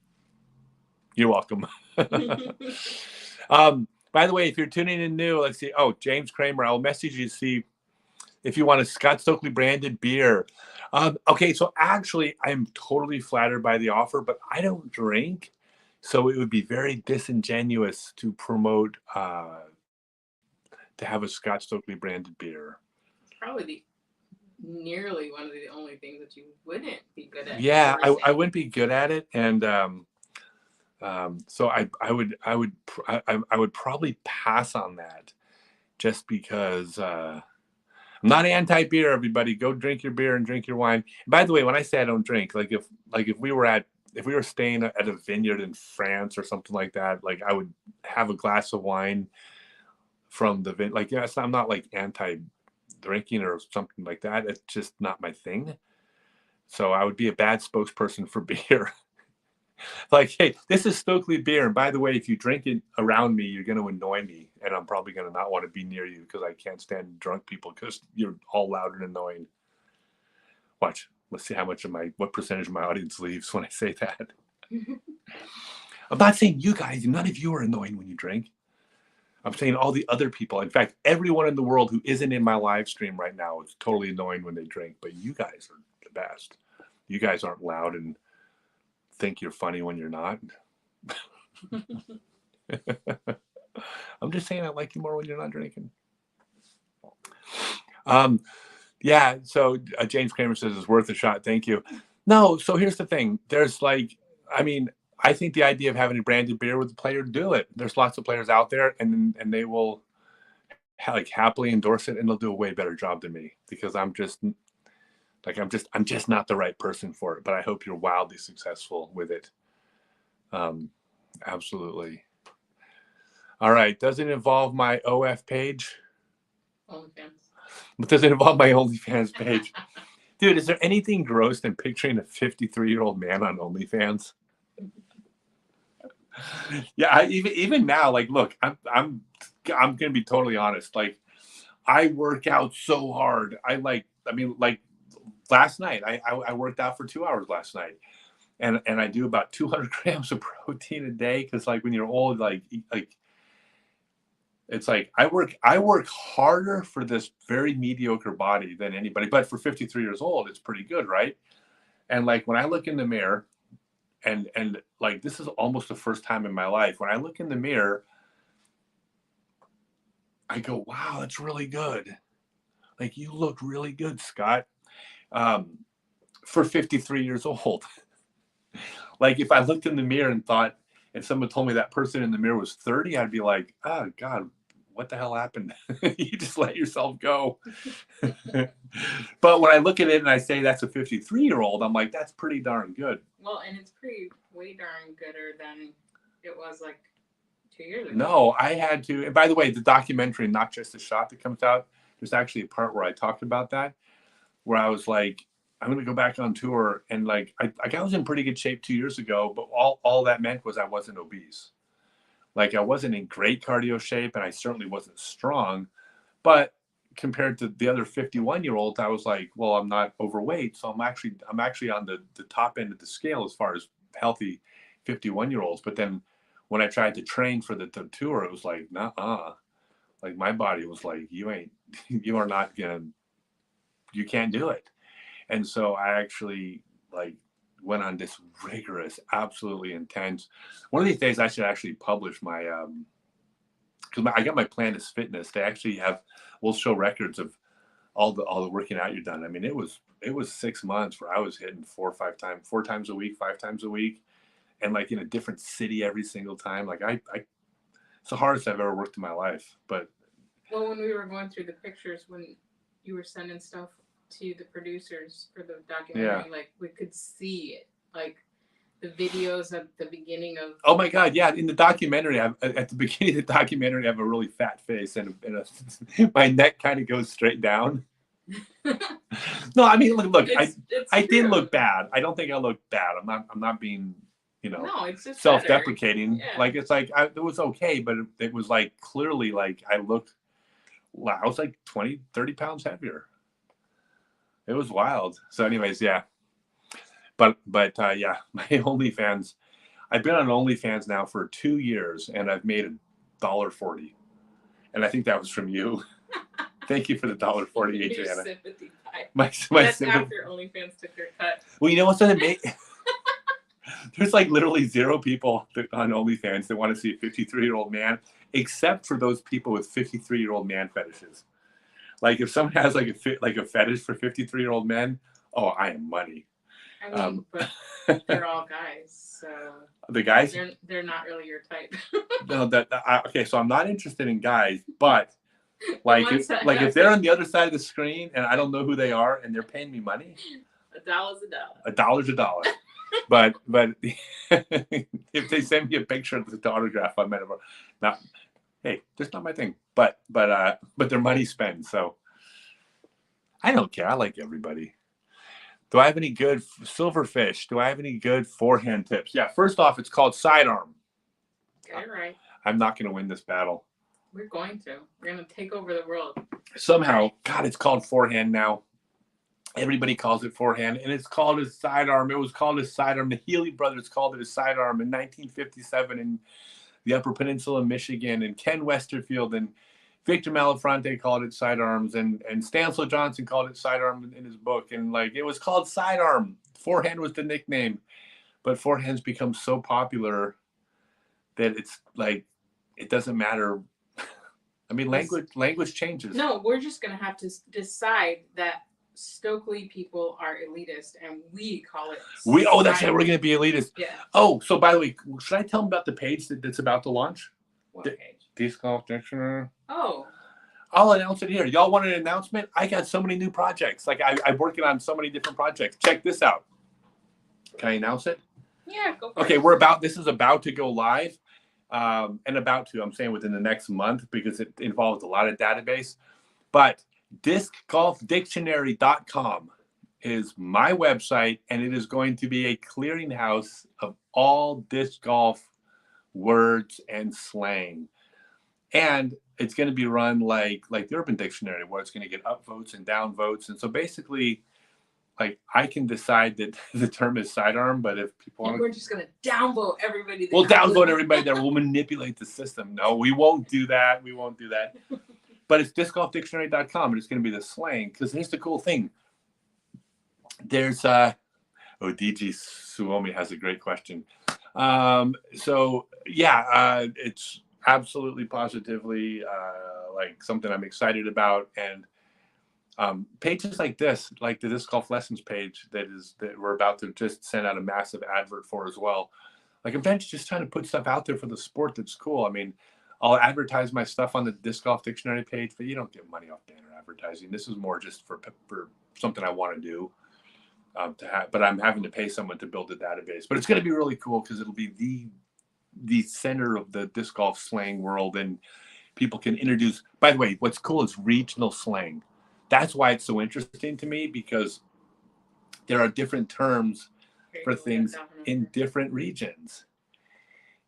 you're welcome. By the way, if you're tuning in new, let's see. Oh, James Kramer, I'll message you to see if you want a Scott Stokely branded beer. Okay, so actually, I'm totally flattered by the offer, but I don't drink. So it would be very disingenuous to promote, to have a Scott Stokely branded beer. It's probably nearly one of the only things that you wouldn't be good at. Yeah, I wouldn't be good at it. And so I would probably pass on that just because I'm not anti-beer, everybody. Go drink your beer and drink your wine. By the way, when I say I don't drink, if we were staying at a vineyard in France or something like that, like I would have a glass of wine from the vineyard. Like, yes, I'm not like anti-drinking or something like that. It's just not my thing. So I would be a bad spokesperson for beer. Like, hey, this is Stokely beer. And by the way, if you drink it around me, you're going to annoy me. And I'm probably going to not want to be near you because I can't stand drunk people because you're all loud and annoying. Watch. Let's see what percentage of my audience leaves when I say that. I'm not saying you guys, none of you are annoying when you drink. I'm saying all the other people. In fact, everyone in the world who isn't in my live stream right now is totally annoying when they drink. But you guys are the best. You guys aren't loud and think you're funny when you're not. I'm just saying I like you more when you're not drinking. Yeah, so James Kramer says it's worth a shot. Thank you. No, so here's the thing. There's I think the idea of having a branded beer with the player, do it. There's lots of players out there, and they will happily endorse it, and they'll do a way better job than me because I'm just not the right person for it. But I hope you're wildly successful with it. Absolutely. All right. Does it involve my OF page? OnlyFans. But does it involve my OnlyFans page? Dude, is there anything gross than picturing a 53-year-old man on OnlyFans? Yeah, even now, look, I'm gonna be totally honest. I work out so hard. Last night, I worked out for 2 hours last night, and I do about 200 grams of protein a day because when you're old, it's I work harder for this very mediocre body than anybody, but for 53 years old, it's pretty good, right? And when I look in the mirror, and this is almost the first time in my life when I look in the mirror, I go, wow, that's really good. You look really good, Scott. For 53 years old. If I looked in the mirror and thought, and someone told me that person in the mirror was 30, I'd be like, oh God, what the hell happened? You just let yourself go. But when I look at it and I say that's a 53-year-old, I'm like, that's pretty darn good. Well, and it's way darn gooder than it was 2 years ago. No, I had to. And by the way, the documentary, Not Just a Shot, that comes out, there's actually a part where I talked about that, where I was like, I'm going to go back on tour. And I was in pretty good shape 2 years ago, but all that meant was I wasn't obese. I wasn't in great cardio shape, and I certainly wasn't strong. But compared to the other 51-year-olds, I was like, well, I'm not overweight. So I'm actually on the top end of the scale as far as healthy 51-year-olds. But then when I tried to train for the tour, it was like, nuh-uh. My body was like, you can't do it. And so I actually went on this rigorous, absolutely intense. One of these days I should actually publish my, because I got my Planet Fitness. They actually we'll show records of all the working out you've done. I mean, it was 6 months where I was hitting 4 times a week, 5 times a week, and in a different city every single time. It's the hardest I've ever worked in my life. But well, when we were going through the pictures, when you were sending stuff to the producers for the documentary, we could see it, the videos at the beginning of. Oh my God! Yeah, in the documentary, at the beginning of the documentary, I have a really fat face and my neck kind of goes straight down. No, I mean, look, I didn't look bad. I don't think I looked bad. I'm not being, no, it's just self-deprecating. Yeah. It was okay, but it was clearly I was 20, 30 pounds heavier. It was wild. So anyways, yeah. But yeah, my OnlyFans, I've been on OnlyFans now for 2 years and I've made $1.40. And I think that was from you. Thank you for the $1.40, Adriana. Sympathy pie. That's after OnlyFans took their cut. Well, you know what's amazing? There's literally 0 people on OnlyFans that want to see a 53-year-old man, except for those people with 53-year-old man fetishes. If someone has a fetish for 53-year-old men, oh, I am money. I mean, but they're all guys, so the guys they're not really your type. No, okay. So I'm not interested in guys, but if they're on the other side of the screen and I don't know who they are and they're paying me money, $1's a dollar. $1's a dollar. But if they send me a picture of the autograph, I might have not. Hey, that's not my thing. But their money spent, so I don't care. I like everybody. Do I have any good silverfish? Do I have any good forehand tips? Yeah, first off, it's called sidearm. Get it right. I'm not going to win this battle. We're going to. We're going to take over the world. Somehow, God, it's called forehand now. Everybody calls it forehand, and it's called a sidearm. It was called a sidearm. The Healy brothers called it a sidearm in 1957 in the Upper Peninsula of Michigan, and Ken Westerfield and Victor Malafronte called it sidearms, and Stansel Johnson called it sidearm in his book, and like it was called sidearm. Forehand was the nickname, but forehand's become so popular that it's like it doesn't matter. I mean, language changes. No, we're just gonna have to decide that Stokely people are elitist, and we call it. That's right. We're gonna be elitist. Yeah. Oh, so by the way, should I tell them about the page that's about to launch? What page? Disc Golf Dictionary. Oh. I'll announce it here. Y'all want an announcement? I got so many new projects. Like I'm working on so many different projects. Check this out. Can I announce it? Yeah, go for it. Okay, this is about to go live. I'm saying within the next month because it involves a lot of database. But discgolfdictionary.com is my website, and it is going to be a clearinghouse of all disc golf words and slang. And it's going to be run like the Urban Dictionary, where it's going to get up votes and down votes. And so basically, like I can decide that the term is sidearm, but if people want, we're just going to downvote everybody. We'll downvote everybody that will manipulate the system. No, we won't do that. We won't do that. But it's discgolfdictionary.com, and it's going to be the slang. Because here's the cool thing. There's DG Suomi has a great question. It's absolutely positively like something I'm excited about, and pages like this, like the disc golf lessons page that we're about to just send out a massive advert for as well. Like I'm just trying to put stuff out there for the sport that's cool. I mean, I'll advertise my stuff on the Disc Golf Dictionary page, but you don't get money off banner advertising. This is more just for something I want to do to have, but I'm having to pay someone to build a database. But it's going to be really cool because it'll be the center of the disc golf slang world, and people can introduce. By the way, what's cool is regional slang. That's why it's so interesting to me, because there are different terms for things in different regions.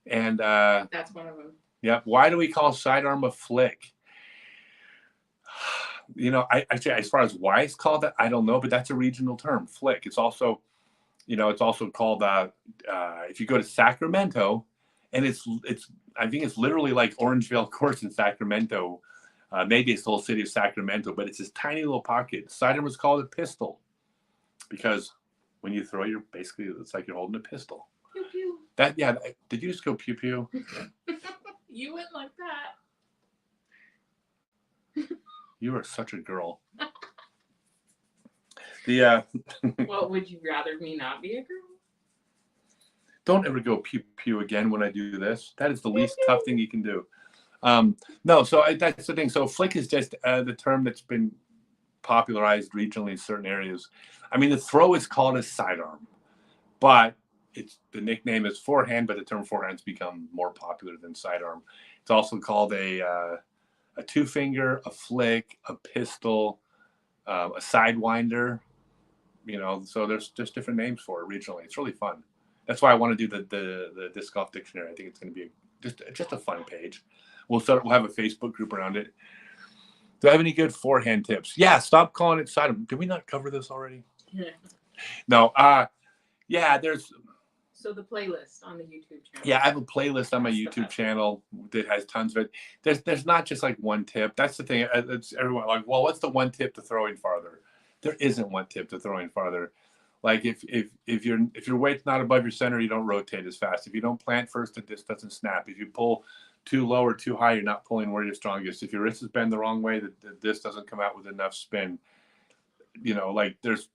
And that's one of them. Yep. Why do we call sidearm a flick? You know, I actually, as far as why it's called that, I don't know, but that's a regional term, flick. It's also, called if you go to Sacramento, and it's I think it's literally like Orangevale Course in Sacramento. Maybe it's the whole city of Sacramento, but it's this tiny little pocket. Sidearm was called a pistol because when you throw, it's like you're holding a pistol. Pew pew. Did you just go pew pew? You went like that. You are such a girl. Well, would you rather me not be a girl? Don't ever go pew pew again when I do this. That is the least tough thing you can do. No, so that's the thing. So flick is just the term that's been popularized regionally in certain areas. I mean, the throw is called a sidearm, but the nickname is forehand, but the term forehand's become more popular than sidearm. It's also called a two finger, a flick, a pistol, a sidewinder. So there's just different names for it regionally. It's really fun. That's why I want to do the disc golf dictionary. I think it's going to be just a fun page. We'll have a Facebook group around it. Do I have any good forehand tips? Yeah, stop calling it sidearm. Did we not cover this already? Yeah. No. There's. So the playlist on the YouTube channel. Yeah, I have a playlist on my YouTube channel that has tons of it. There's not just like one tip. That's the thing. It's everyone like, well, what's the one tip to throwing farther? There isn't one tip to throwing farther. Like if your weight's not above your center, you don't rotate as fast. If you don't plant first, the disc doesn't snap. If you pull too low or too high, you're not pulling where you're strongest. If your wrist is bent the wrong way, the disc doesn't come out with enough spin. Like there's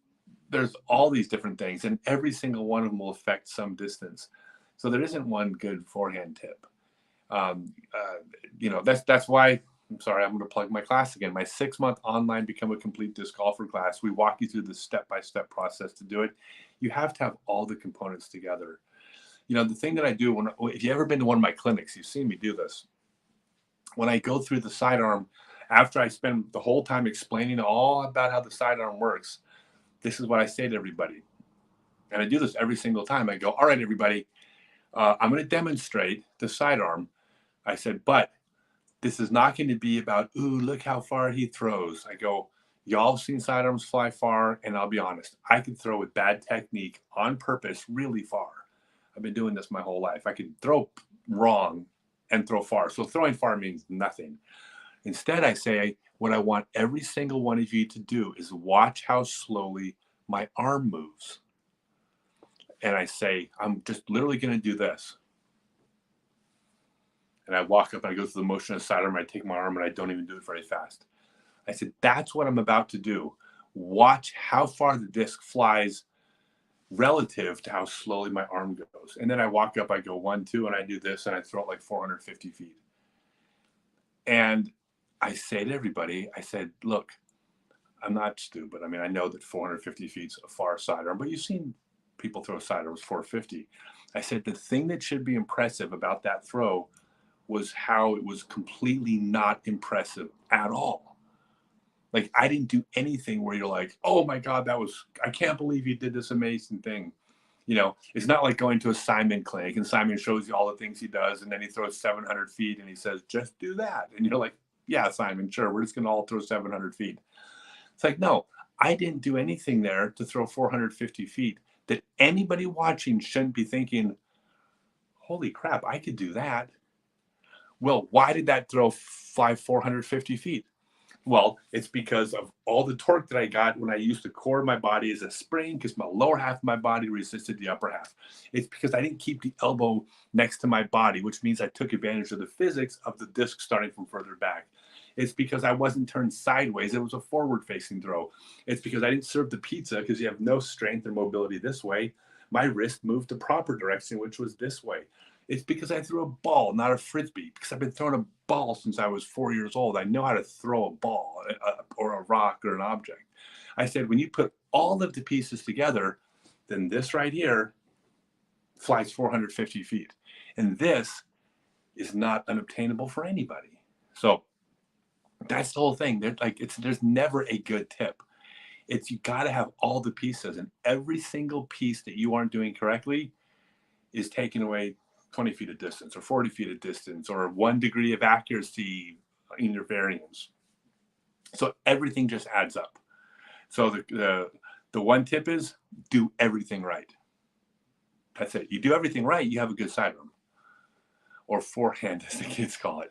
all these different things, and every single one of them will affect some distance. So there isn't one good forehand tip. That's why. I'm sorry, I'm going to plug my class again. My 6-month online Become a Complete Disc Golfer class. We walk you through the step-by-step process to do it. You have to have all the components together. The thing that I do if you've ever been to one of my clinics, you've seen me do this. When I go through the sidearm, after I spend the whole time explaining all about how the sidearm works, this is what I say to everybody. And I do this every single time. I go, all right, everybody, I'm going to demonstrate the sidearm. I said, but this is not going to be about, ooh, look how far he throws. I go, y'all have seen sidearms fly far, and I'll be honest, I can throw with bad technique on purpose really far. I've been doing this my whole life. I can throw wrong and throw far. So throwing far means nothing. Instead, I say, what I want every single one of you to do is watch how slowly my arm moves. And I say, I'm just literally going to do this. And I walk up and I go through the motion of the sidearm. I take my arm and I don't even do it very fast. I said, that's what I'm about to do. Watch how far the disc flies relative to how slowly my arm goes. And then I walk up, I go 1, 2, and I do this and I throw it like 450 feet. And I say to everybody, I said, look, I'm not stupid. I mean, I know that 450 feet is a far sidearm, but you've seen people throw sidearms 450. I said, the thing that should be impressive about that throw was how it was completely not impressive at all. Like, I didn't do anything where you're like, oh my God, I can't believe you did this amazing thing. You know, it's not like going to a Simon clinic and Simon shows you all the things he does and then he throws 700 feet and he says, just do that. And you're like, yeah, Simon, sure, we're just going to all throw 700 feet. It's like, no, I didn't do anything there to throw 450 feet that anybody watching shouldn't be thinking, holy crap, I could do that. Well, why did that throw fly 450 feet? Well, it's because of all the torque that I got when I used the core of my body as a spring, because my lower half of my body resisted the upper half. It's because I didn't keep the elbow next to my body, which means I took advantage of the physics of the disc starting from further back. It's because I wasn't turned sideways. It was a forward-facing throw. It's because I didn't serve the pizza because you have no strength or mobility this way. My wrist moved the proper direction, which was this way. It's because I threw a ball, not a frisbee, because I've been throwing a ball since I was 4 years old. I know how to throw a ball or a rock or an object. I said, when you put all of the pieces together, then this right here flies 450 feet. And this is not unobtainable for anybody. So that's the whole thing. There's never a good tip. It's you got to have all the pieces, and every single piece that you aren't doing correctly is taking away 20 feet of distance or 40 feet of distance or 1 degree of accuracy in your variance. So everything just adds up. So the one tip is do everything right. That's it. You do everything right, you have a good sidearm, or forehand as the kids call it.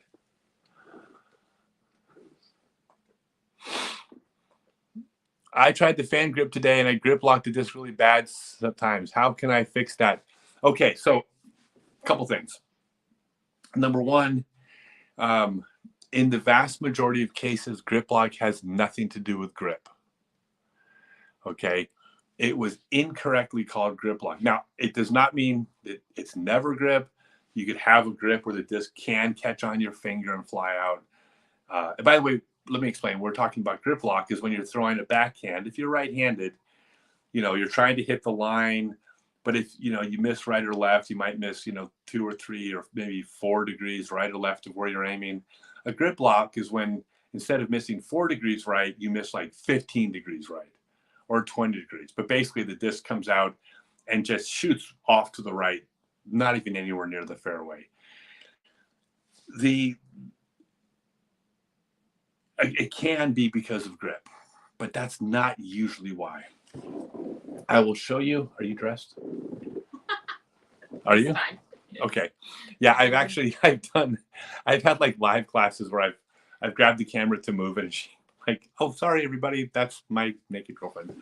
I tried the fan grip today and I grip locked the disc really bad sometimes. How can I fix that? Okay, so a couple things. Number one, in the vast majority of cases, grip lock has nothing to do with grip. Okay, it was incorrectly called grip lock. Now, it does not mean that it's never grip. You could have a grip where the disc can catch on your finger and fly out. And by the way, let me explain. We're talking about grip lock is when you're throwing a backhand. If you're right-handed, you're trying to hit the line, but if, you miss right or left, you might miss, 2 or 3 or maybe 4 degrees right or left of where you're aiming. A grip lock is when instead of missing 4 degrees right, you miss like 15 degrees right or 20 degrees. But basically the disc comes out and just shoots off to the right, not even anywhere near the fairway. It can be because of grip, but that's not usually why. I will show you. Are you dressed? Are you? Fine. Okay. Yeah, I've had like live classes where I've grabbed the camera to move it and she like, oh, sorry, everybody. That's my naked girlfriend.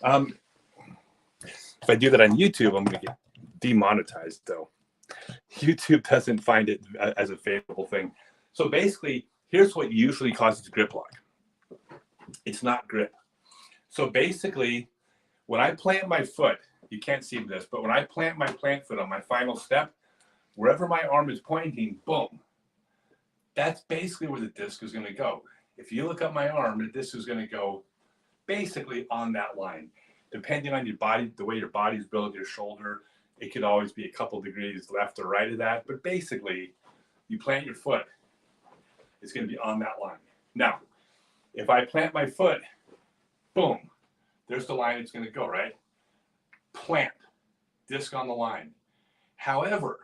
If I do that on YouTube, I'm going to get demonetized though. YouTube doesn't find it as a favorable thing. So basically, here's what usually causes grip lock. It's not grip. So basically, when I plant my foot, you can't see this, but when I plant my plant foot on my final step, wherever my arm is pointing, boom. That's basically where the disc is going to go. If you look up my arm, the disc is going to go basically on that line. Depending on your body, the way your body's built, your shoulder, it could always be a couple degrees left or right of that. But basically, you plant your foot, it's going to be on that line. Now, if I plant my foot, boom, There's the line it's going to go, right? Plant, disc on the line. However,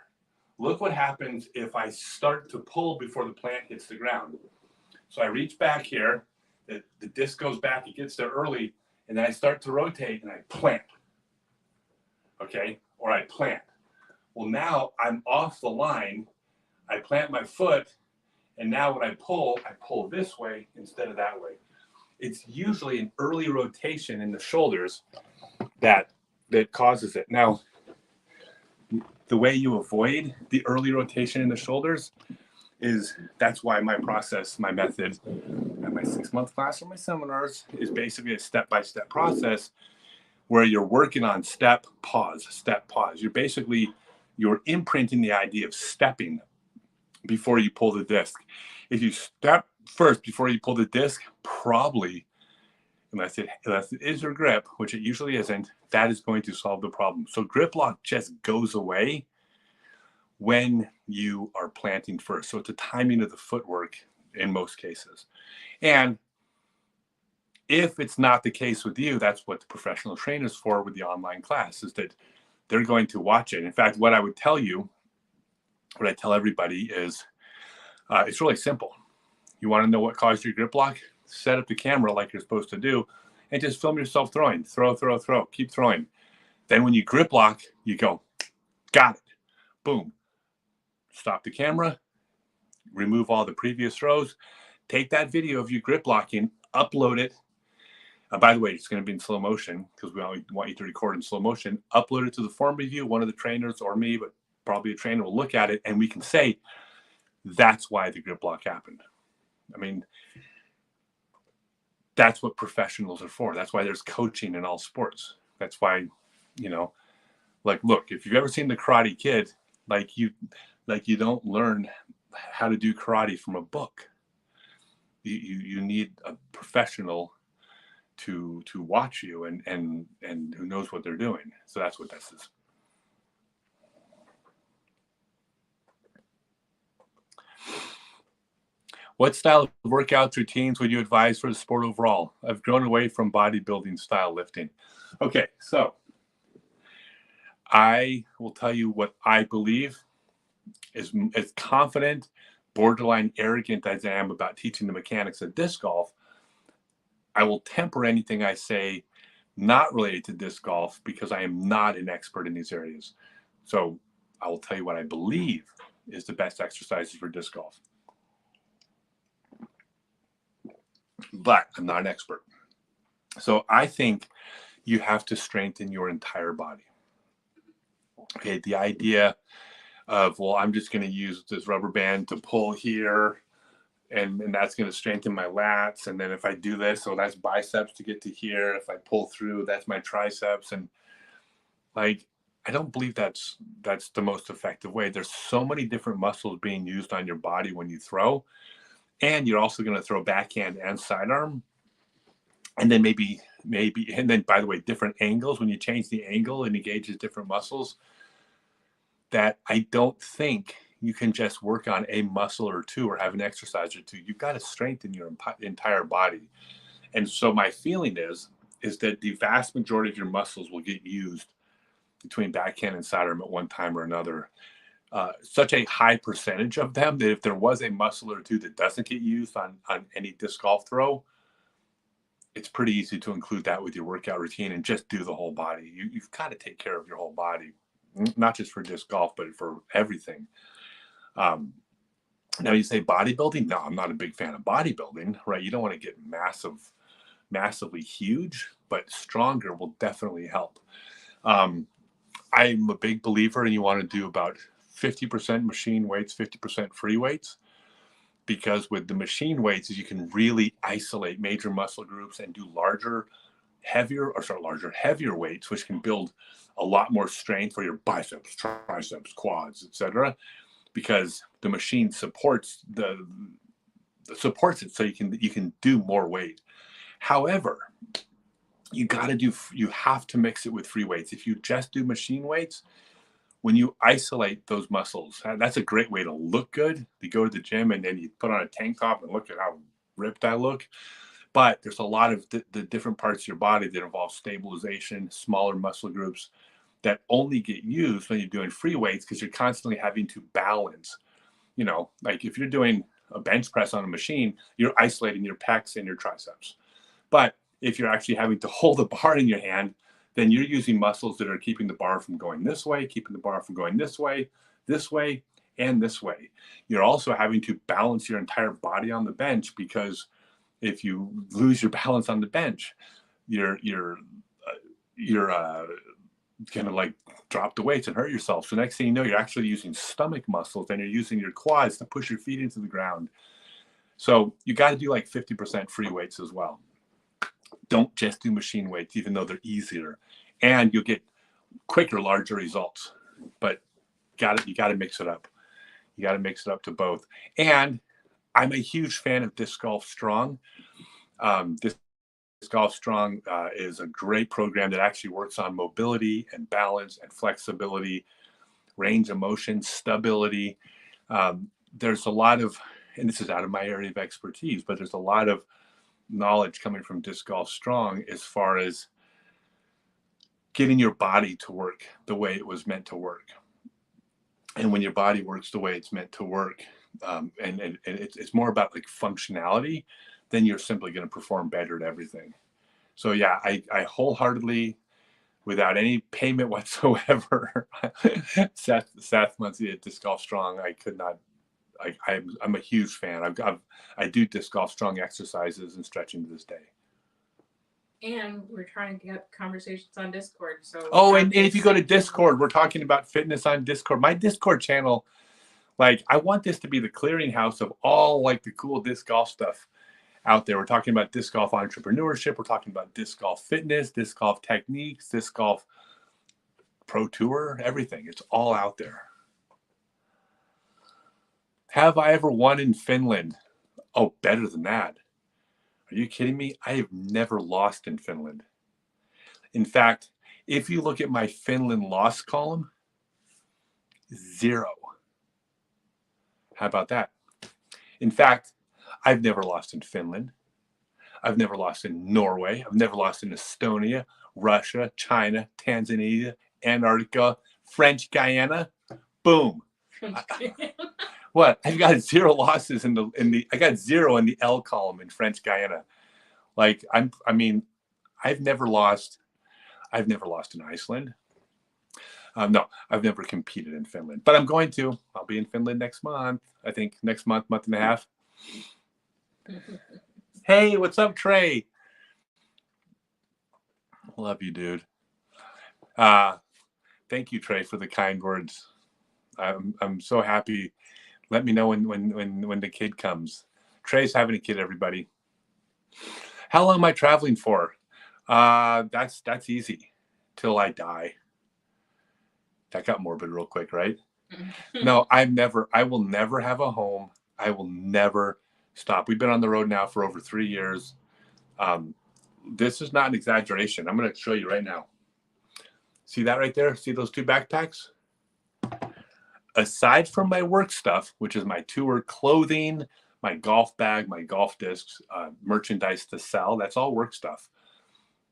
look what happens if I start to pull before the plant hits the ground. So I reach back here, the disc goes back, it gets there early, and then I start to rotate and I plant. Okay, or I plant. Well, now I'm off the line, I plant my foot, and now when I pull this way instead of that way. It's usually an early rotation in the shoulders that causes it. Now, the way you avoid the early rotation in the shoulders is, that's why my process, my method, at my 6-month class or my seminars is basically a step-by-step process where you're working on step, pause, step, pause. You're imprinting the idea of stepping before you pull the disc. If you step first before you pull the disc, probably, unless it is your grip, which it usually isn't, that is going to solve the problem. So grip lock just goes away when you are planting first. So it's a timing of the footwork in most cases. And if it's not the case with you, that's what the professional trainers for with the online class, is that they're going to watch it. In fact, what I would tell you, what I tell everybody is, it's really simple. You want to know what caused your grip lock? Set up the camera like you're supposed to do and just film yourself throwing. Throw, keep throwing. Then when you grip lock, you go, got it. Boom. Stop the camera, remove all the previous throws, take that video of you grip locking, upload it. By the way, it's going to be in slow motion because we want you to record in slow motion. Upload it to the form review. One of the trainers or me, but probably a trainer, will look at it and we can say, that's why the grip lock happened. I mean, that's what professionals are for. That's why there's coaching in all sports. That's why, like, look, if you've ever seen the Karate Kid, you don't learn how to do karate from a book. You need a professional to watch you and who knows what they're doing. So that's what this is. What style of workouts, routines would you advise for the sport overall? I've grown away from bodybuilding style lifting. Okay, so I will tell you what I believe is as confident, borderline arrogant as I am about teaching the mechanics of disc golf. I will temper anything I say not related to disc golf because I am not an expert in these areas. So I will tell you what I believe is the best exercises for disc golf. But I'm not an expert. So I think you have to strengthen your entire body. Okay, the idea of, well, I'm just going to use this rubber band to pull here, and that's going to strengthen my lats. And then if I do this, so that's biceps to get to here. If I pull through, that's my triceps. And like, I don't believe that's the most effective way. There's so many different muscles being used on your body when you throw. And you're also going to throw backhand and sidearm. And then maybe, and then by the way, different angles. When you change the angle, it engages different muscles. That I don't think you can just work on a muscle or two or have an exercise or two. You've got to strengthen your entire body. And so my feeling is that the vast majority of your muscles will get used between backhand and sidearm at one time or another. Such a high percentage of them that if there was a muscle or two that doesn't get used on any disc golf throw, it's pretty easy to include that with your workout routine and just do the whole body. You've got to take care of your whole body, not just for disc golf, but for everything. Now you say bodybuilding. No, I'm not a big fan of bodybuilding, right? You don't want to get massively huge, but stronger will definitely help. I'm a big believer, and you want to do about 50% machine weights, 50% free weights, because with the machine weights, you can really isolate major muscle groups and do heavier weights, which can build a lot more strength for your biceps, triceps, quads, etc. Because the machine supports it, so you can do more weight. However, you have to mix it with free weights. If you just do machine weights, when you isolate those muscles, that's a great way to look good. You go to the gym and then you put on a tank top and look at how ripped I look. But there's a lot of the different parts of your body that involve stabilization, smaller muscle groups that only get used when you're doing free weights because you're constantly having to balance. You know, like if you're doing a bench press on a machine, you're isolating your pecs and your triceps. But if you're actually having to hold a bar in your hand, then you're using muscles that are keeping the bar from going this way, keeping the bar from going this way, and this way. You're also having to balance your entire body on the bench because if you lose your balance on the bench, you're gonna like drop the weights and hurt yourself. So next thing you know, you're actually using stomach muscles and you're using your quads to push your feet into the ground. So you got to do like 50% free weights as well. Don't just do machine weights, even though they're easier, and you'll get quicker, larger results. But you got to mix it up. You got to mix it up to both. And I'm a huge fan of Disc Golf Strong. Disc Golf Strong is a great program that actually works on mobility and balance and flexibility, range of motion, stability. There's a lot of, and this is out of my area of expertise, but there's a lot of knowledge coming from Disc Golf Strong as far as getting your body to work the way it was meant to work. And when your body works the way it's meant to work, and it's more about like functionality, then you're simply going to perform better at everything. So yeah, I wholeheartedly, without any payment whatsoever, Seth Muncie at Disc Golf Strong, I could not. I'm a huge fan. I do Disc Golf Strong exercises and stretching to this day. And we're trying to get conversations on Discord. So and if you go to Discord, we're talking about fitness on Discord. My Discord channel, like I want this to be the clearinghouse of all like the cool disc golf stuff out there. We're talking about disc golf entrepreneurship. We're talking about disc golf fitness, disc golf techniques, disc golf pro tour, everything. It's all out there. Have I ever won in Finland? Oh, better than that. Are you kidding me? I have never lost in Finland. In fact, if you look at my Finland loss column, 0. How about that? In fact, I've never lost in Finland. I've never lost in Norway. I've never lost in Estonia, Russia, China, Tanzania, Antarctica, French Guyana. Boom. What? I've got 0 losses I got 0 in the L column in French Guyana. Like I've never lost in Iceland. No, I've never competed in Finland, but I'm going to. I'll be in Finland next month. I think next month and a half. Hey, what's up, Trey? Love you, dude. Thank you, Trey, for the kind words. I'm so happy. Let me know when the kid comes. Trey's having a kid, everybody. How long am I traveling for? That's easy. Till I die. That got morbid real quick, right? No, I will never have a home. I will never stop. We've been on the road now for over 3 years. This is not an exaggeration. I'm going to show you right now. See that right there? See those 2 backpacks? Aside from my work stuff, which is my tour clothing, my golf bag, my golf discs, merchandise to sell, that's all work stuff.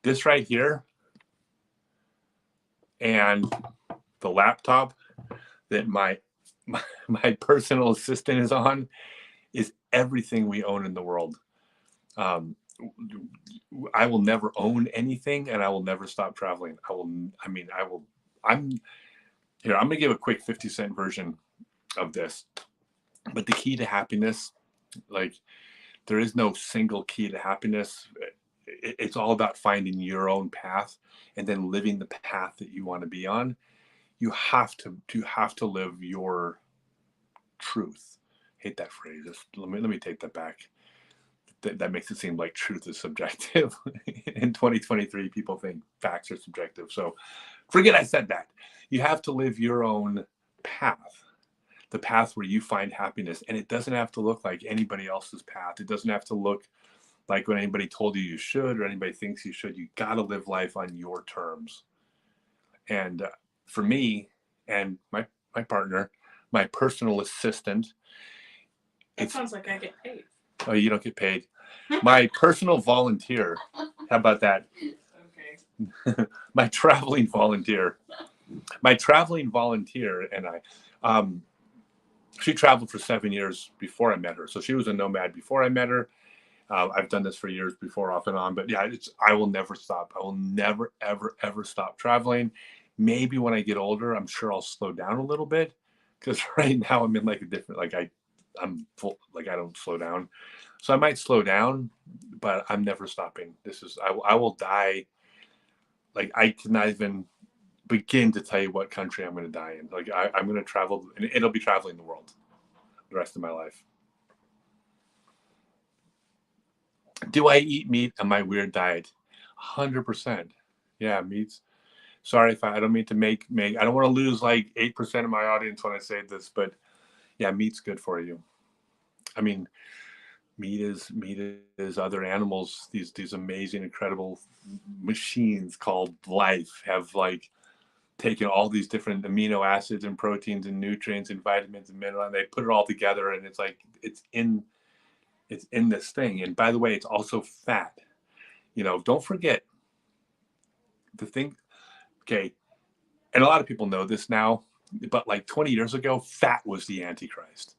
This right here and the laptop that my personal assistant is on is everything we own in the world. I will never own anything, and I will never stop traveling. I'm going to give a quick 50-cent version of this. But the key to happiness, like there is no single key to happiness. It's all about finding your own path and then living the path that you want to be on. You have to live your truth. I hate that phrase. Let me take that back. That makes it seem like truth is subjective. In 2023, people think facts are subjective. So forget I said that. You have to live your own path, the path where you find happiness. And it doesn't have to look like anybody else's path. It doesn't have to look like what anybody told you should or anybody thinks you should. You got to live life on your terms. And for me and my partner, my personal assistant. It sounds like I get paid. Oh, you don't get paid. My personal volunteer. How about that? Okay. My traveling volunteer. My traveling volunteer and I. She traveled for 7 years before I met her, so she was a nomad before I met her. I've done this for years before, off and on, but yeah, I will never stop. I will never, ever, ever stop traveling. Maybe when I get older, I'm sure I'll slow down a little bit, because right now I'm in like a different, like I'm full, like I don't slow down, so I might slow down, but I'm never stopping. I will die. Like I cannot even begin to tell you what country I'm going to die in. Like I'm going to travel, and it'll be traveling the world the rest of my life. Do I eat meat on my weird diet? 100%. Yeah, meat's. Sorry if I don't mean to make. I don't want to lose like 8% of my audience when I say this, but yeah, meat's good for you. I mean, meat is other animals. These amazing, incredible machines called life have like taken all these different amino acids and proteins and nutrients and vitamins and minerals, and they put it all together, and it's like it's in this thing. And by the way, it's also fat. Don't forget the thing. Okay, and a lot of people know this now, but like 20 years ago, fat was the Antichrist.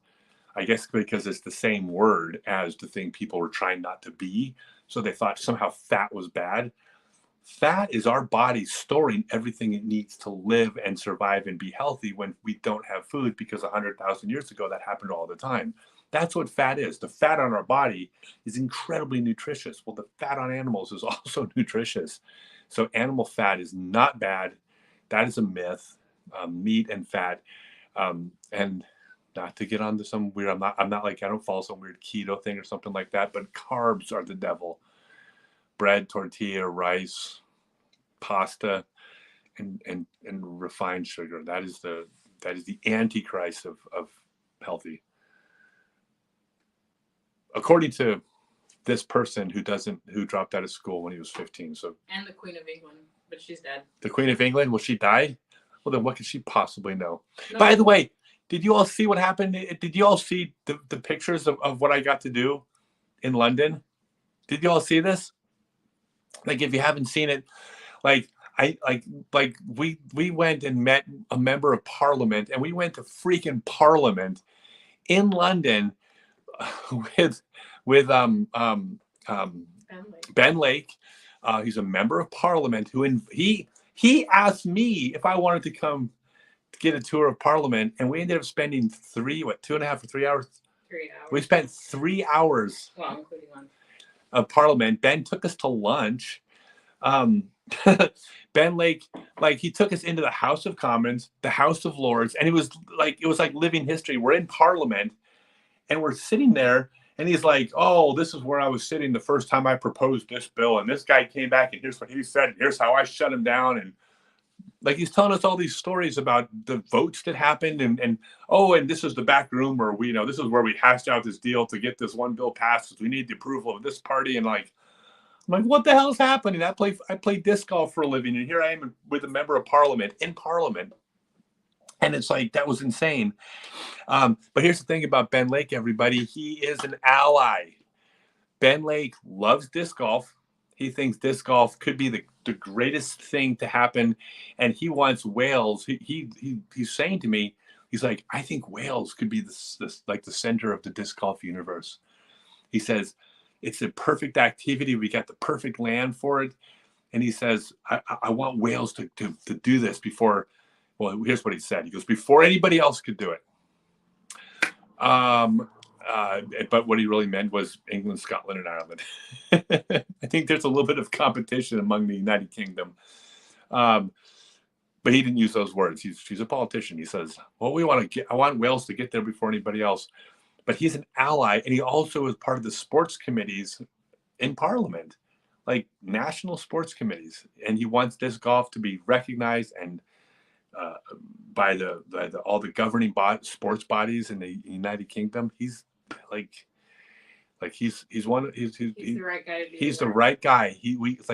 I guess because it's the same word as the thing people were trying not to be, so they thought somehow fat was bad. Fat is our body storing everything it needs to live and survive and be healthy when we don't have food, because 100,000 years ago that happened all the time. That's what fat is. The fat on our body is incredibly nutritious. Well, the fat on animals is also nutritious. So animal fat is not bad. That is a myth. Meat and fat, and not to get onto some weird. I'm not like, I don't follow some weird keto thing or something like that. But carbs are the devil. Bread, tortilla, rice, pasta, and refined sugar. That is the Antichrist of healthy. According to this person who dropped out of school when he was 15. So, and the Queen of England, but she's dead. The Queen of England, will she die? Well, then what could she possibly know? No. By the way, did you all see what happened? Did you all see the pictures of what I got to do in London? Did you all see this? Like, if you haven't seen it, like we went and met a member of Parliament, and we went to freaking Parliament in London with Ben Lake. He's a member of Parliament he asked me if I wanted to come get a tour of Parliament, and we ended up spending 2.5 or 3 hours. 3 hours. We spent 3 hours. Well, including lunch. Of Parliament. Ben took us to lunch. Ben Lake, like, he took us into the House of Commons, the House of Lords, and it was like living history. We're in Parliament, and we're sitting there, and he's like, "Oh, this is where I was sitting the first time I proposed this bill, and this guy came back, and here's what he said, and here's how I shut him down." And like, he's telling us all these stories about the votes that happened, and this is the back room where this is where we hashed out this deal to get this one bill passed. We need the approval of this party, and like, I'm like, what the hell is happening? I play disc golf for a living, and here I am with a member of Parliament in Parliament, and it's like, that was insane. But here's the thing about Ben Lake, everybody. He is an ally. Ben Lake loves disc golf. He thinks disc golf could be the greatest thing to happen, and he wants Wales. He's saying to me, he's like, I think Wales could be this like the center of the disc golf universe. He says it's a perfect activity. We got the perfect land for it, and he says I want Wales to do this before. Well, here's what he said. He goes, before anybody else could do it. But what he really meant was England, Scotland, and Ireland. I think there's a little bit of competition among the United Kingdom. But he didn't use those words. He's a politician. He says, well, I want Wales to get there before anybody else. But he's an ally, and he also is part of the sports committees in Parliament, like national sports committees. And he wants disc golf to be recognized and by all the governing sports bodies in the United Kingdom. He's he's the right guy. He's the right guy.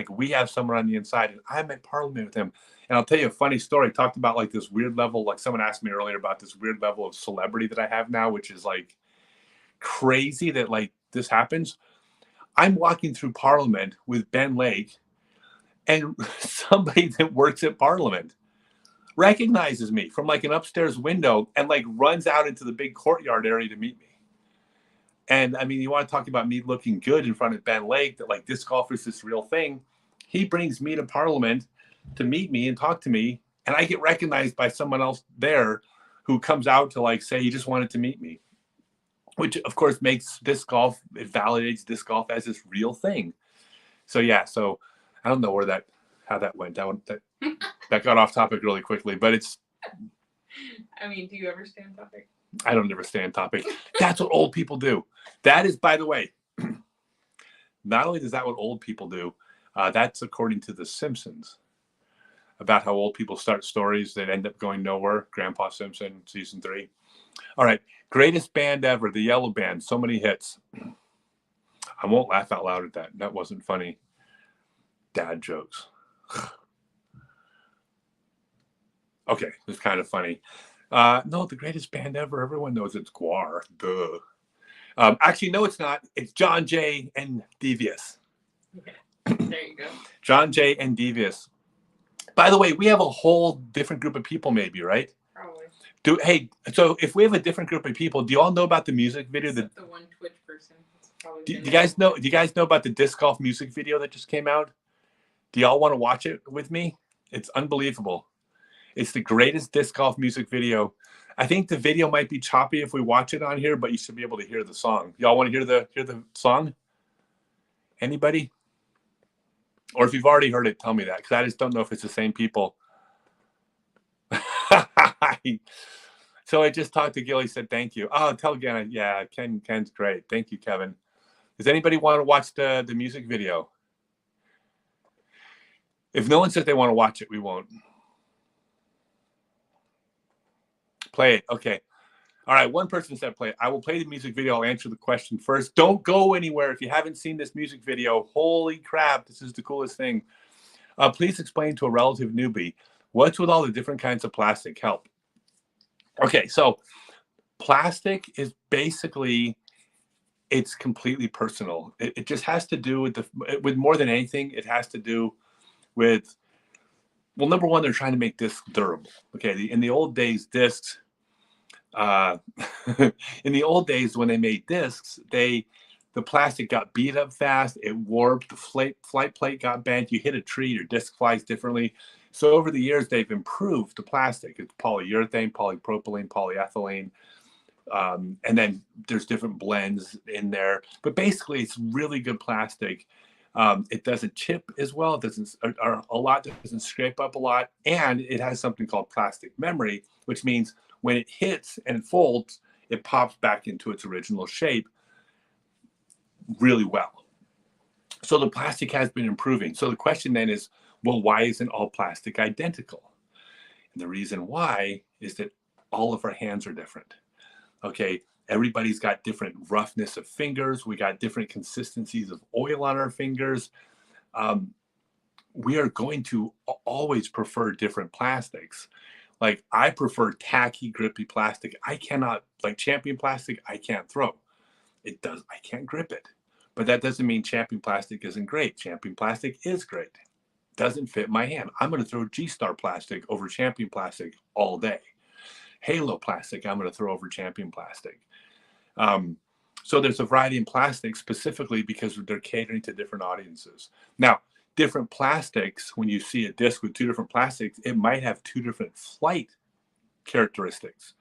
We have someone on the inside, and I'm at Parliament with him. And I'll tell you a funny story. I talked about like this weird level, like someone asked me earlier about this weird level of celebrity that I have now, which is like crazy that like this happens. I'm walking through Parliament with Ben Lake, and somebody that works at Parliament recognizes me from like an upstairs window and like runs out into the big courtyard area to meet me. And I mean, you want to talk about me looking good in front of Ben Lake, that like disc golf is this real thing. He brings me to Parliament to meet me and talk to me, and I get recognized by someone else there who comes out to like say he just wanted to meet me, which of course makes disc golf, it validates disc golf as this real thing. So yeah, so I don't know how that went down. That got off topic really quickly, but it's. I mean, do you ever stay on topic? I don't ever stay on topic. That's what old people do. That is, by the way, not only is that what old people do, that's according to The Simpsons, about how old people start stories that end up going nowhere. Grandpa Simpson, season 3. All right. Greatest band ever, the Yellow Band. So many hits. I won't laugh out loud at that. That wasn't funny. Dad jokes. Okay, it's kind of funny. No, the greatest band ever. Everyone knows it's Guar. Duh. Actually, no, it's not. It's John Jay and Devious. Okay. There you go. John Jay and Devious. By the way, we have a whole different group of people, maybe, right? Probably. Hey, so if we have a different group of people, do you all know about the music video? The one Twitch person. Do you guys know? Do you guys know about the disc golf music video that just came out? Do y'all want to watch it with me? It's unbelievable. It's the greatest disc golf music video. I think the video might be choppy if we watch it on here, but you should be able to hear the song. Y'all want to hear the song? Anybody? Or if you've already heard it, tell me that, because I just don't know if it's the same people. So I just talked to Gil. He said thank you. Oh, tell Ken. Yeah, Ken's great. Thank you, Kevin. Does anybody want to watch the music video? If no one says they want to watch it, we won't. Play it. Okay. All right. One person said play it. I will play the music video. I'll answer the question first. Don't go anywhere. If you haven't seen this music video, holy crap, this is the coolest thing. Please explain to a relative newbie, what's with all the different kinds of plastic? Help. Okay. So plastic is basically, it's completely personal. It just has to do with more than anything. It has to do with, well, number one, they're trying to make discs durable. Okay. In the old days, discs, in the old days when they made discs, the plastic got beat up fast, it warped, the flight plate got bent, you hit a tree, your disc flies differently. So over the years, they've improved the plastic. It's polyurethane, polypropylene, polyethylene, and then there's different blends in there. But basically, it's really good plastic. It doesn't chip as well. It doesn't, or a lot doesn't scrape up a lot, and it has something called plastic memory, which means when it hits and folds, it pops back into its original shape really well. So the plastic has been improving. So the question then is, well, why isn't all plastic identical? And the reason why is that all of our hands are different. Okay, everybody's got different roughness of fingers. We got different consistencies of oil on our fingers. We are going to always prefer different plastics. Like, I prefer tacky, grippy plastic. I cannot, like Champion plastic, I can't throw. I can't grip it. But that doesn't mean Champion plastic isn't great. Champion plastic is great. Doesn't fit my hand. I'm going to throw G-Star plastic over Champion plastic all day. Halo plastic, I'm going to throw over Champion plastic. So there's a variety in plastic specifically because they're catering to different audiences. Now, different plastics, when you see a disc with two different plastics, it might have two different flight characteristics.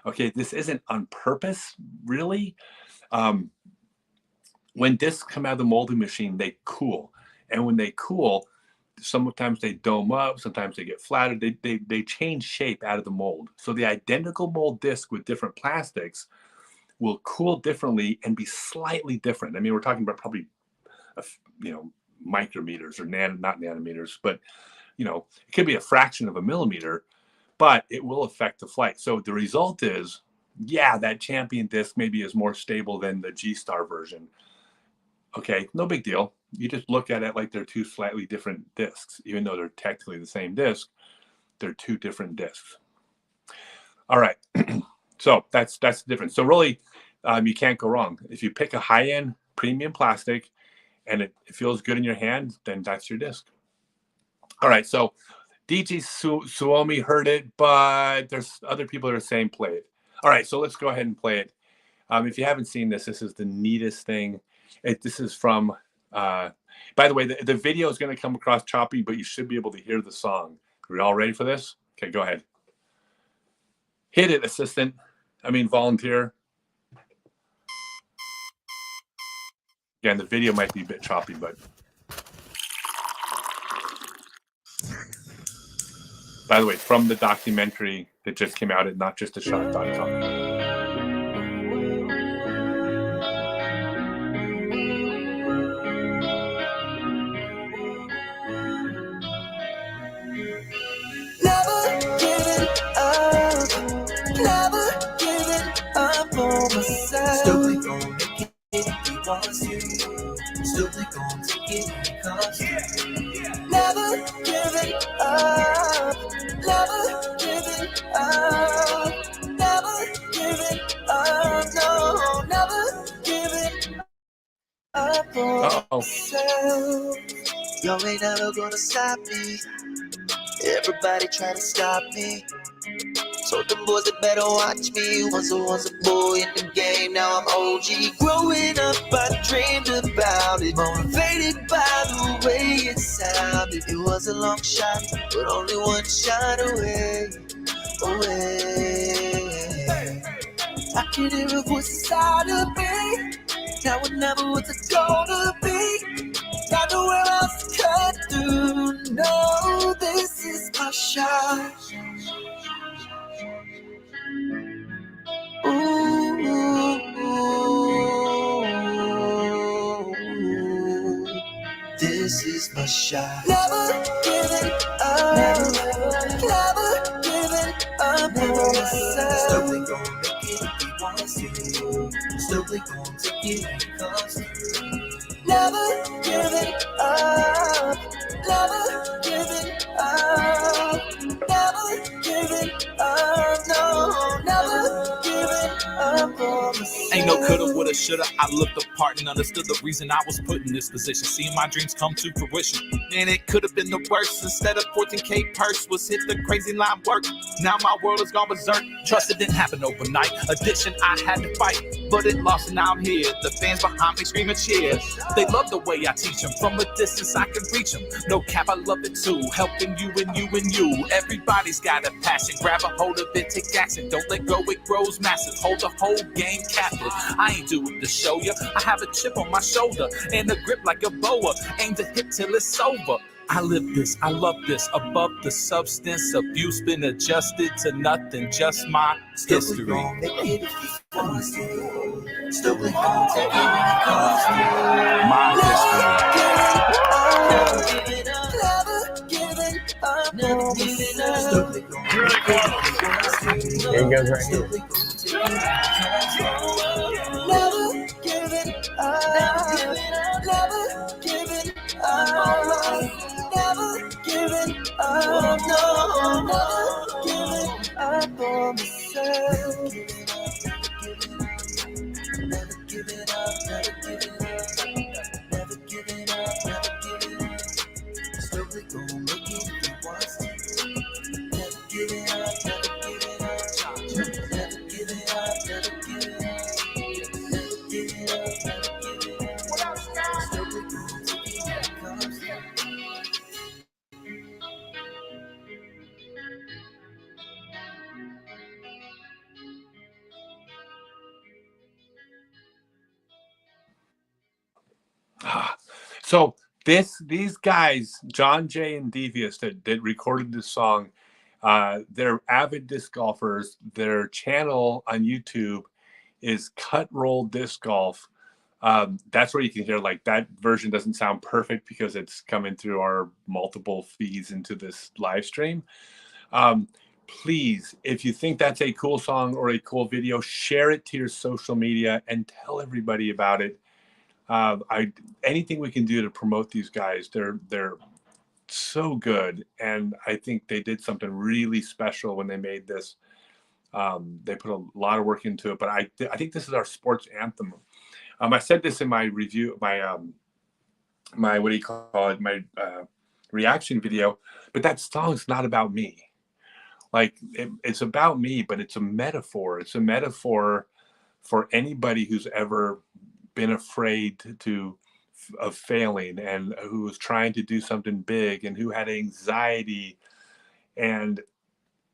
Okay, this isn't on purpose, really. When discs come out of the molding machine, they cool. And when they cool, sometimes they dome up, sometimes they get flattered. They change shape out of the mold. So the identical mold disc with different plastics will cool differently and be slightly different. I mean, we're talking about probably, micrometers or not nanometers, but it could be a fraction of a millimeter, but it will affect the flight. So the result is, yeah, that Champion disc maybe is more stable than the G-Star version. Okay, no big deal. You just look at it like they're two slightly different discs, even though they're technically the same disc. They're two different discs. All right, so that's the difference. So really, you can't go wrong if you pick a high-end premium plastic. and it feels good in your hand, then that's your disc. All right, so DJ Suomi heard it, but there's other people that are saying play it. All right, so let's go ahead and play it. If you haven't seen this, this is the neatest thing. This is from, by the way, the video is going to come across choppy, but you should be able to hear the song. Are we all ready for this? Okay, go ahead. Hit it, assistant. Volunteer. Again, the video might be a bit choppy, but. By the way, from the documentary that just came out at notjustashot.com. Stokely gon' make it if he wants to. Stokely gon' take it when it comes to. Never giving up. Never giving up. Never giving up. No, never giving up on myself. Y'all ain't never gonna stop me. Everybody try to stop me. Told them boys that better watch me. Once I was a boy in the game, now I'm OG. Growing up, I dreamed about it. Motivated by the way it sounded. It was a long shot, but only one shot away. I could hear a voice inside of me. Now it never was it gonna be. Got nowhere else to cut through. No, this is my shot. This is my shot. Never giving up. Never giving up. Stokely gon' make it if he wants to. Stokely gon' take it when it comes to. Never giving up. Never giving up. Never giving up. No, never giving up on myself. Ain't no coulda, woulda, shoulda. I looked apart and understood the reason I was put in this position. Seeing my dreams come to fruition. Man, it could have been the worst. Instead of 14K purse was hit the crazy line work. Now my world has gone berserk. Trust it didn't happen overnight. Addiction I had to fight, but it lost and now I'm here. The fans behind me screaming cheers. They love the way I teach them. From a distance I can reach them. No cap, I love it too. Helping you and you and you. Everybody's got a passion. Grab a hold of it, take action. Don't let go, it grows massive. Hold the whole game captive. I ain't do it to show ya. I have a chip on my shoulder and a grip like a boa. Aim to hit till it's over. I live this, I love this. Above the substance abuse, been adjusted to nothing, just my history. Stokely gon' make it if he wants to. Stokely gon' take it when it comes to. My history. Never giving up. Never giving up. Stokely gon' make it if he wants to. Here it goes right here. Stokely gon' take it when it comes to. Never giving up. Never giving up. Never giving up, no, never giving up on myself. Never giving up, never giving up, never giving up, never giving up. Stokely gon' make it if he wants to. Never giving up, never giving up, never giving up, never giving up, never giving up, never giving up. Stokely gon' take it when it comes to. So these guys, John Jay and Devious, that recorded this song, they're avid disc golfers. Their channel on YouTube is Cut Roll Disc Golf. That's where you can hear, like, that version doesn't sound perfect because it's coming through our multiple feeds into this live stream. Please, if you think that's a cool song or a cool video, share it to your social media and tell everybody about it. Anything we can do to promote these guys, they're so good, and I think they did something really special when they made this. They put a lot of work into it, but I think this is our sports anthem. I said this in my review, my my, what do you call it, my reaction video, but that song's not about me. Like it's about me, but it's a metaphor. It's a metaphor for anybody who's ever been afraid of failing, and who was trying to do something big, and who had anxiety. And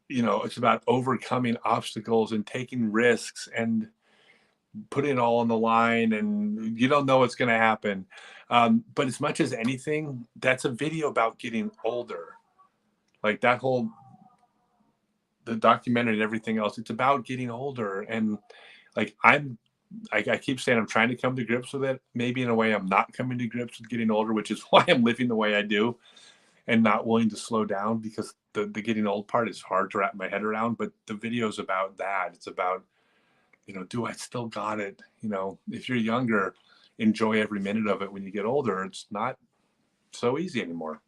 it's about overcoming obstacles and taking risks and putting it all on the line, and you don't know what's going to happen. But as much as anything, that's a video about getting older. Like that whole, the documentary and everything else, it's about getting older. And like I keep saying I'm trying to come to grips with it. Maybe in a way I'm not coming to grips with getting older, which is why I'm living the way I do and not willing to slow down, because the getting old part is hard to wrap my head around. But the video is about that. It's about, do I still got it? If you're younger, enjoy every minute of it. When you get older, it's not so easy anymore.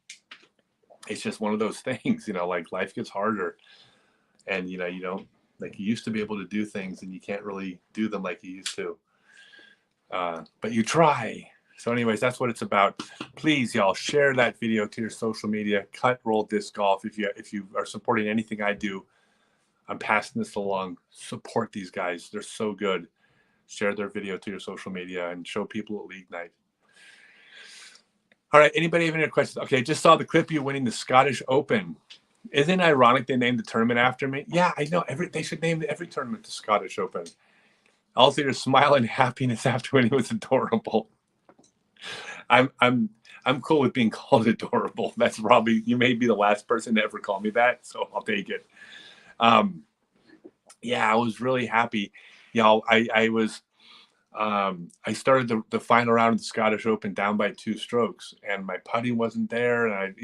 It's just one of those things, like life gets harder, and you don't, like, you used to be able to do things and you can't really do them like you used to. But you try. So anyways, that's what it's about. Please, y'all, share that video to your social media. Cut Roll Disc Golf. If you are supporting anything I do, I'm passing this along. Support these guys. They're so good. Share their video to your social media and show people at League Night. All right. Anybody have any questions? Okay. Just saw the clip, you winning the Scottish Open. Isn't it ironic they named the tournament after me? Yeah, I know. They should name every tournament the Scottish Open. Also, your smile and happiness after winning was adorable. I'm cool with being called adorable. That's probably, you may be the last person to ever call me that, so I'll take it. Yeah, I was really happy. I started the final round of the Scottish Open down by 2 strokes, and my putting wasn't there. And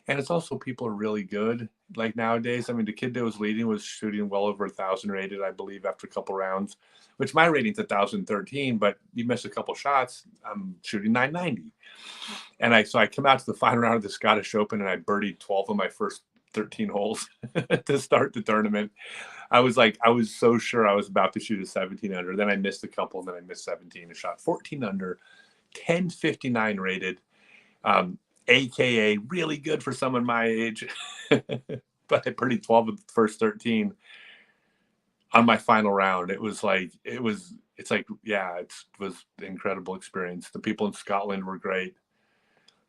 and it's also, people are really good. Like nowadays, I mean, the kid that was leading was shooting well over 1,000 rated, I believe, after a couple rounds, which my rating's 1,013, but you miss a couple shots, I'm shooting 990. And so I come out to the final round of the Scottish Open, and I birdied 12 of my first 13 holes to start the tournament. I was so sure I was about to shoot a 17 under. Then I missed a couple, and then I missed 17 and shot 14 under, 1059 rated, AKA really good for someone my age. But I birdied 12 of the first 13 on my final round. It was an incredible experience. The people in Scotland were great.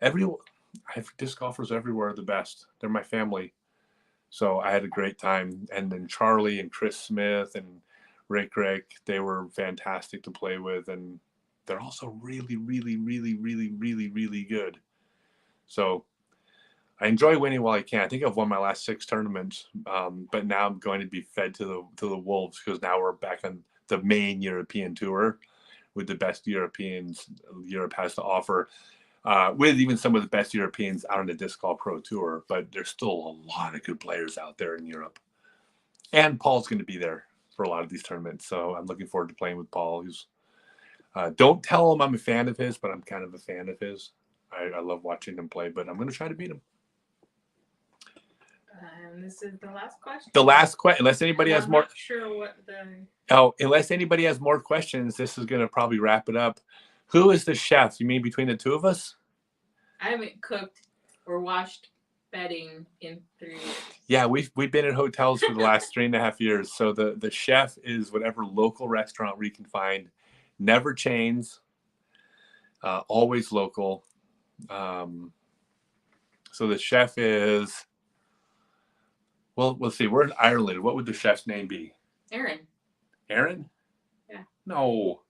I have disc golfers everywhere are the best. They're my family. So I had a great time. And then Charlie and Chris Smith and Rick, they were fantastic to play with. And they're also really, really, really, really, really, really good. So I enjoy winning while I can. I think I've won my last 6 tournaments, but now I'm going to be fed to the wolves, because now we're back on the main European tour with the best Europeans Europe has to offer. With even some of the best Europeans out on the Disc Golf Pro Tour, but there's still a lot of good players out there in Europe. And Paul's going to be there for a lot of these tournaments, so I'm looking forward to playing with Paul. Don't tell him I'm a fan of his, but I'm kind of a fan of his. I love watching him play, but I'm going to try to beat him. And this is the last question. The last question, unless anybody has more. I'm not sure what the. Oh, unless anybody has more questions, this is going to probably wrap it up. Who is the chef? You mean between the two of us? I haven't cooked or washed bedding in 3 years. Yeah, we've been in hotels for the last 3.5 years. So the chef is whatever local restaurant we can find, never chains, always local. So the chef is, well, let's see. We're in Ireland. What would the chef's name be? Aaron. Aaron? Yeah. No.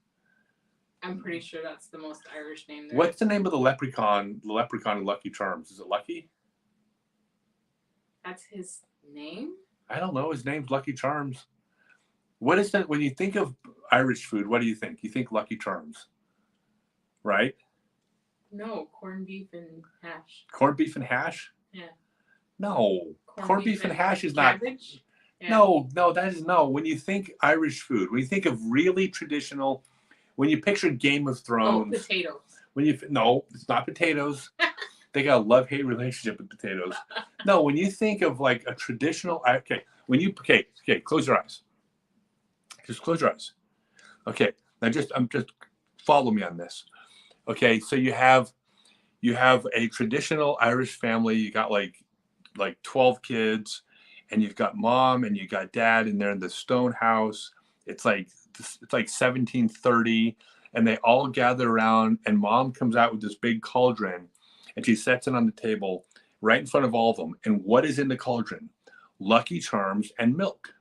I'm pretty sure that's the most Irish name there. What's the name of the leprechaun? The leprechaun in Lucky Charms. Is it Lucky? That's his name? I don't know. His name's Lucky Charms. What is that? When you think of Irish food, what do you think? You think Lucky Charms, right? No, corned beef and hash. Corned beef and hash? Yeah. No. Corned beef and hash is not. Cabbage? Yeah. No, that is no. When you think Irish food, when you think of really traditional, when you picture Game of Thrones. Oh, potatoes. No, it's not potatoes. They got a love-hate relationship with potatoes. No, when you think of like a traditional, okay, close your eyes. Just close your eyes. Okay, now just follow me on this. Okay, so you have You have a traditional Irish family. You got like 12 kids, and you've got mom and you got dad, and they're in the stone house. It's like 1730, and they all gather around, and mom comes out with this big cauldron, and she sets it on the table right in front of all of them. And what is in the cauldron? Lucky Charms and milk.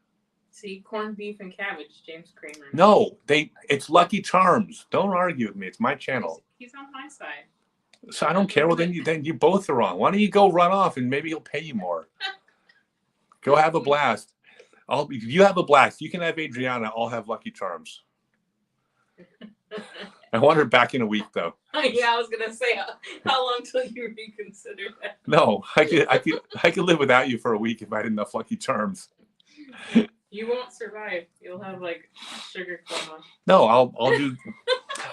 See, corned beef and cabbage, James Kramer. No, it's Lucky Charms. Don't argue with me. It's my channel. He's on my side. So I don't care. Well, then you both are wrong. Why don't you go run off and maybe he'll pay you more? Go have a blast. If you have a blast, you can have Adriana. I'll have Lucky Charms. I want her back in a week, though. Yeah, I was gonna say, how long till you reconsider that? No, I could live without you for a week if I had enough Lucky Charms. You won't survive. You'll have like sugar coma. No, I'll do.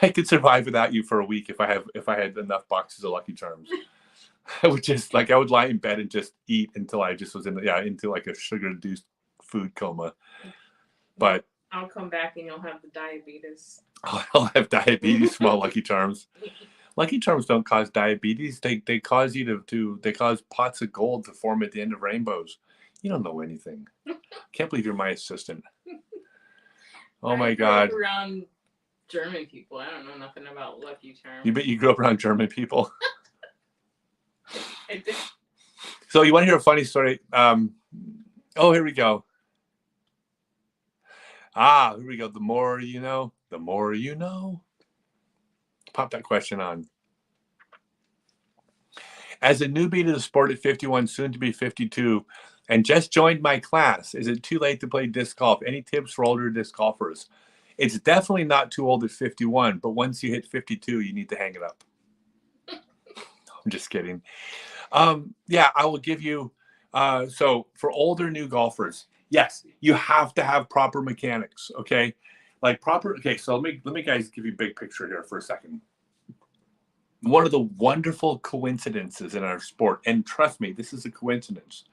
I could survive without you for a week if I had enough boxes of Lucky Charms. I would lie in bed and just eat until I just was into like a sugar-induced food coma. But I'll come back and you'll have the diabetes. I'll have diabetes from all Lucky Charms. Lucky Charms don't cause diabetes. They cause you they cause pots of gold to form at the end of rainbows. You don't know anything. Can't believe you're my assistant. Oh my God. Around German people. I don't know nothing about Lucky Charms. You bet you grew up around German people. I did. So you want to hear a funny story? Here we go. Here we go. The more you know, the more you know. Pop that question on. As a newbie to the sport at 51, soon to be 52, and just joined my class, is it too late to play disc golf? Any tips for older disc golfers? It's definitely not too old at 51, but once you hit 52, you need to hang it up. I'm just kidding. I will give you, so for older new golfers, yes, you have to have proper mechanics, okay? So let me guys give you a big picture here for a second. One of the wonderful coincidences in our sport, and trust me, this is a coincidence,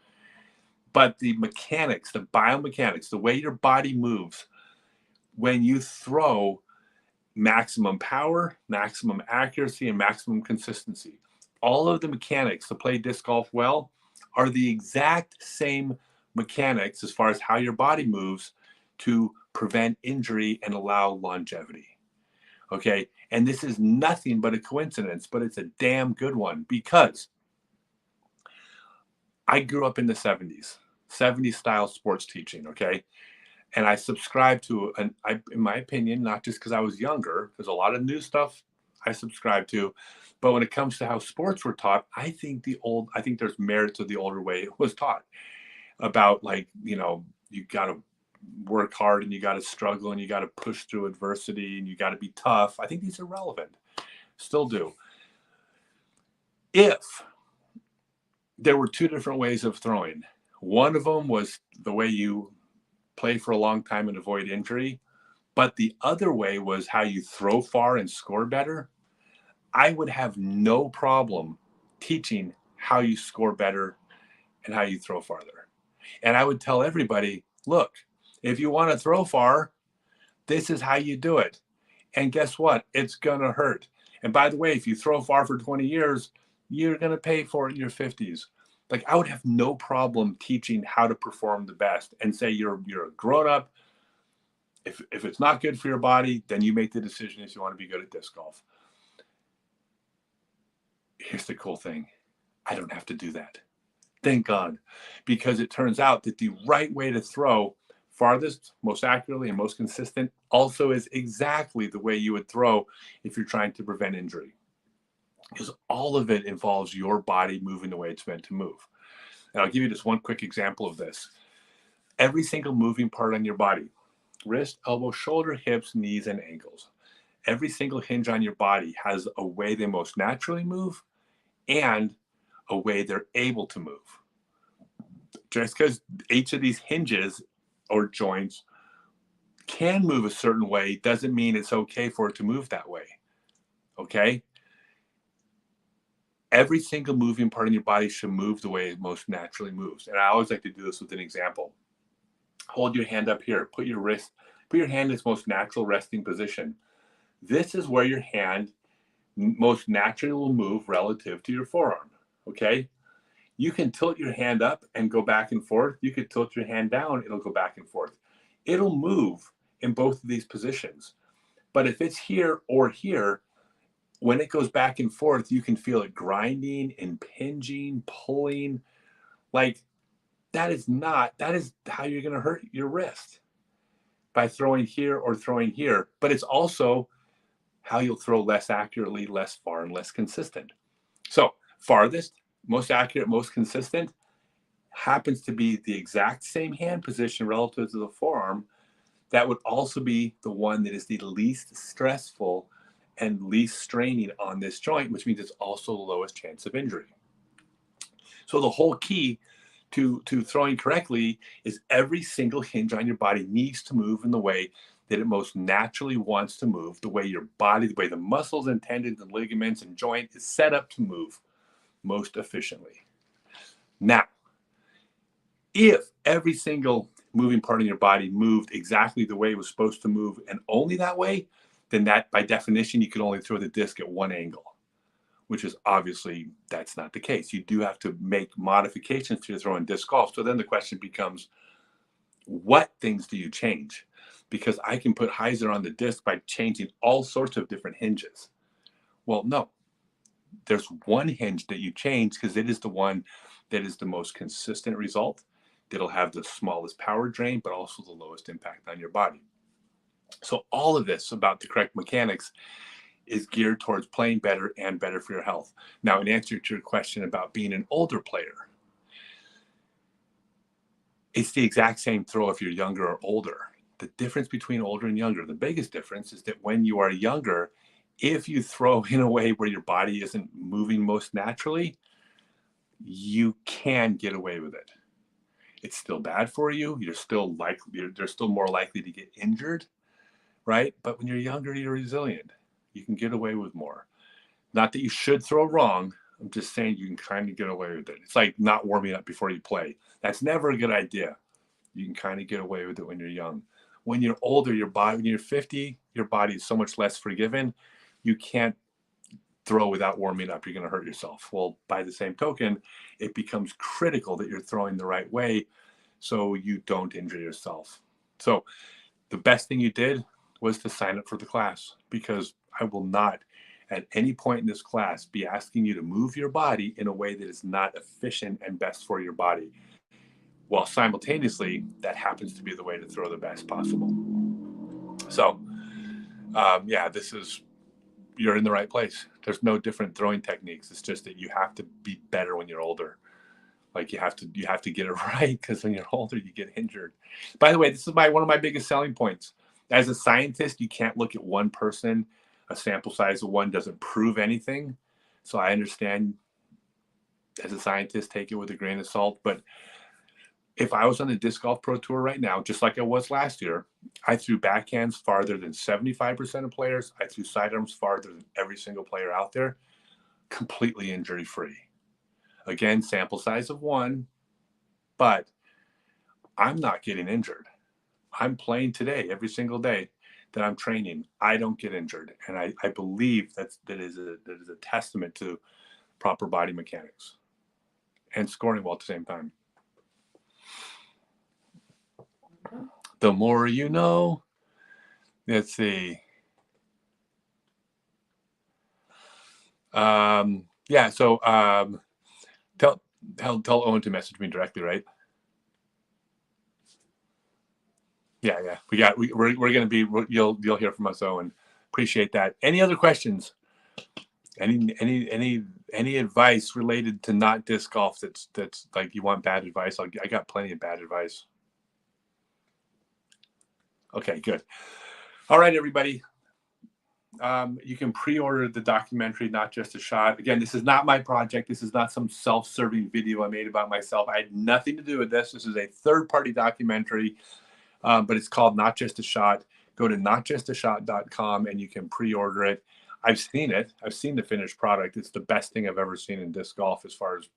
but the mechanics, the biomechanics, the way your body moves when you throw maximum power, maximum accuracy, and maximum consistency. All of the mechanics to play disc golf well are the exact same mechanics as far as how your body moves to prevent injury and allow longevity. Okay, and this is nothing but a coincidence, but it's a damn good one because I grew up in the 70s style sports teaching, okay? And I subscribed to, in my opinion, not just because I was younger, there's a lot of new stuff I subscribe to, but when it comes to how sports were taught, I think there's merit to the older way it was taught about, like, you got to work hard and you got to struggle and you got to push through adversity and you got to be tough. I think these are relevant. Still do. If there were two different ways of throwing, one of them was the way you play for a long time and avoid injury, but the other way was how you throw far and score better, I would have no problem teaching how you score better and how you throw farther. And I would tell everybody, look, if you want to throw far, this is how you do it. And guess what? It's going to hurt. And by the way, if you throw far for 20 years, you're going to pay for it in your 50s. Like, I would have no problem teaching how to perform the best and say you're a grown up. If it's not good for your body, then you make the decision if you want to be good at disc golf. Here's the cool thing. I don't have to do that. Thank God. Because it turns out that the right way to throw farthest, most accurately, and most consistent also is exactly the way you would throw if you're trying to prevent injury. Because all of it involves your body moving the way it's meant to move. And I'll give you just one quick example of this. Every single moving part on your body, wrist, elbow, shoulder, hips, knees, and ankles, every single hinge on your body has a way they most naturally move and a way they're able to move. Just because each of these hinges or joints can move a certain way doesn't mean it's okay for it to move that way. Okay? Every single moving part in your body should move the way it most naturally moves. And I always like to do this with an example. Hold your hand up here. Put your hand in its most natural resting position. This is where your hand most naturally will move relative to your forearm. Okay. You can tilt your hand up and go back and forth. You could tilt your hand down, it'll go back and forth. It'll move in both of these positions. But if it's here or here, when it goes back and forth, you can feel it grinding, impinging, pulling. Like that is how you're going to hurt your wrist, by throwing here or throwing here. But it's also how you'll throw less accurately, less far, and less consistent. So farthest, most accurate, most consistent happens to be the exact same hand position relative to the forearm. That would also be the one that is the least stressful and least straining on this joint, which means it's also the lowest chance of injury. So the whole key to throwing correctly is every single hinge on your body needs to move in the way that it most naturally wants to move, the way your body, the way the muscles and tendons and ligaments and joint is set up to move most efficiently. Now, if every single moving part in your body moved exactly the way it was supposed to move and only that way, then that by definition, you can only throw the disc at one angle, which is obviously that's not the case. You do have to make modifications to your throwing disc golf. So then the question becomes, what things do you change? Because I can put hyzer on the disc by changing all sorts of different hinges. Well, no, there's one hinge that you change because it is the one that is the most consistent result. That'll have the smallest power drain, but also the lowest impact on your body. So all of this about the correct mechanics is geared towards playing better and better for your health. Now, in answer to your question about being an older player, it's the exact same throw if you're younger or older. The difference between older and younger, the biggest difference is that when you are younger, if you throw in a way where your body isn't moving most naturally, you can get away with it. It's still bad for you. They're still more likely to get injured, right? But when you're younger, you're resilient. You can get away with more. Not that you should throw wrong. I'm just saying you can kind of get away with it. It's like not warming up before you play. That's never a good idea. You can kind of get away with it when you're young. When you're older, when you're 50, your body is so much less forgiving. You can't throw without warming up. You're going to hurt yourself. Well, by the same token, it becomes critical that you're throwing the right way so you don't injure yourself. So the best thing you did was to sign up for the class, because I will not at any point in this class be asking you to move your body in a way that is not efficient and best for your body, while simultaneously that happens to be the way to throw the best possible. So you're in the right place. There's no different throwing techniques. It's just that you have to be better when you're older. Like you have to get it right, because when you're older, you get injured. By the way, this is one of my biggest selling points. As a scientist, you can't look at one person. A sample size of one doesn't prove anything. So I understand, as a scientist, take it with a grain of salt. But if I was on the Disc Golf Pro Tour right now, just like I was last year, I threw backhands farther than 75% of players. I threw sidearms farther than every single player out there, completely injury-free. Again, sample size of one, but I'm not getting injured. I'm playing today, every single day that I'm training. I don't get injured. And I believe that is a testament to proper body mechanics and scoring well at the same time. The more you know. Let's see. Tell Owen to message me directly, right? Yeah. We're going to be. You'll hear from us, Owen. Appreciate that. Any other questions? Any advice related to not disc golf? That's like you want bad advice? I got plenty of bad advice. Okay, good. All right, everybody. You can pre-order the documentary, Not Just a Shot. Again, this is not my project. This is not some self-serving video I made about myself. I had nothing to do with this. This is a third-party documentary, but it's called Not Just a Shot. Go to notjustashot.com and you can pre-order it. I've seen it. I've seen the finished product. It's the best thing I've ever seen in disc golf as far as,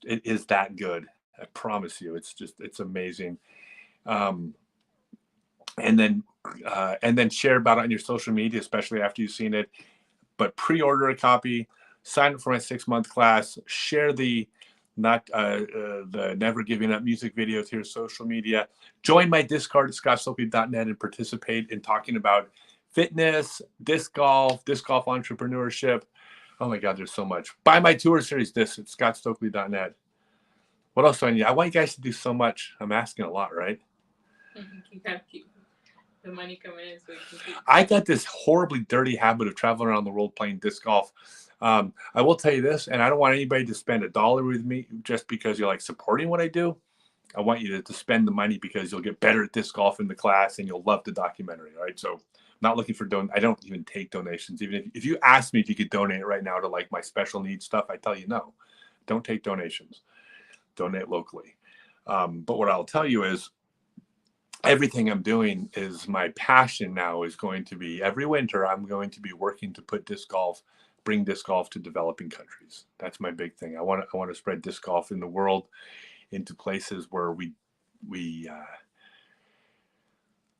it is that good. I promise you, it's amazing. And then and then share about it on your social media, especially after you've seen it. But pre-order a copy, sign up for my 6-month class, share the Never Giving Up music video to your social media. Join my Discord at scottstokely.net and participate in talking about fitness, disc golf entrepreneurship. Oh my God, there's so much. Buy my tour series disc at scottstokely.net. What else do I need? I want you guys to do so much. I'm asking a lot, right? You gotta keep the money coming in so you can keep. I got this horribly dirty habit of traveling around the world playing disc golf. I will tell you this, and I don't want anybody to spend $1 with me just because you're like supporting what I do. I want you to spend the money because you'll get better at disc golf in the class and you'll love the documentary. All right. So I'm not looking for I don't even take donations. Even if you ask me if you could donate right now to like my special needs stuff, I tell you no, don't take donations. Donate locally. But what I'll tell you is everything I'm doing is my passion now is going to be every winter I'm going to be working to bring disc golf to developing countries. That's my big thing. I want to spread disc golf in the world into places where we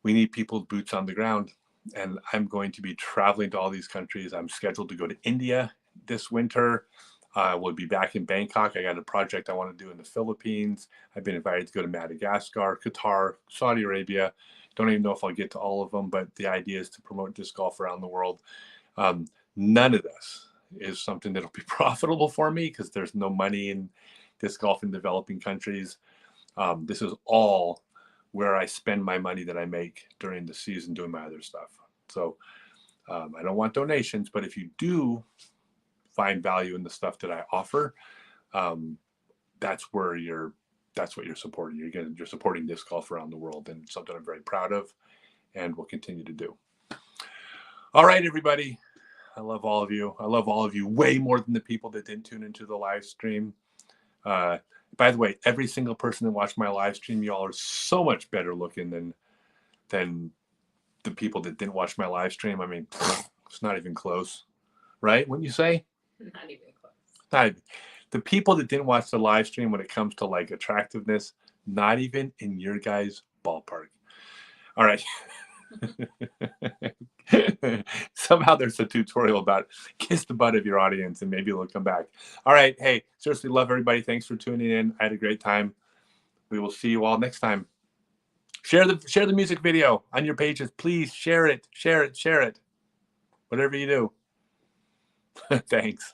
need people's boots on the ground. And I'm going to be traveling to all these countries. I'm scheduled to go to India this winter. We'll be back in Bangkok. I got a project I want to do in the Philippines. I've been invited to go to Madagascar, Qatar, Saudi Arabia. Don't even know if I'll get to all of them, but the idea is to promote disc golf around the world. None of this is something that'll be profitable for me because there's no money in disc golf in developing countries. This is all where I spend my money that I make during the season doing my other stuff. So I don't want donations, but if you do find value in the stuff that I offer, that's what you're supporting. You're supporting disc golf around the world, and something I'm very proud of and will continue to do. All right, everybody. I love all of you. I love all of you way more than the people that didn't tune into the live stream. By the way, every single person that watched my live stream, y'all are so much better looking than the people that didn't watch my live stream. I mean, it's not even close, right? Wouldn't you say? Not even close. The people that didn't watch the live stream, when it comes to like attractiveness, not even in your guys' ballpark. All right. Somehow there's a tutorial about kiss the butt of your audience and maybe they'll come back. All right. Hey, seriously, love everybody. Thanks for tuning in. I had a great time. We will see you all next time. Share the music video on your pages. Please share it. Whatever you do. Thanks.